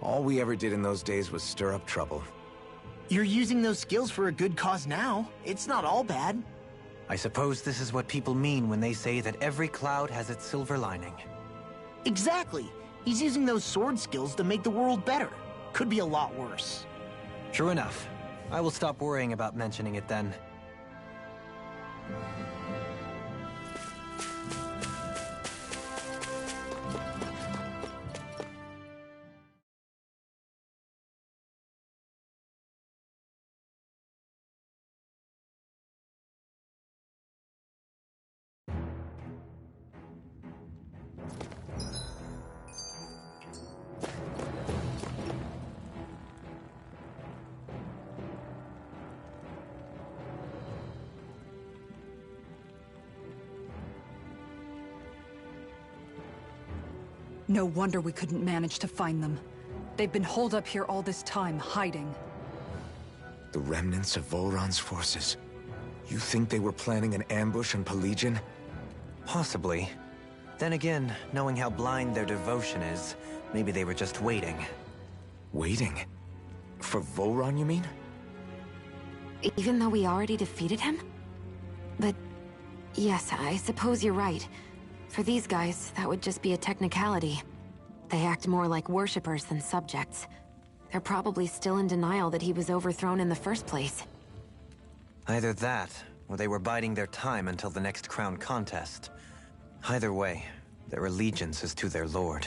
S2: All we ever did in those days was stir up trouble.
S7: You're using those skills for a good cause now. It's not all bad.
S3: I suppose this is what people mean when they say that every cloud has its silver lining.
S7: Exactly. He's using those sword skills to make the world better. Could be a lot worse.
S3: True enough. I will stop worrying about mentioning it then.
S4: No wonder we couldn't manage to find them. They've been holed up here all this time, hiding.
S2: The remnants of Volron's forces. You think they were planning an ambush on Pelegion?
S3: Possibly. Then again, knowing how blind their devotion is, maybe they were just waiting.
S2: Waiting? For Volron, you mean?
S1: Even though we already defeated him? But yes, I suppose you're right. For these guys, that would just be a technicality. They act more like worshippers than subjects. They're probably still in denial that he was overthrown in the first place.
S3: Either that, or they were biding their time until the next crown contest. Either way, their allegiance is to their lord.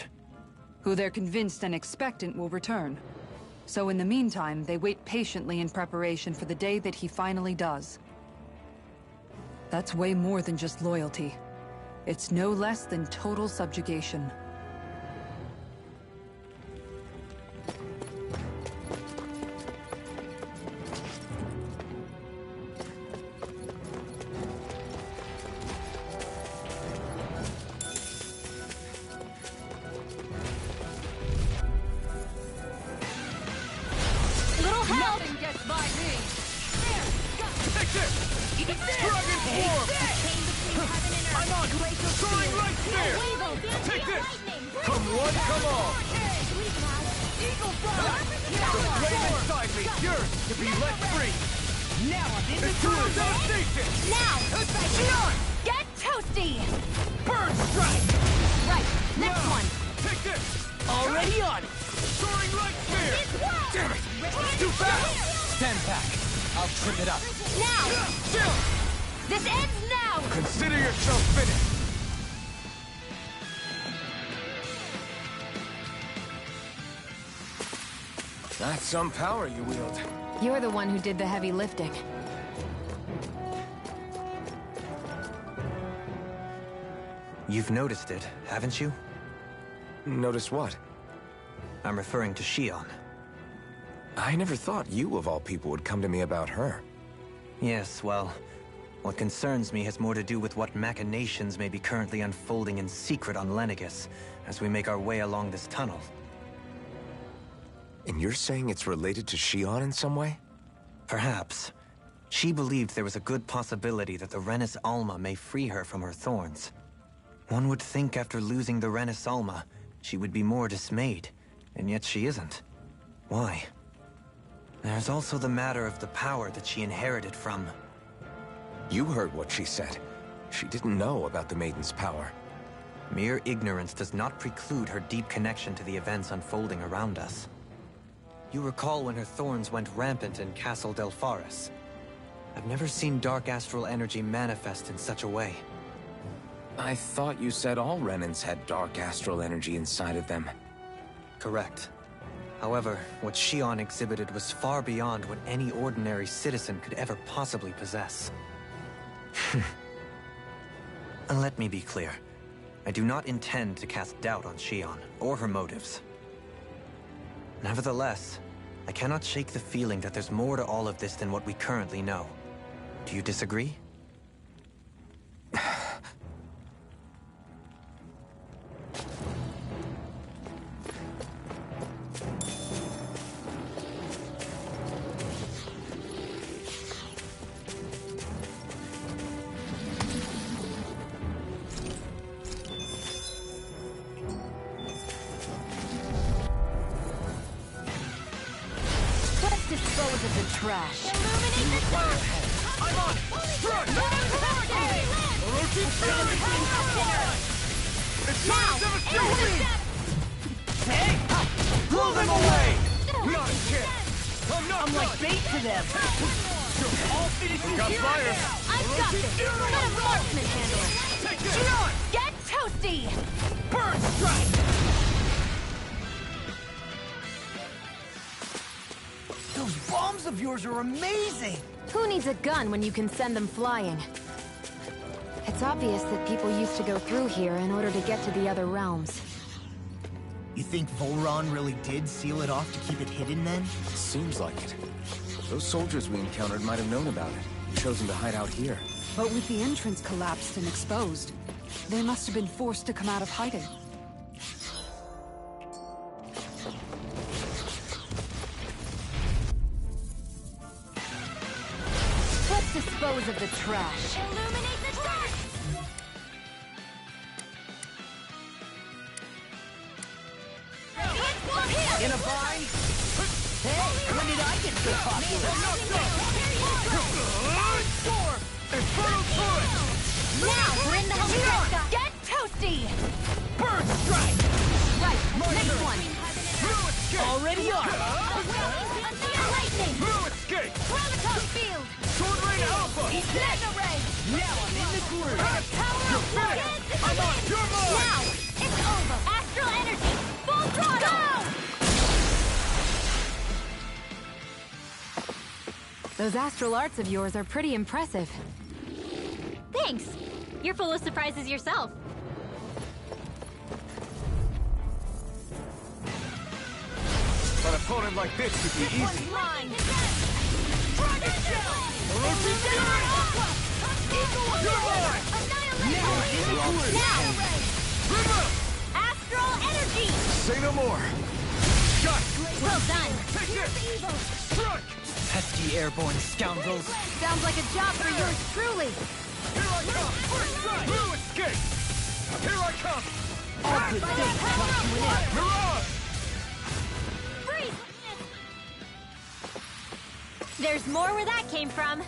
S4: Who they're convinced and expectant will return. So in the meantime, they wait patiently in preparation for the day that he finally does. That's way more than just loyalty. It's no less than total subjugation.
S2: Consider yourself finished! That's some power you wield.
S1: You're the one who did the heavy lifting.
S3: You've noticed it, haven't you?
S2: Notice what?
S3: I'm referring to Shionne.
S2: I never thought you, of all people, would come to me about her.
S3: Yes, well, what concerns me has more to do with what machinations may be currently unfolding in secret on Lenegis as we make our way along this tunnel.
S2: And you're saying it's related to Shionne in some way?
S3: Perhaps. She believed there was a good possibility that the Renis Alma may free her from her thorns. One would think after losing the Renis Alma, she would be more dismayed, and yet she isn't. Why? There's also the matter of the power that she inherited from...
S2: You heard what she said. She didn't know about the Maiden's power.
S3: Mere ignorance does not preclude her deep connection to the events unfolding around us. You recall when her thorns went rampant in Castle Delpharis. I've never seen dark astral energy manifest in such a way.
S2: I thought you said all Renins had dark astral energy inside of them.
S3: Correct. However, what Shionne exhibited was far beyond what any ordinary citizen could ever possibly possess. And let me be clear. I do not intend to cast doubt on Shionne, or her motives. Nevertheless, I cannot shake the feeling that there's more to all of this than what we currently know. Do you disagree?
S1: Dispose of the trash.
S6: Illuminate the dark!
S8: I'm on it! Strut! Orochi Fury! It's
S6: Now!
S8: devastation! Hey! Blow them away! Not a chance! I'm not like bait to them! All finishing got fire!
S6: I've got this! Let a marksman handle it!
S8: Take this!
S6: Get toasty!
S8: Burn strike!
S7: Those bombs of yours are amazing!
S1: Who needs a gun when you can send them flying? It's obvious that people used to go through here in order to get to the other realms.
S7: You think Volron really did seal it off to keep it hidden then?
S2: Seems like it. Those soldiers we encountered might have known about it, and chosen to hide out here.
S4: But with the entrance collapsed and exposed, they must have been forced to come out of hiding. Let's dispose of the trash.
S6: Illuminate the dark!
S7: In a bind? Hey, when did I get so popular?
S8: Infernal Torrent!
S6: Now, we're in the home stretch.
S4: Get toasty!
S8: Bird Strike!
S4: Right, next one.
S8: Blue Escape!
S7: Already on!
S6: Lightning!
S8: Blue Escape!
S6: Graviton Field!
S8: Sword Rain Alpha!
S6: Mega Ray!
S7: Now I'm in the groove!
S8: You're finished! I'm on your mind!
S6: Now, it's over! Astral Energy! Full throttle!
S1: Those astral arts of yours are pretty impressive.
S6: Thanks! You're full of surprises yourself.
S8: An opponent like this could be easy.
S6: Mine!
S8: Dragon Shell! Orochi Fury! You're mine!
S6: Now! Astral Energy!
S8: Say no more! Shot!
S6: Well done!
S8: Take it! Strike!
S3: Pesky airborne scoundrels.
S4: Sounds like a job for yours truly.
S8: Here I come! First strike! Blue Escape! Here I come!
S7: All good things come to an end.
S8: Mirage!
S6: Freeze! There's more where that came from.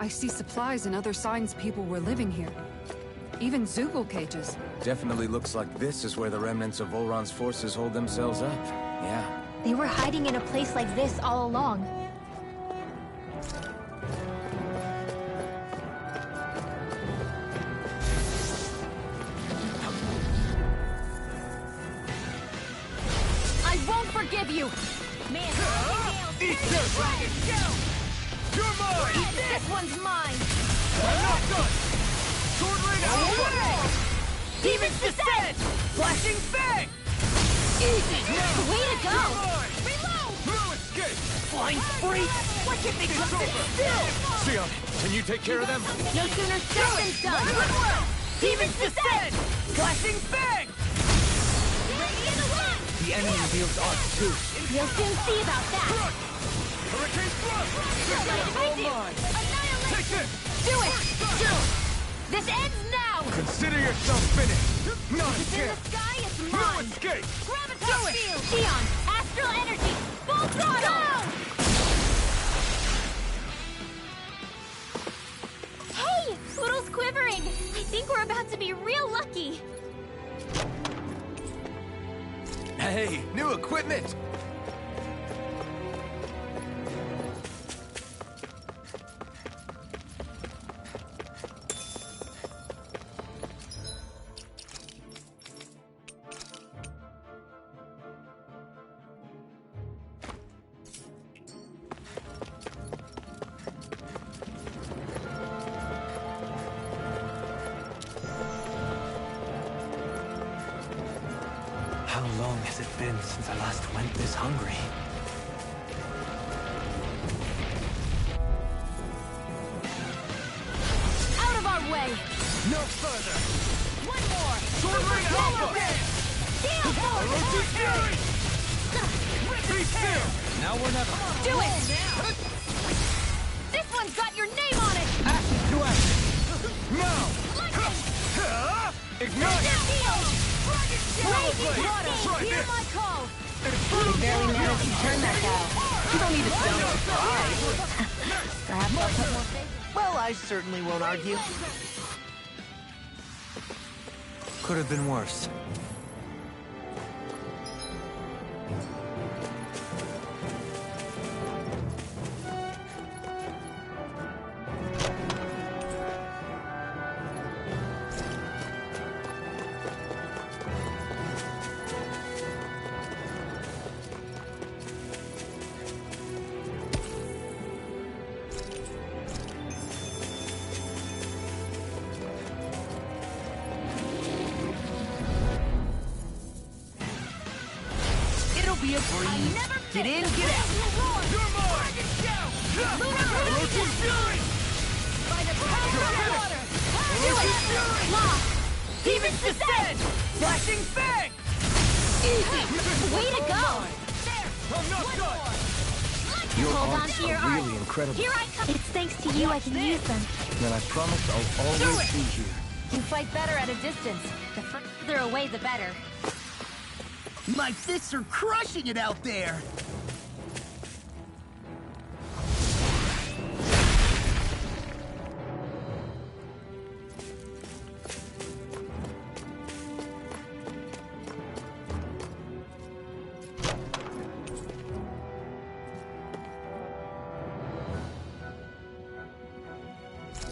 S4: I see supplies and other signs people were living here. Even Zoogle cages.
S2: Definitely looks like this is where the remnants of Volron's forces hold themselves up. Yeah.
S6: They were hiding in a place like this all along.
S4: I won't forgive you!
S6: Man,
S8: Eat this! You're mine!
S4: This one's mine!
S8: I'm not done! Sword Rain Alpha!
S6: Demon's Descent!
S7: Flashing Fang!
S6: Easy! Way to go!
S8: Reload! Blue Escape!
S7: Flying Spree! Why can't they just sit still?
S8: Sion, can you take care of them?
S6: No sooner said than done!
S7: Demon's Descent! Flashing Fang!
S3: The enemy wields arts too.
S6: You'll soon see about that!
S8: Hurricane Thrust! Take this!
S6: Do it! This ends now!
S8: Consider yourself finished! Not
S6: It's in
S8: again!
S6: the sky, it's
S8: Blue
S6: mine!
S8: Escape!
S6: Graviton Field! Sion! Astral Energy! Full throttle! Hey! Poodle's quivering! I think we're about to be real lucky!
S2: Hey, new equipment!
S3: How long has it been since I last went this hungry?
S4: Out of our way!
S8: No further!
S6: One more!
S8: Sword Rain Alpha!
S6: Steel Force!
S8: Orochi Fury! Be still!
S3: Now or never.
S4: Do it! This one's got your name on it!
S8: Action to action! Now! Ignite!
S4: Blazing
S8: Try
S4: Throttle! Hear
S8: this!
S4: my call!
S8: Infernal
S1: Barely managed to turn that dial.
S4: You don't need to sound surprised.
S1: Perhaps I'll put more faith.
S7: Well, I certainly won't argue.
S3: Could have been worse.
S7: It'll be a breeze. Get in, get out.
S8: You're mine! Orochi's Fury!
S6: By the power of water! Do it! Law!
S8: Demons descend! Flashing Fang!
S6: Easy! Way to go!
S8: I'm not done!
S2: Your
S6: Hold on
S2: arts
S6: to your
S2: are
S6: art.
S2: really incredible.
S6: Here I come! It's thanks to you I can use them.
S2: Then I promise I'll always be here.
S1: You fight better at a distance.
S6: The further away, the better.
S7: My fists are crushing it out there!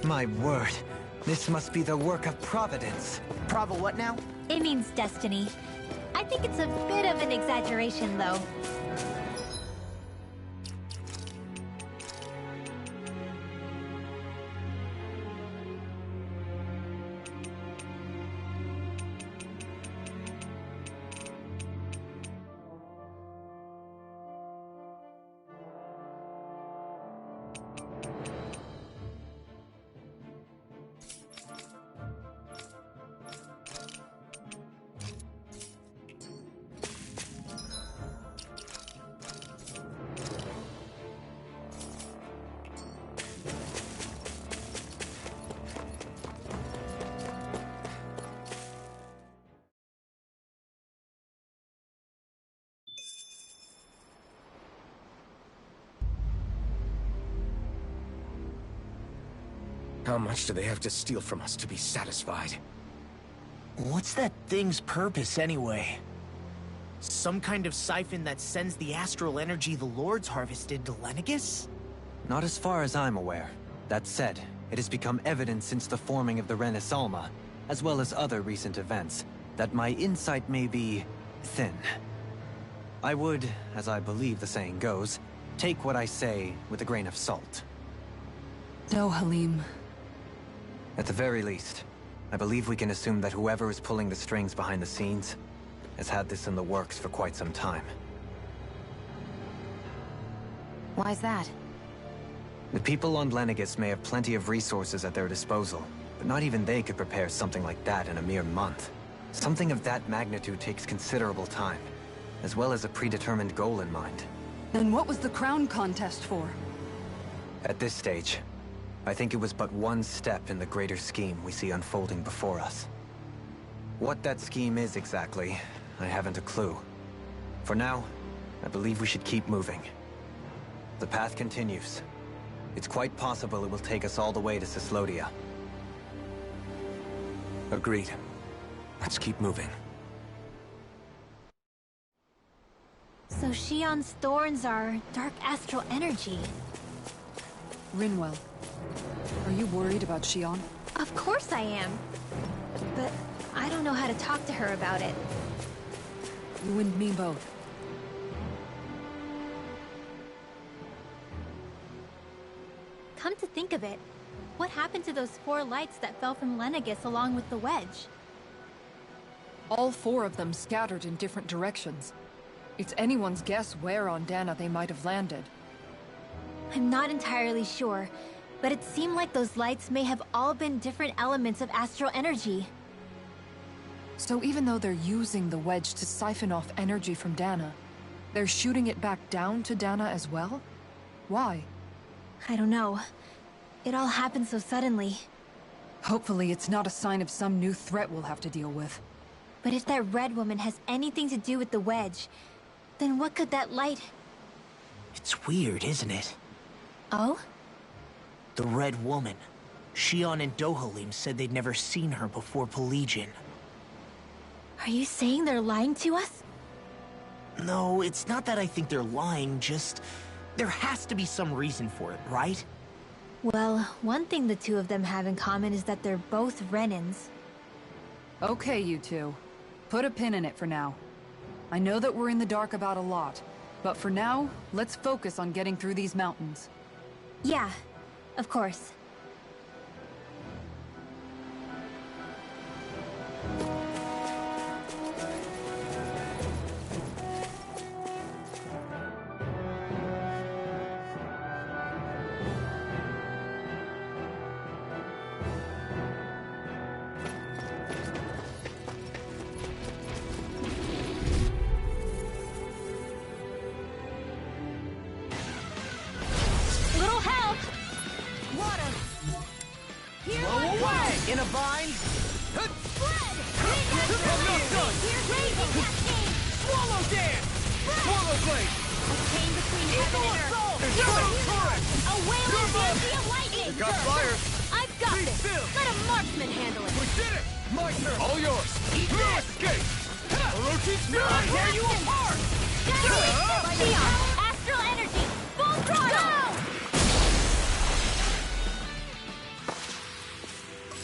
S3: My word, this must be the work of Providence.
S7: Prava what now?
S6: It means destiny. I think it's a bit of an exaggeration, though.
S2: How much do they have to steal from us to be satisfied?
S7: What's that thing's purpose, anyway? Some kind of siphon that sends the astral energy the Lords harvested to Lenegis?
S3: Not as far as I'm aware. That said, it has become evident since the forming of the Renaissalma, as well as other recent events, that my insight may be thin. I would, as I believe the saying goes, take what I say with a grain of salt.
S4: Dohalim.
S3: At the very least, I believe we can assume that whoever is pulling the strings behind the scenes has had this in the works for quite some time.
S1: Why's that?
S3: The people on Lenegis may have plenty of resources at their disposal, but not even they could prepare something like that in a mere month. Something of that magnitude takes considerable time, as well as a predetermined goal in mind.
S4: Then what was the crown contest for?
S3: At this stage, I think it was but one step in the greater scheme we see unfolding before us. What that scheme is exactly, I haven't a clue. For now, I believe we should keep moving. The path continues. It's quite possible it will take us all the way to Cyslodia.
S2: Agreed. Let's keep moving.
S6: So Shion's thorns are dark astral energy.
S4: Rinwell. Are you worried about Shion?
S6: Of course I am. But I don't know how to talk to her about it.
S4: You and me both.
S6: Come to think of it, what happened to those 4 lights that fell from Lenegis along with the wedge?
S4: All 4 of them scattered in different directions. It's anyone's guess where on Dana they might have landed.
S6: I'm not entirely sure, but it seemed like those lights may have all been different elements of astral energy.
S4: So even though they're using the wedge to siphon off energy from Dana, they're shooting it back down to Dana as well? Why?
S6: I don't know. It all happened so suddenly.
S4: Hopefully it's not a sign of some new threat we'll have to deal with.
S6: But if that red woman has anything to do with the wedge, then what could that light...
S7: It's weird, isn't it?
S6: Oh?
S7: The Red Woman. Shion and Dohalim said they'd never seen her before Pelegion.
S6: Are you saying they're lying to us?
S7: No, it's not that I think they're lying, just... there has to be some reason for it, right?
S6: Well, one thing the two of them have in common is that they're both Renins.
S4: Okay, you two. Put a pin in it for now. I know that we're in the dark about a lot, but for now, let's focus on getting through these mountains.
S6: Yeah, of course. got him! Here
S7: Blow away! In a bind?
S6: Spread! I'm not done! Here's Raging Cascade!
S8: Swallow dance! Swallow blade!
S6: A chain between heaven and earth!
S8: Infernal torrent!
S6: A wailing frenzy of lightning!
S8: Got fire!
S6: I've got
S8: Be
S6: this!
S8: still!
S6: Let a marksman handle it!
S8: We did it! My turn! All yours! No escape! Orochi's
S6: I'll
S8: tear you apart!
S6: Xion! Astral energy! Full throttle!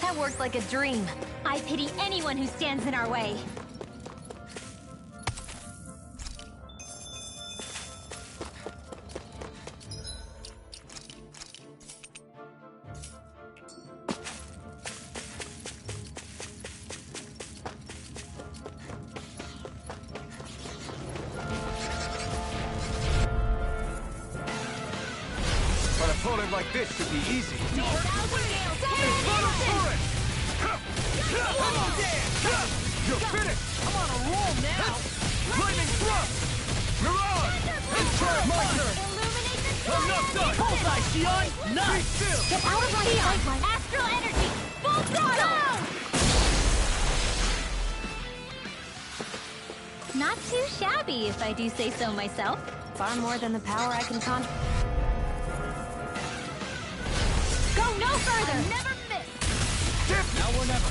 S1: That worked like a dream.
S6: I pity anyone who stands in our way.
S8: An opponent like this should be easy. You're finished!
S6: I'm on a roll now!
S8: Lightning thrust! Mirage! My turn!
S6: Illuminate the
S8: I'm not done!
S7: Bullseye, Xion!
S8: Be
S7: Nice!
S8: still!
S6: Get out of my sight! Astral energy! Full throttle! Not too shabby, if I do say so myself.
S1: Far more than the power I can conjure.
S6: Go no further! Never miss!
S8: Dip! Now or never!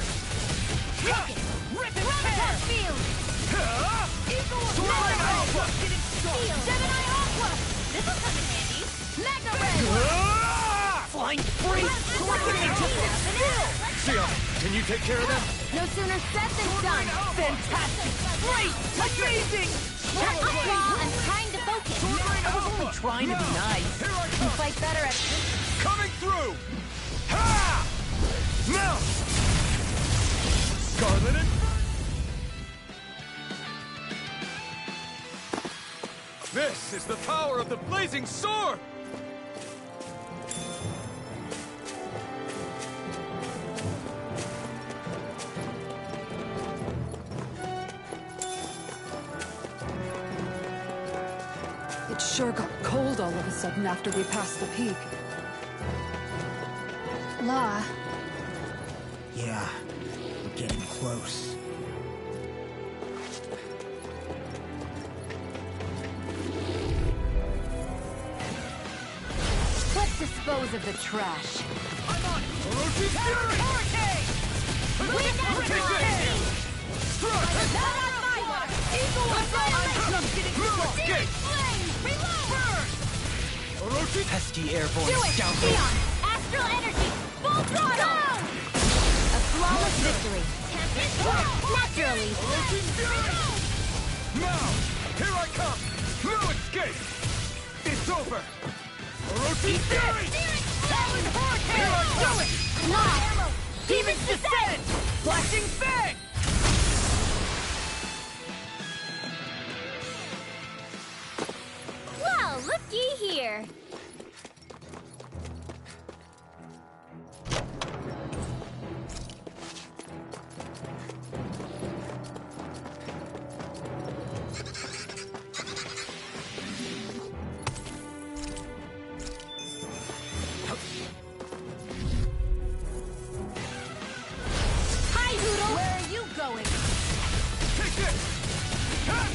S6: Take it! Rip and tear! Field! Eagle of
S8: Soaring Alpha!
S6: Field! Gemini Aqua! This'll come in handy! Magna Red!
S7: Flying free!
S8: Xion, can you take care of them?
S1: No sooner said than done.
S7: Fantastic! Great! Amazing!
S6: Aqua! I'm trying to focus!
S7: I was only trying to be nice.
S8: Here I
S1: You
S8: come!
S1: fight better at...
S8: Coming through! Ha! Now! Scarlet and... This is the power of the blazing sword!
S4: It sure got cold all of a sudden after we passed the peak. La,
S7: Yeah, we're getting close.
S1: Let's dispose of the trash.
S8: I'm on it! Orochi's Fury!
S6: Hurricane!
S8: Hurricane! Strike!
S6: Not on my watch! Eagle of Annihilation!
S8: I'm getting escape!
S6: Flame! Reload!
S8: Orochi!
S7: Pesky airborne
S6: Do it!
S7: scoundrel!
S6: Xion! Astral energy! Full throttle!
S1: A flawless victory.
S6: Naturally!
S8: Orochi's Fury! Now! Here I come! No escape! It's over! Orochi's Fury!
S6: Talon Hurricane!
S8: Here I
S6: Do
S8: come!
S6: it! Law! Demon's Descent!
S7: Flashing Fang!
S6: Well, looky here! Hi, Hoodle! Where are you going?
S8: Take this!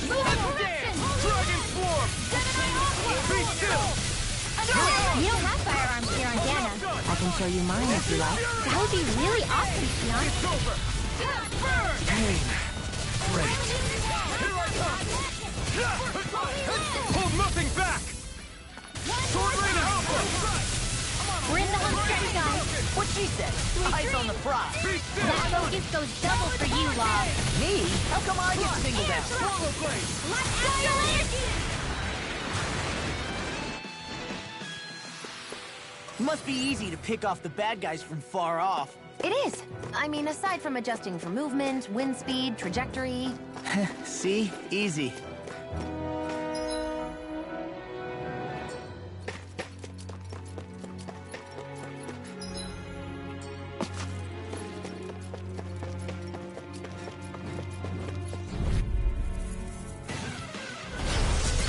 S6: Lunar Direction!
S8: Dragon Swarm! Be still!
S6: You don't have firearms here on Dana.
S1: I can show you mine if you like.
S6: That would be really awesome, Xion.
S8: It's over!
S6: Burn!
S8: Pain! Great! Here I come! Hold nothing back! Sword Rain Alpha!
S6: We're in the home stretch, guys.
S7: What she said? Eyes on the prize.
S8: Be still!
S6: That focus goes double for you, Law.
S7: Me? How come I get singled out?
S8: Swallow Blade!
S6: Astral energy!
S7: Must be easy to pick off the bad guys from far off.
S1: It is. I mean, aside from adjusting for movement, wind speed, trajectory...
S7: See? Easy.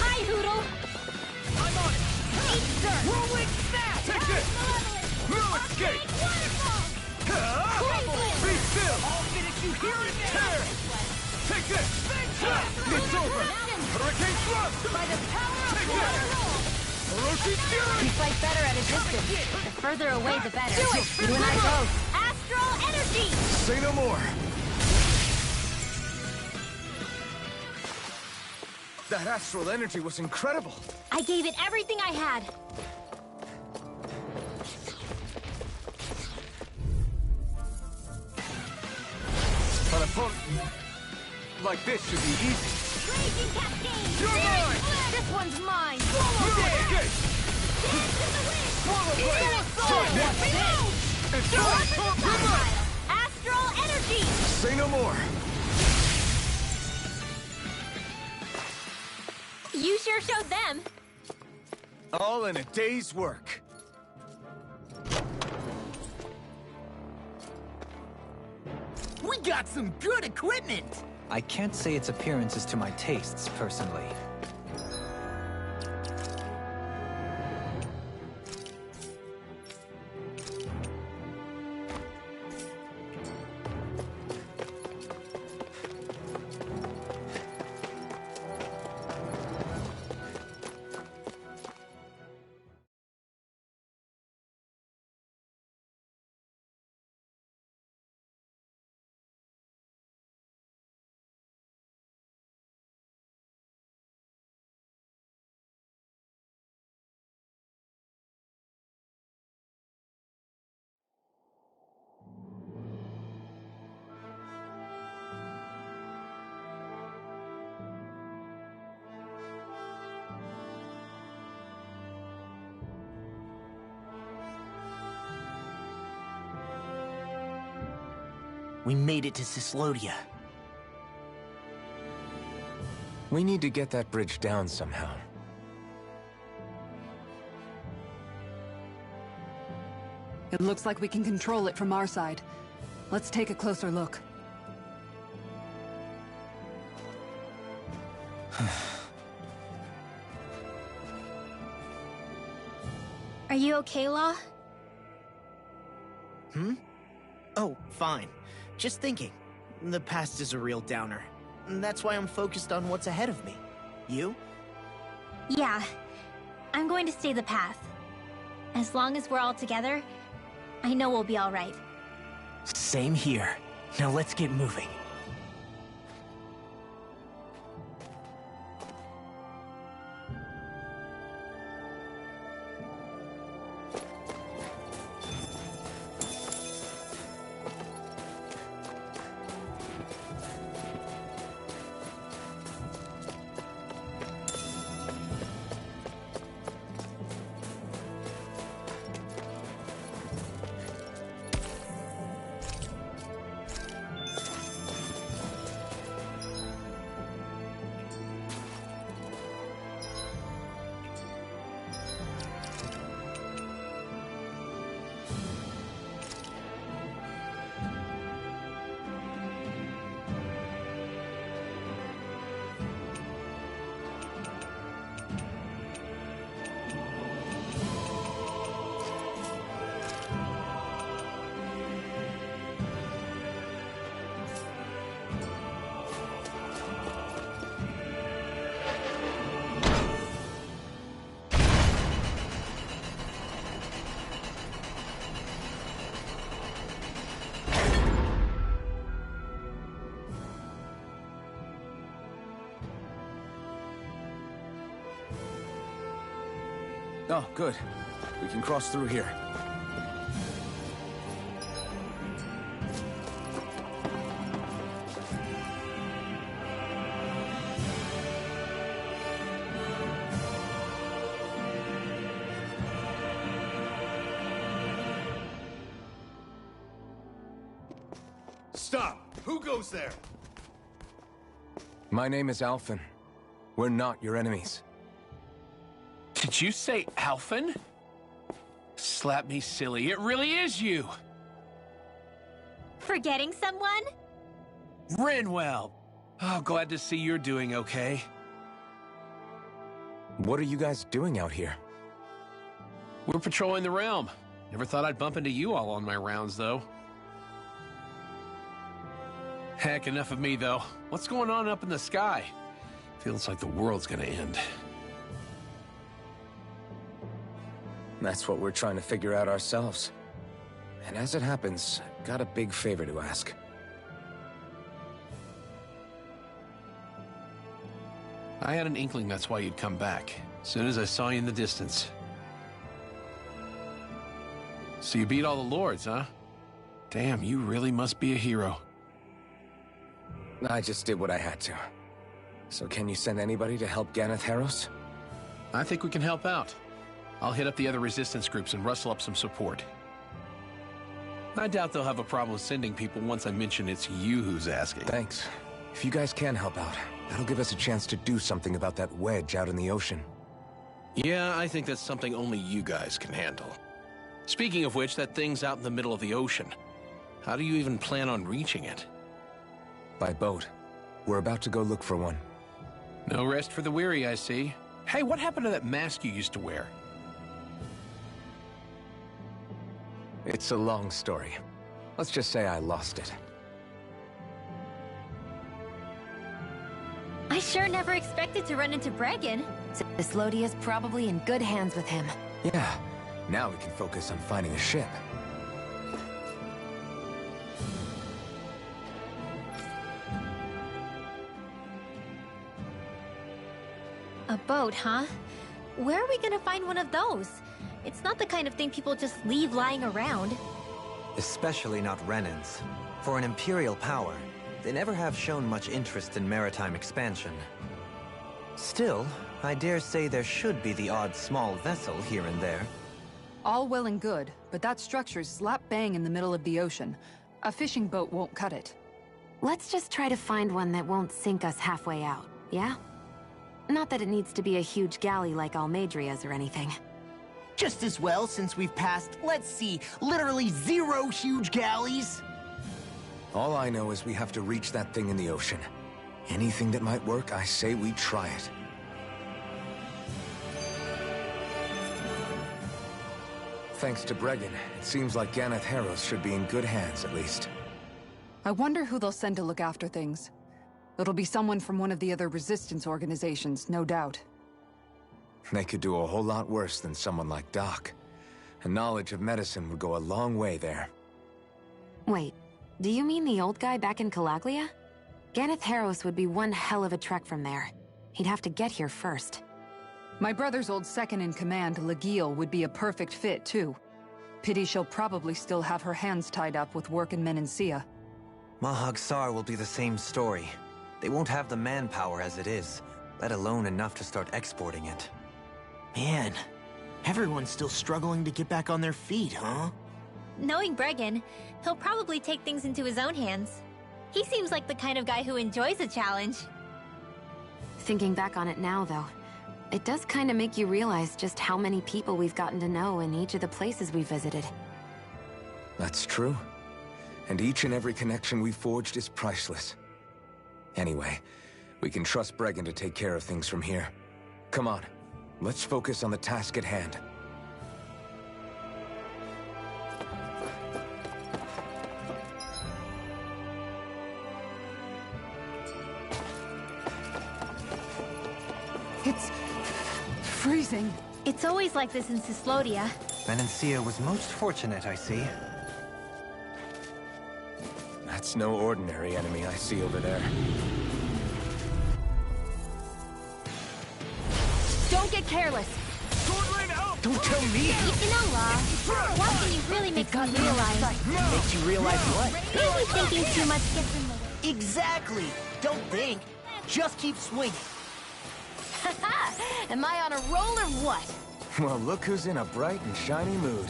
S6: Hi, Hoodle!
S8: I'm on it!
S6: Eat dirt!
S8: Rolling snap! Take this! No escape! Hurricane Thrust!
S6: By the power of
S8: Take
S6: water
S8: that!
S6: roll!
S8: Orochi Fury!
S6: We fight better at a distance. The further away, the better.
S8: Do it!
S6: You and I both. Astral energy!
S2: Say no more! That astral energy was incredible!
S6: I gave it everything I had.
S2: An opponent like this should be easy.
S6: Raging Cascade!
S8: You're mine!
S6: This one's mine!
S8: Swallow Dance!
S2: Swallow Blade!
S6: What's this?
S2: It's time!
S6: Astral energy!
S2: Say no more!
S6: You sure showed them.
S2: All in a day's work.
S7: We got some good equipment!
S3: I can't say its appearance is to my tastes, personally.
S7: We made it to Cyslodia.
S2: We need to get that bridge down somehow.
S4: It looks like we can control it from our side. Let's take a closer look.
S6: Are you okay, Law?
S7: Oh, fine. Just thinking. The past is a real downer. That's why I'm focused on what's ahead of me. You?
S6: Yeah. I'm going to stay the path. As long as we're all together, I know we'll be all right.
S7: Same here. Now let's get moving.
S2: Oh, good. We can cross through here.
S8: Stop! Who goes there?
S2: My name is Alphen. We're not your enemies.
S12: Did you say Alphen? Slap me silly, it really is you!
S6: Forgetting someone?
S12: Rinwell! Oh, glad to see you're doing okay.
S2: What are you guys doing out here?
S12: We're patrolling the realm. Never thought I'd bump into you all on my rounds, though. Heck, enough of me, though. What's going on up in the sky? Feels like the world's gonna end.
S2: That's what we're trying to figure out ourselves. And as it happens, I've got a big favor to ask.
S12: I had an inkling that's why you'd come back, as soon as I saw you in the distance. So you beat all the lords, huh? Damn, you really must be a hero.
S2: I just did what I had to. So can you send anybody to help Ganeth Heros?
S12: I think we can help out. I'll hit up the other resistance groups and rustle up some support. I doubt they'll have a problem sending people once I mention it's you who's asking.
S2: Thanks. If you guys can help out, that'll give us a chance to do something about that wedge out in the ocean.
S12: Yeah, I think that's something only you guys can handle. Speaking of which, that thing's out in the middle of the ocean. How do you even plan on reaching it?
S2: By boat. We're about to go look for one.
S12: No rest for the weary, I see. Hey, what happened to that mask you used to wear?
S2: It's a long story. Let's just say I lost it.
S6: I sure never expected to run into Bregan.
S1: Cyslodia's probably in good hands with him.
S2: Yeah. Now we can focus on finding a ship.
S6: A boat, huh? Where are we gonna find one of those? It's not the kind of thing people just leave lying around.
S3: Especially not Renans. For an Imperial power, they never have shown much interest in maritime expansion. Still, I dare say there should be the odd small vessel here and there.
S4: All well and good, but that structure's slap bang in the middle of the ocean. A fishing boat won't cut it.
S1: Let's just try to find one that won't sink us halfway out, yeah? Not that it needs to be a huge galley like Almeidria's or anything.
S7: Just as well, since we've passed, let's see, literally 0 huge galleys.
S2: All I know is we have to reach that thing in the ocean. Anything that might work, I say we try it. Thanks to Bregan, it seems like Ganeth Heros should be in good hands, at least.
S4: I wonder who they'll send to look after things. It'll be someone from one of the other resistance organizations, no doubt.
S2: They could do a whole lot worse than someone like Doc. A knowledge of medicine would go a long way there.
S1: Wait, do you mean the old guy back in Calaglia? Ganeth Heros would be one hell of a trek from there. He'd have to get here first.
S4: My brother's old second-in-command, Legil, would be a perfect fit, too. Pity she'll probably still have her hands tied up with work in Menancia.
S3: Mahag Saar will be the same story. They won't have the manpower as it is, let alone enough to start exporting it.
S7: Man, everyone's still struggling to get back on their feet, huh?
S6: Knowing Bregan, he'll probably take things into his own hands. He seems like the kind of guy who enjoys a challenge.
S1: Thinking back on it now, though, it does kind of make you realize just how many people we've gotten to know in each of the places we visited.
S2: That's true. And each and every connection we forged is priceless. Anyway, we can trust Bregan to take care of things from here. Come on, let's focus on the task at hand.
S4: It's freezing.
S6: It's always like this in Cyslodia.
S3: Menancia was most fortunate, I see.
S2: That's no ordinary enemy I see over there.
S1: Don't get careless!
S7: Don't tell me!
S6: One thing you really makes me realize.
S7: Makes you realize what?
S6: Maybe thinking too much gets in the way.
S7: Exactly! Don't think. Just keep swinging.
S1: Am I on a roll or what?
S2: Well, look who's in a bright and shiny mood.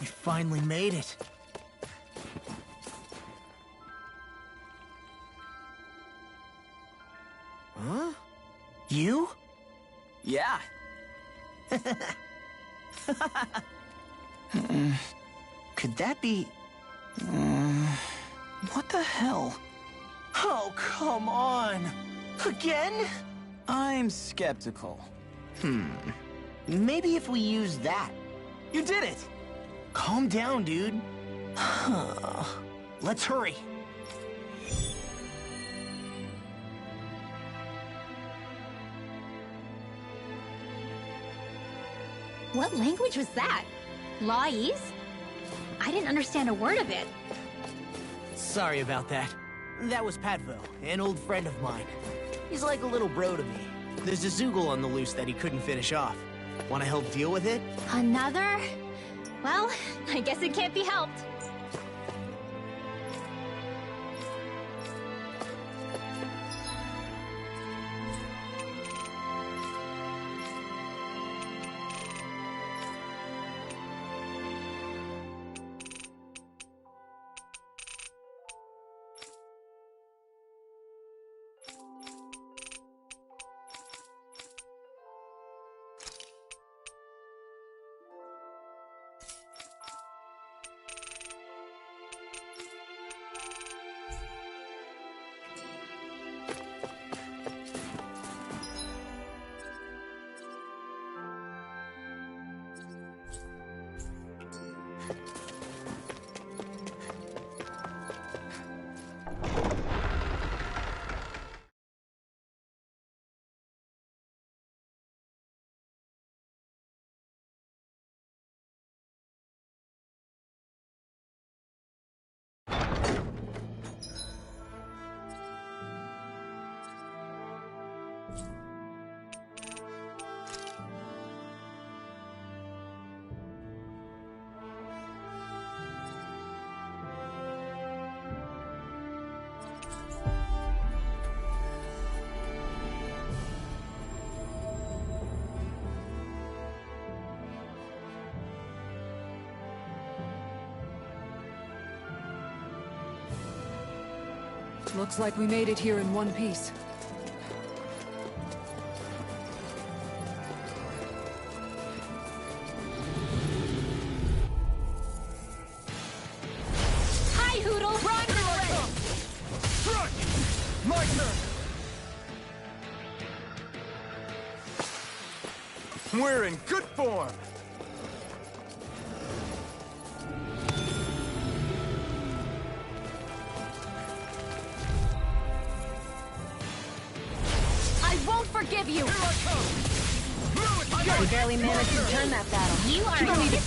S7: We finally made it. Huh? You?
S5: Yeah.
S7: Could that be... what the hell? Oh, come on! Again?
S11: I'm skeptical.
S7: Maybe if we use that. You did it! Calm down, dude. Let's hurry.
S6: What language was that? Lawese? I didn't understand a word of it.
S7: Sorry about that. That was Patvo, an old friend of mine. He's like a little bro to me. There's a Zoogle on the loose that he couldn't finish off. Want to help deal with it?
S6: Another? Well, I guess it can't be helped.
S4: Looks like we made it here in one piece.
S6: Hi, Hootle! Run,
S8: Strike! My turn!
S9: We're in good form!
S1: Forgive you!
S8: Here I come!
S1: We barely managed to turn that battle.
S6: You are
S1: don't need
S6: it.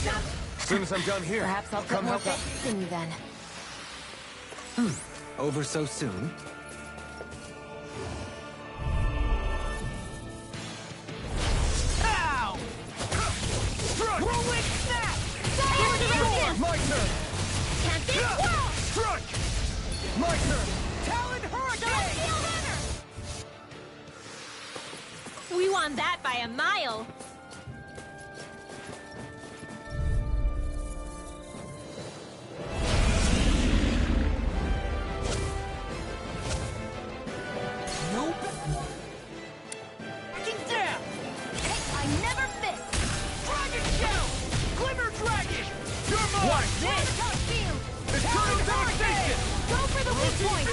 S9: As soon as I'm done here,
S1: Perhaps I'll put
S9: come
S1: more
S9: help out.
S1: faith in you then.
S3: Over so soon?
S7: Ow!
S8: Strike!
S7: Whirlwind snap!
S8: My turn!
S6: Can't be swirl!
S8: Strike! My turn!
S7: Talon Hurricane!
S6: We won that by a mile.
S7: Nope. Get down!
S6: I never miss.
S7: Dragon Shell! Glimmer Dragon!
S8: You're mine!
S7: Watch this!
S8: Eternal devastation!
S6: Go for the weak point.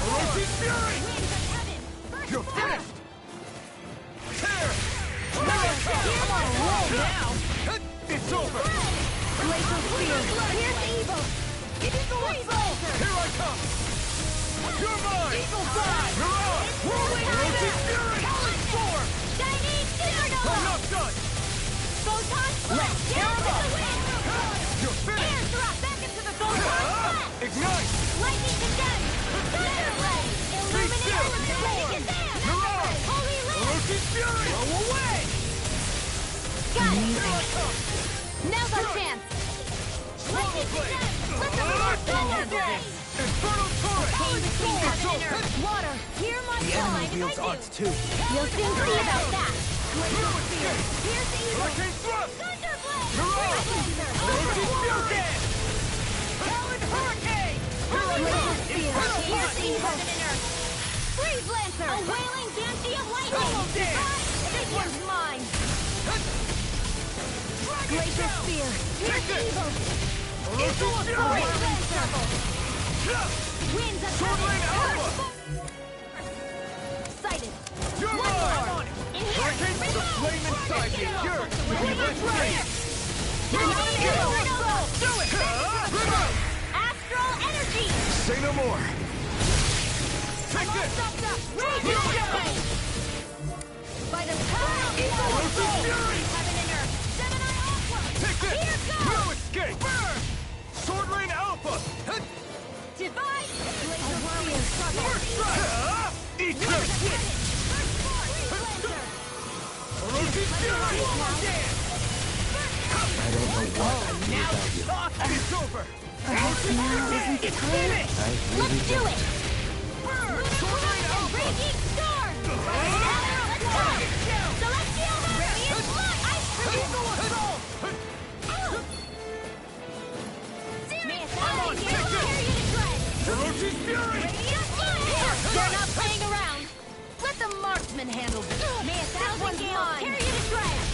S8: Orochi Fury! You're finished! Tear!
S6: I'm on a roll now.
S8: It's over!
S6: Glacial Spear. Here's evil. Freeze Laser.
S8: Here I come! You're mine!
S6: Eagle Fly.
S8: Mirage!
S6: Whirlwind
S8: Orochi
S6: Thunder.
S8: Fury!
S6: Talon
S8: Storm!
S6: Chinese
S8: I'm
S6: Supernova.
S8: not done!
S6: Photon Blast. Down to the wind.
S8: You're
S6: Air
S8: finished!
S6: drop back into the Photon Blast.
S8: Ignite!
S6: Lightning Condense. Thunder Blade. Illuminate
S8: still.
S6: Element. Lightning Condense.
S8: Mirage!
S6: Holy Land.
S8: Orochi Fury! Go away!
S6: Got it.
S8: Here I come!
S1: Now's our chance!
S6: Lightning
S8: Blade!
S6: Condense. Let the Lord Thunder Blade.
S8: Infernal Turret!
S6: King the King
S8: It's
S6: of
S8: over!
S6: Water. Hear my
S3: The
S6: call.
S3: enemy wields arts too.
S6: You'll soon see about that.
S8: Blue Escape!
S6: Here's the evil.
S8: Hurricane Thrust!
S6: Thunder Blade.
S8: Mirage!
S6: Laser.
S8: Orochi
S6: Overwhelm.
S8: Fury!
S7: Talon Hurricane!
S6: Glacial Spear.
S8: Infernal
S6: Here's
S8: Blast!
S6: evil. Freeze Lancer. A wailing Dancy of lightning.
S7: Solo Dance.
S6: This one's mine.
S8: Glacier Spear! Here's evil! Whirling Circle! Winds of
S9: Sword Lane Alpha!
S8: Sighted!
S9: You're
S8: One
S9: mine!
S8: more! In here!
S9: Hurricane the flame inside me! Yours!
S8: Do it! Astral Energy!
S9: Say no more! Take this!
S8: By the power of
S9: Electric Fury!
S8: Heaven and Earth! Gemini Aqua!
S9: Take this!
S8: Here goes!
S9: No escape! Burn! Sword Lane Alpha!
S8: Divide! Glacier Spear!
S9: First strike! Eat this! Orochi Fury!
S2: I don't know what I'd do
S7: Now
S2: without you.
S9: It's over!
S1: Perhaps now isn't the time?
S2: I really
S8: Let's do
S2: don't.
S8: it! Sword Lane Alpha! Raging Storm! Celestial Radiant Blood! Ice Triple!
S9: Orochi Fury!
S8: They're not playing around! Let the marksman handle this! May 1,000 gales carry you to shreds!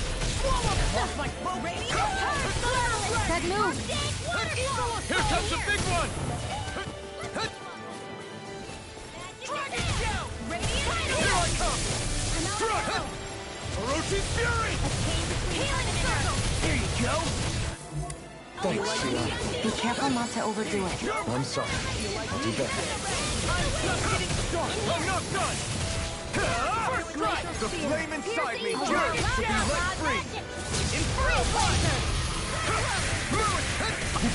S8: Off my boat!
S1: That move!
S9: Here comes the big one!
S8: Dragon Shell! Radiant
S9: Here I come! Struck! Orochi Fury!
S8: Healing Circle!
S7: There you go.
S2: Thanks, Sheila.
S1: Be careful not to overdo it.
S2: I'm sorry. I'll do better.
S9: I'm not done! First strike! The flame inside me yearns to be let free!
S8: Infernal Blaster!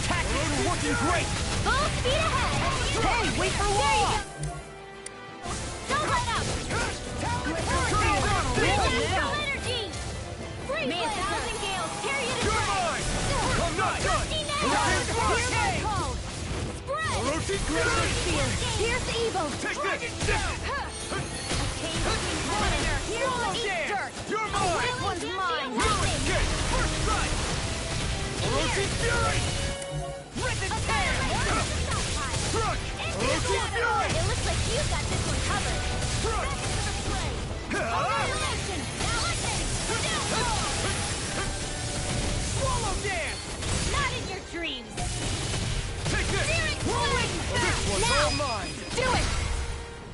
S9: Tactics are working great!
S8: Full speed ahead!
S9: Hey, wait for Law!
S8: Don't let up! Astral Energy! May 1,000 gales carry you to
S9: You're
S8: shreds!
S9: mine! I'm not done!
S8: Here's cold! Spread!
S9: Orochi Fury!
S8: Here's evil!
S9: Take this!
S8: Here's the eat dirt!
S9: You're mine!
S8: This one's mine!
S9: No escape! First strike! Orochi Fury!
S8: Rip and tear!
S9: Struck! Orochi Fury!
S8: It looks like you got this one covered!
S9: Struck!
S8: Annihilation! Now listen!
S9: Swallow dance!
S8: Not in your dreams!
S9: Take this!
S8: Whirling
S9: This one's
S8: now!
S9: all mine!
S8: Do it!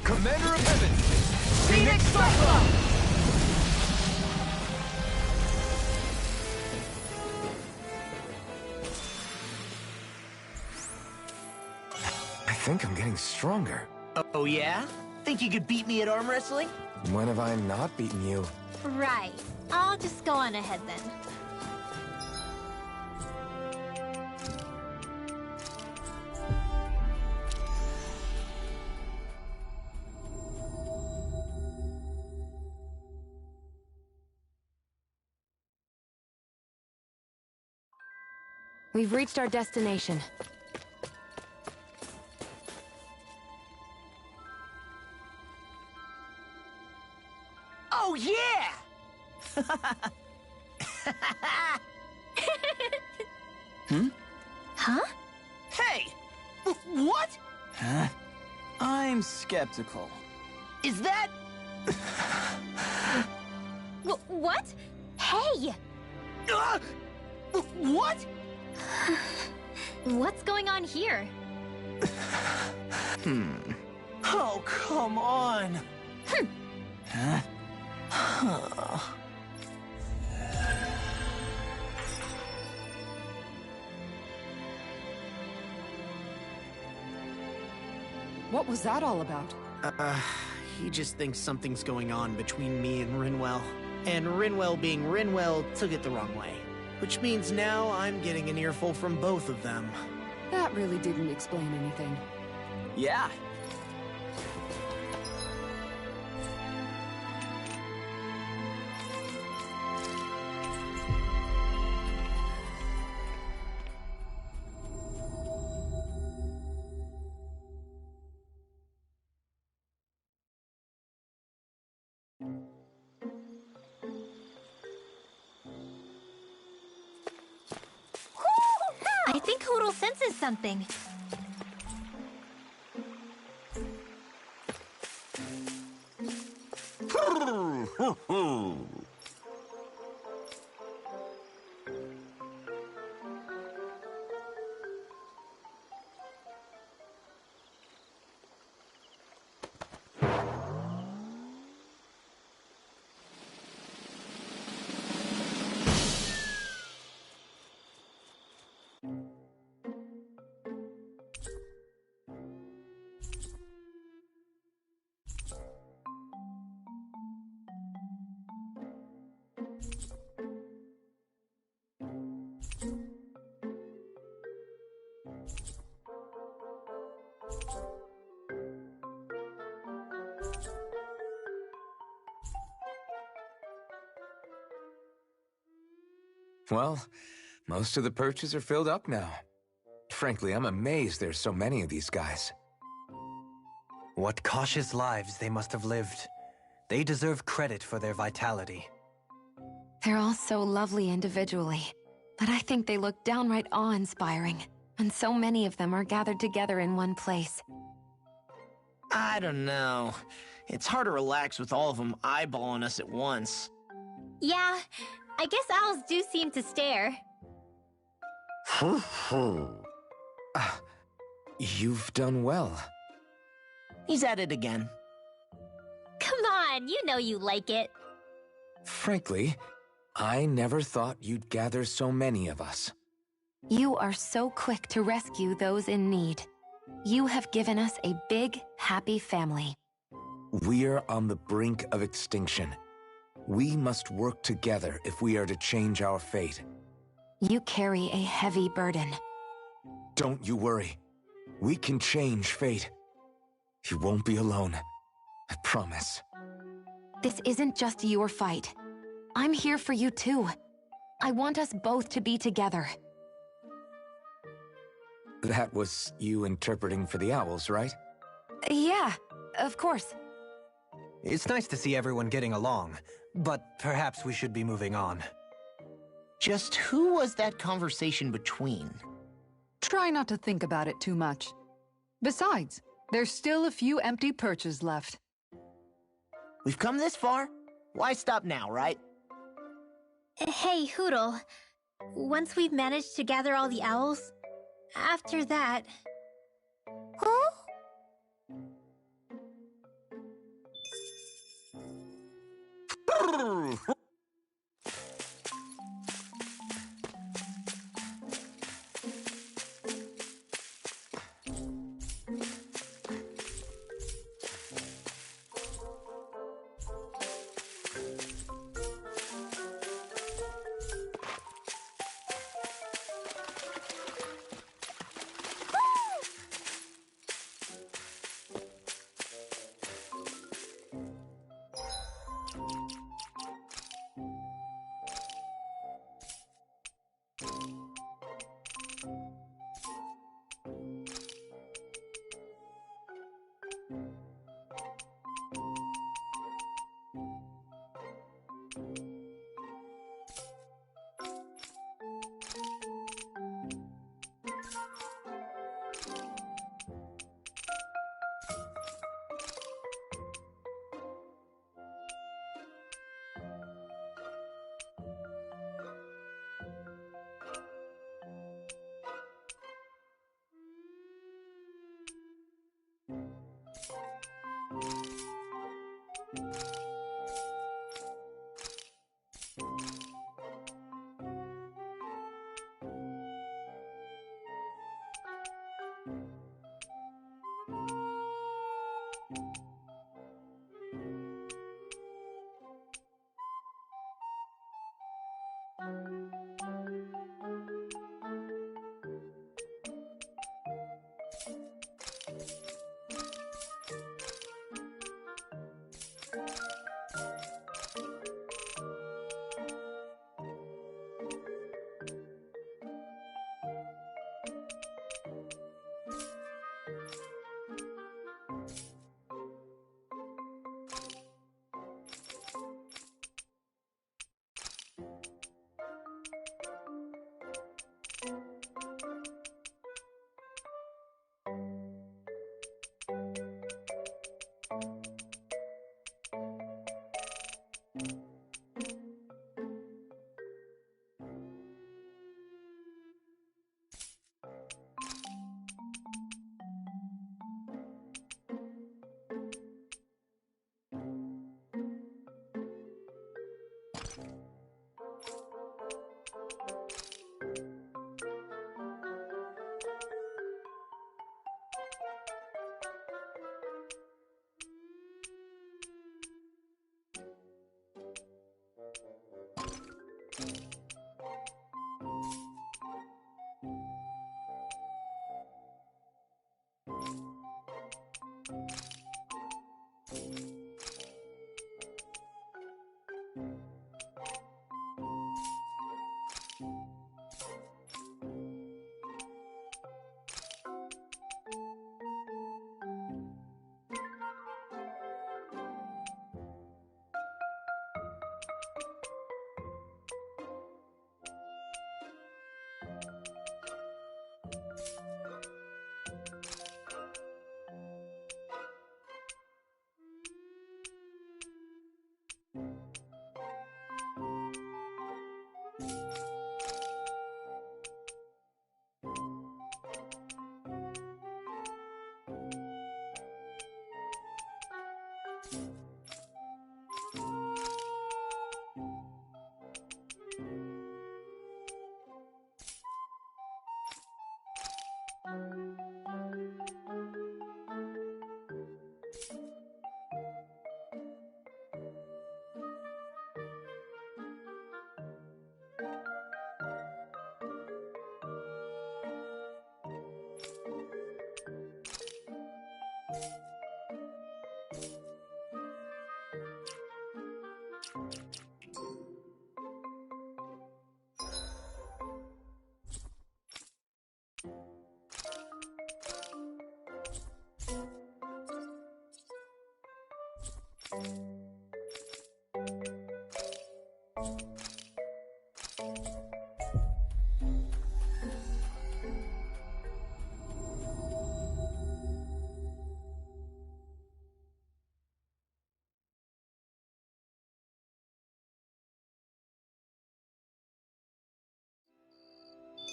S9: Commander of Heaven! Phoenix Cyclops! I think I'm getting stronger.
S7: Oh yeah? Think you could beat me at arm wrestling?
S2: When have I not beaten you?
S6: Right. I'll just go on ahead then.
S1: We've reached our destination.
S7: Oh yeah!
S6: Huh?
S7: Hey! What?
S13: Huh? I'm skeptical.
S7: Is that...
S6: What? Hey!
S7: What?
S6: What's going on here?
S7: Oh, come on.
S13: Huh?
S4: What was that all about?
S7: He just thinks something's going on between me and Rinwell. And Rinwell being Rinwell took it the wrong way. Which means now I'm getting an earful from both of them.
S4: That really didn't explain anything.
S13: Yeah.
S6: I think Hootle senses something.
S2: Well, most of the perches are filled up now. Frankly, I'm amazed there's so many of these guys.
S3: What cautious lives they must have lived. They deserve credit for their vitality.
S1: They're all so lovely individually, but I think they look downright awe-inspiring, and so many of them are gathered together in one place.
S7: I don't know. It's hard to relax with all of them eyeballing us at once.
S6: Yeah, I guess owls do seem to stare.
S2: You've done well.
S7: He's at it again.
S6: Come on, you know you like it.
S2: Frankly, I never thought you'd gather so many of us.
S1: You are so quick to rescue those in need. You have given us a big, happy family.
S2: We're on the brink of extinction. We must work together if we are to change our fate.
S1: You carry a heavy burden.
S2: Don't you worry. We can change fate. You won't be alone. I promise.
S1: This isn't just your fight. I'm here for you too. I want us both to be together.
S2: That was you interpreting for the owls, right?
S1: Yeah, of course.
S3: It's nice to see everyone getting along, but perhaps we should be moving on.
S7: Just who was that conversation between?
S4: Try not to think about it too much. Besides, there's still a few empty perches left.
S7: We've come this far? Why stop now, right?
S6: Hey, Hootle. Once we've managed to gather all the owls, after that... Huh?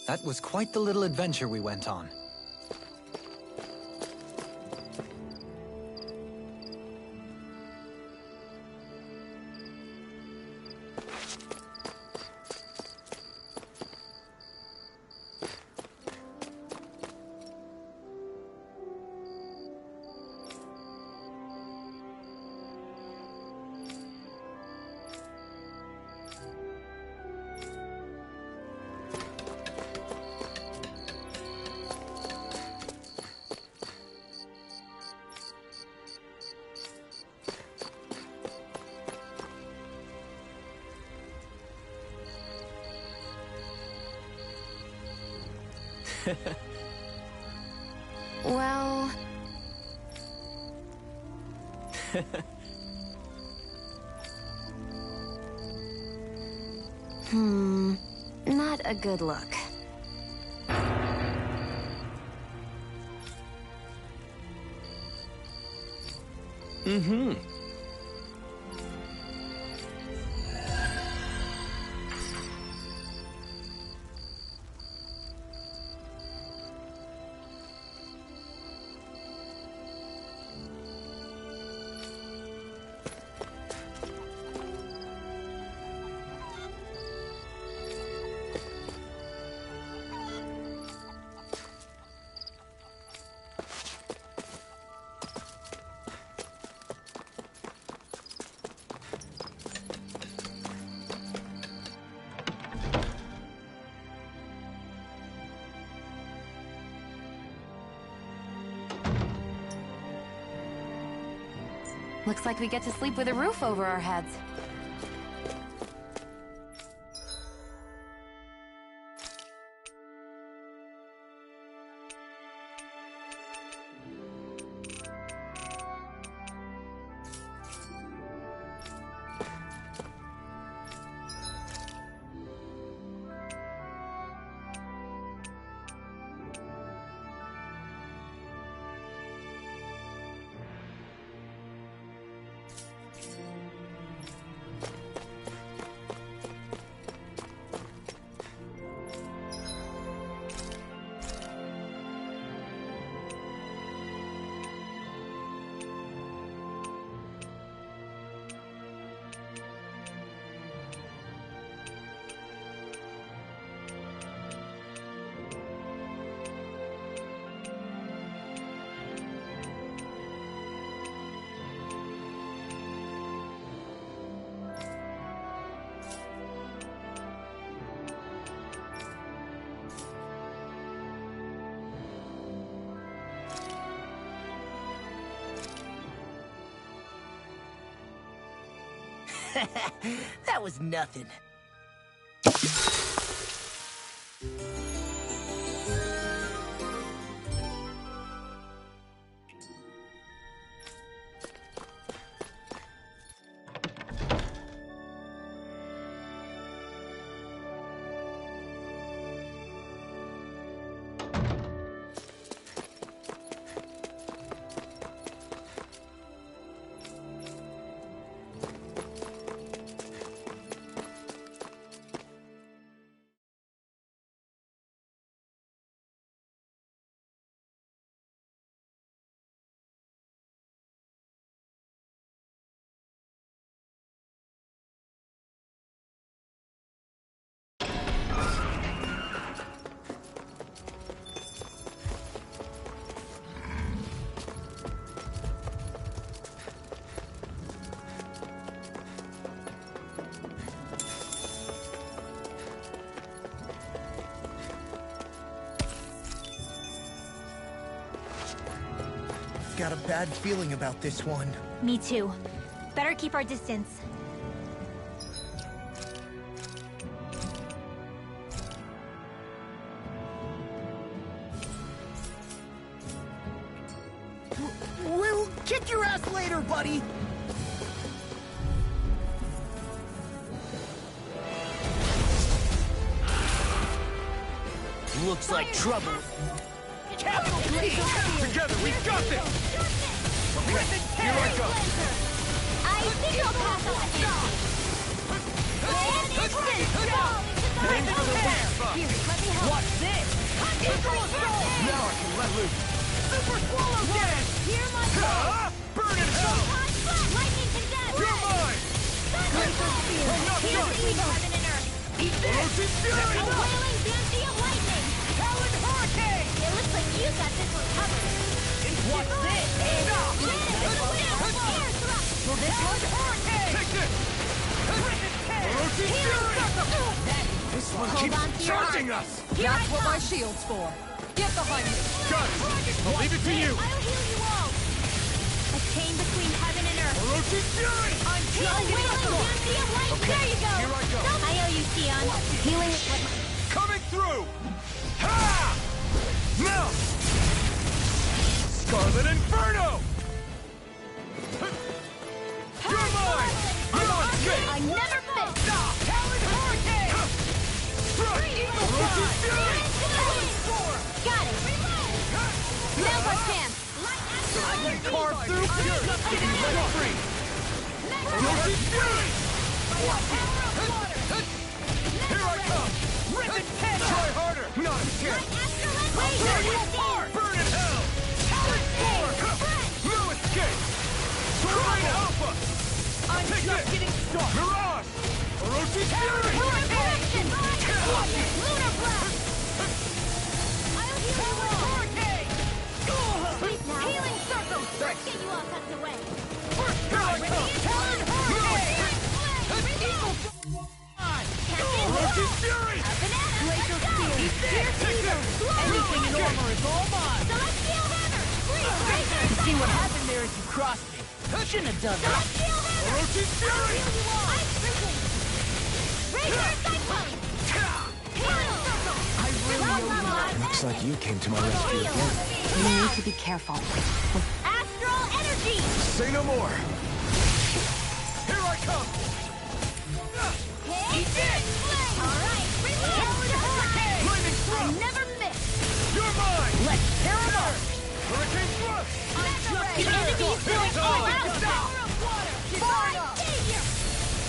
S3: That was quite the little adventure we went on.
S1: Well... Not a good look.
S5: Mm-hmm.
S1: Looks like we get to sleep with a roof over our heads.
S7: That was nothing.
S14: Got a bad feeling about this one.
S6: Me too. Better keep our distance.
S14: We'll kick your ass later, buddy!
S7: looks like trouble. Capital P!
S9: Together, we've got this! Okay, here I go!
S6: I think I'll pass on it.
S9: Aim for the weak spot!
S7: What's this?
S9: Now I can let loose!
S6: Super Swallow Dance! Hear my call!
S9: Burn in hell!
S6: Lightning condensed!
S9: You're mine!
S6: Laser Spear!
S9: I'm not
S6: Here's
S9: done!
S6: the evil heaven and earth! Eat this!
S9: Orochi Fury!
S6: A wailing Dempsey of lightning!
S9: Talon Hurricane!
S6: It looks like you got this one covered.
S7: What's this?
S6: So this one's
S9: Hurricane! Take this! Orochi Fury!
S2: This one
S6: Hold on
S2: keeps
S6: to your
S2: charging
S6: heart.
S2: us!
S4: That's what my shield's for. Get behind me.
S9: Got it! I'll leave it to you!
S6: I'll heal you all! A chain between heaven and earth.
S9: Orochi Fury!
S6: I'm trying to Dempsey of light.
S9: Okay,
S6: There you go!
S9: here I go.
S6: I owe you, Sion. Healing is what...
S9: Coming through! Ha! Now! Scarlet Inferno! You're mine! I'm on skate!
S6: I never miss!
S9: Talon Hurricane! Orochi Fury!
S6: Got it! Now's our chance!
S9: I can carve through pure! Getting let free! Orochi Fury! Here I come! Try harder! Not a chance! I'll tear you apart! Burn in hell! No escape! Terrain Alpha!
S7: I'm
S9: Take
S7: just
S9: this!
S7: getting started.
S9: Mirage! Orochi Fury!
S6: Correction! Lunar Blast! I'll heal you all! Sleep now. Healing Circle! Let's get you all tucked away.
S9: Here I come!
S6: Talon Hurricane! Eagle!
S9: Orochi Fury!
S6: Laser Spear!
S9: Take this!
S7: Anything in armor is all mine.
S6: Celestial Hammer!
S7: See what happened there as you crossed me. Shouldn't have done that.
S6: Celestial Hammer!
S9: Orochi Fury!
S6: Ice Freaking! Razor Cyclone! Healing Circle!
S7: I really
S2: Looks like you came to my rescue again.
S1: You need to be careful.
S6: Astral Energy!
S9: Say no more! Here I come!
S6: Eat this! Alright! Hurricane!
S9: Lightning thrust!
S6: Never miss!
S9: You're mine!
S7: Let's tear him up.
S9: Hurricane thrust!
S6: The enemy is going all out!
S9: Stop!
S6: Foreign Savior!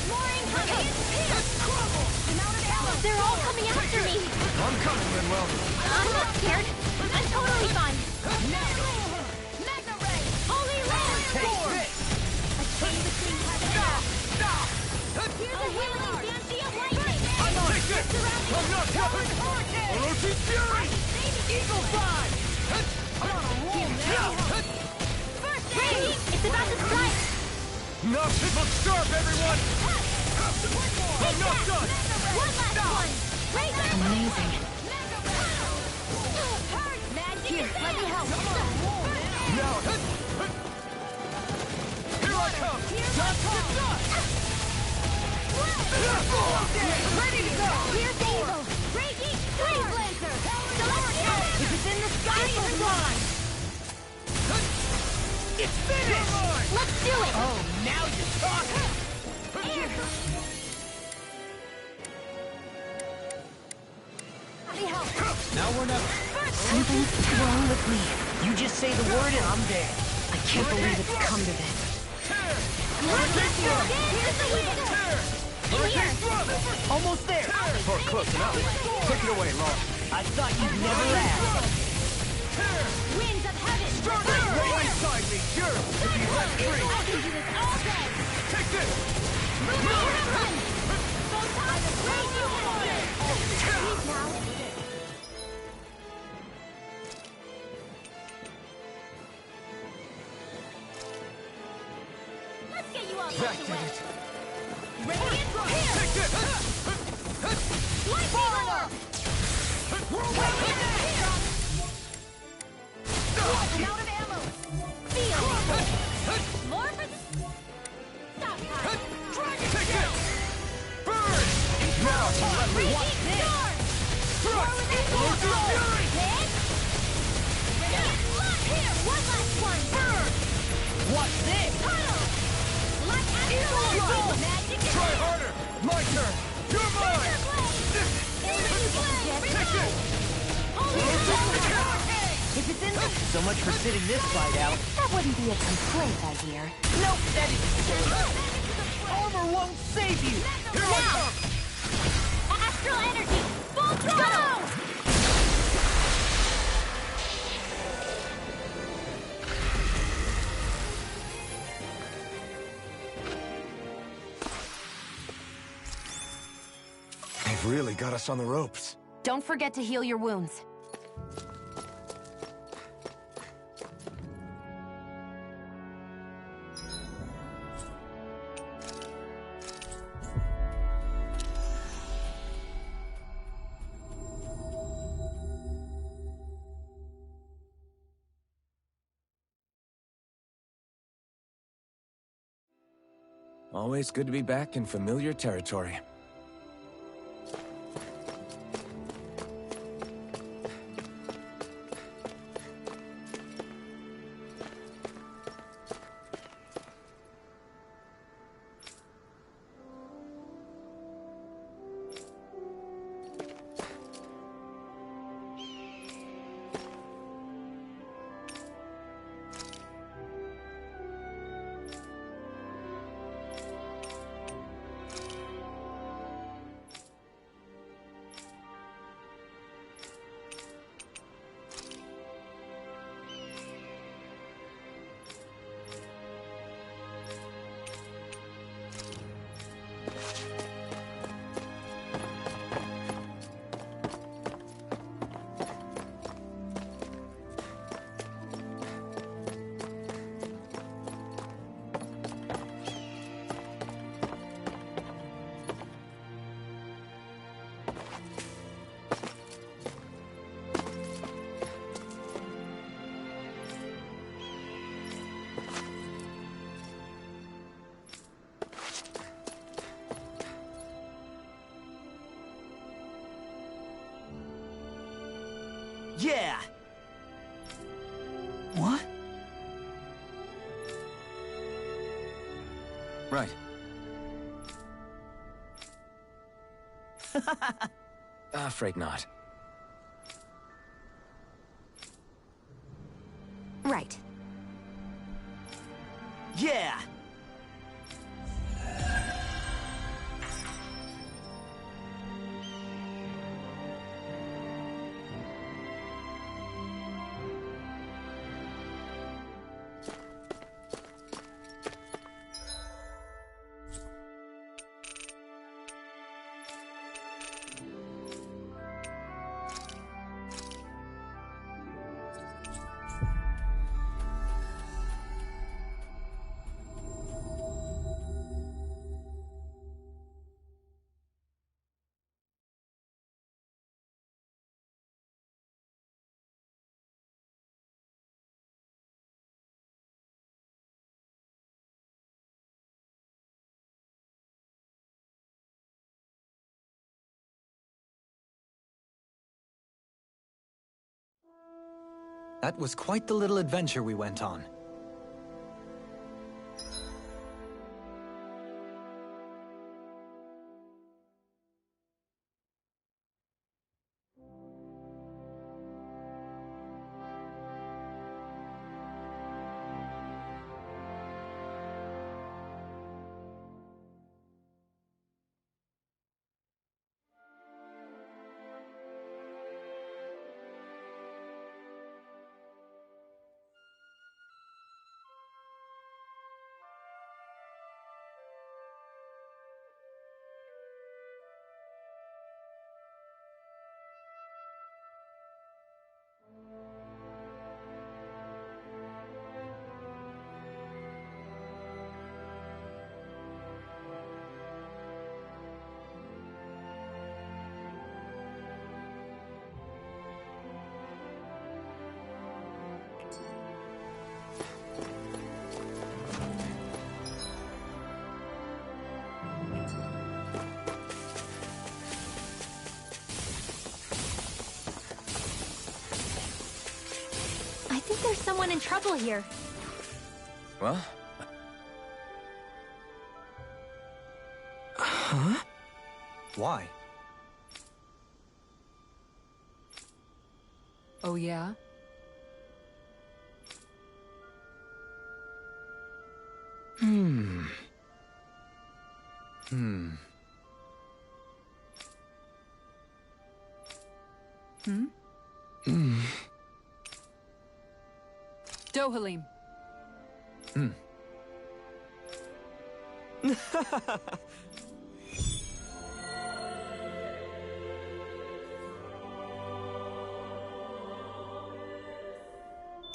S6: Roaring Hurricane! They're all coming after me!
S9: I'm coming, Manuel.
S6: I'm not scared. I'm totally fine. Magna Ray! Holy Laser Sword! A chain between heaven and earth.
S9: Stop!
S6: Here's a wailing Dempsey of lightning!
S9: Take this! I'm not coming! Orochi Fury!
S7: Eagle Fly.
S6: Ready! It's about to strike!
S9: Knock people sharp, everyone!
S6: Take
S9: not
S6: that!
S9: done!
S6: One last one! Razor!
S1: Amazing.
S6: Magic
S4: Here, let me help.
S9: Now! Here I come!
S6: Ready to go! Here's the evil! Raging Freeze Blazer! Celestial!
S7: If it's in the sky, it's mine.
S9: It's finished!
S6: Let's do it!
S7: Oh, now you're talking.
S6: Let me help!
S7: Now we're not.
S1: Something's wrong with me.
S7: You just say the word and I'm there.
S1: I can't believe it's come to this.
S6: Here's the wizard! In here!
S7: Almost there.
S9: Or close enough. Take it away, Law.
S7: I thought you'd never ask.
S6: Winds of heaven!
S9: Roll inside me, sure! If you let free!
S6: I can do this all day!
S9: Take this!
S6: Run! Photon, raise your head! Please now. Let's get you all
S9: That
S6: tucked
S9: did
S6: away!
S9: it!
S6: Radiant here!
S9: Take this!
S6: Light Beaver! I'm out of ammo! Feel! More for the... Stop time!
S9: Dragon! Take this! Burn! Now, let me watch
S6: Raging
S9: this!
S6: Storm!
S9: Thrust! Orochi Fury!
S6: Hit! Here, one last one! Burn!
S7: What's this?
S6: Tunnel! Light Astral Energy! Magic is
S9: Try
S6: here!
S9: harder! My turn! You're mine!
S6: Laser Blade! Laser Blade!
S9: Take this!
S7: If it's in so much for sitting this fight out.
S1: That wouldn't be a complaint, I hear.
S7: Nope, that is silly. Armor won't save you.
S8: Here I come!
S6: Astral energy! Full throttle!
S2: They've really got us on the ropes.
S1: Don't forget to heal your wounds.
S2: Always good to be back in familiar territory.
S7: Yeah! What?
S2: Right. Afraid not.
S1: Right.
S7: Yeah!
S3: That was quite the little adventure we went on.
S6: There's someone in trouble here.
S2: Well?
S3: Huh? Why?
S4: Oh, yeah?
S2: Hmm.
S4: Dohalim.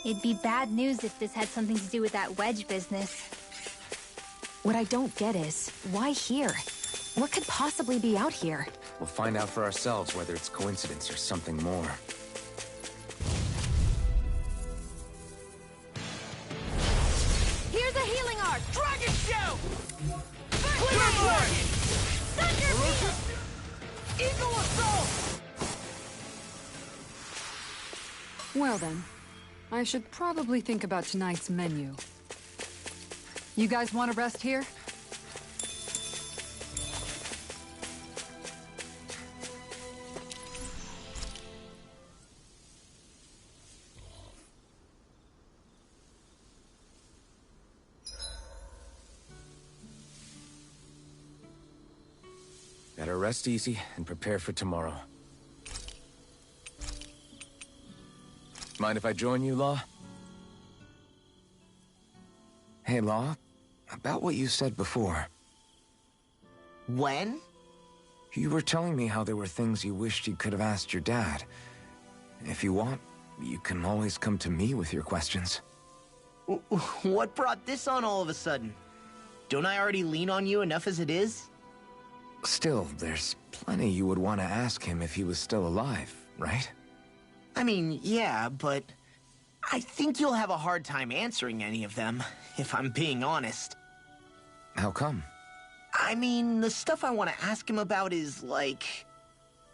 S6: It'd be bad news if this had something to do with that wedge business.
S1: What I don't get is, why here? What could possibly be out here?
S2: We'll find out for ourselves whether it's coincidence or something more.
S9: Here's a healing arc! Dragon Shout!
S8: Clear mine!
S9: Thunder
S8: Eagle Assault!
S4: Well then, I should probably think about tonight's menu. You guys want to rest here?
S2: Better rest easy and prepare for tomorrow. Mind if I join you, Law? Hey, Law. About what you said before.
S7: When?
S2: You were telling me how there were things you wished you could have asked your dad. If you want, you can always come to me with your questions.
S7: What brought this on all of a sudden? Don't I already lean on you enough as it is?
S2: Still, there's plenty you would want to ask him if he was still alive, right?
S7: I mean, yeah, but I think you'll have a hard time answering any of them, if I'm being honest.
S2: How come?
S7: I mean, the stuff I want to ask him about is, like,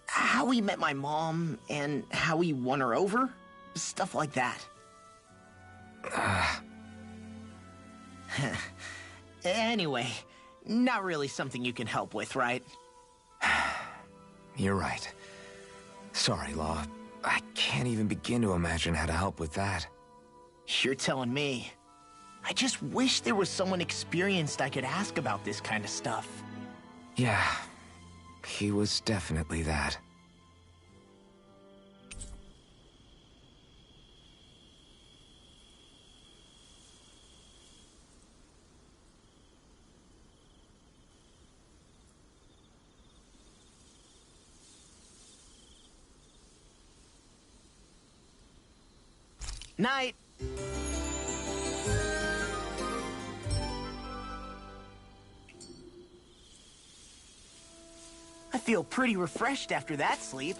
S7: how he met my mom and how he won her over. Stuff like that. Anyway, not really something you can help with, right?
S2: You're right. Sorry, Law. I can't even begin to imagine how to help with that.
S7: You're telling me. I just wish there was someone experienced I could ask about this kind of stuff.
S2: Yeah, he was definitely that.
S7: Night. I feel pretty refreshed after that sleep.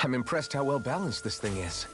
S2: I'm impressed how well balanced this thing is.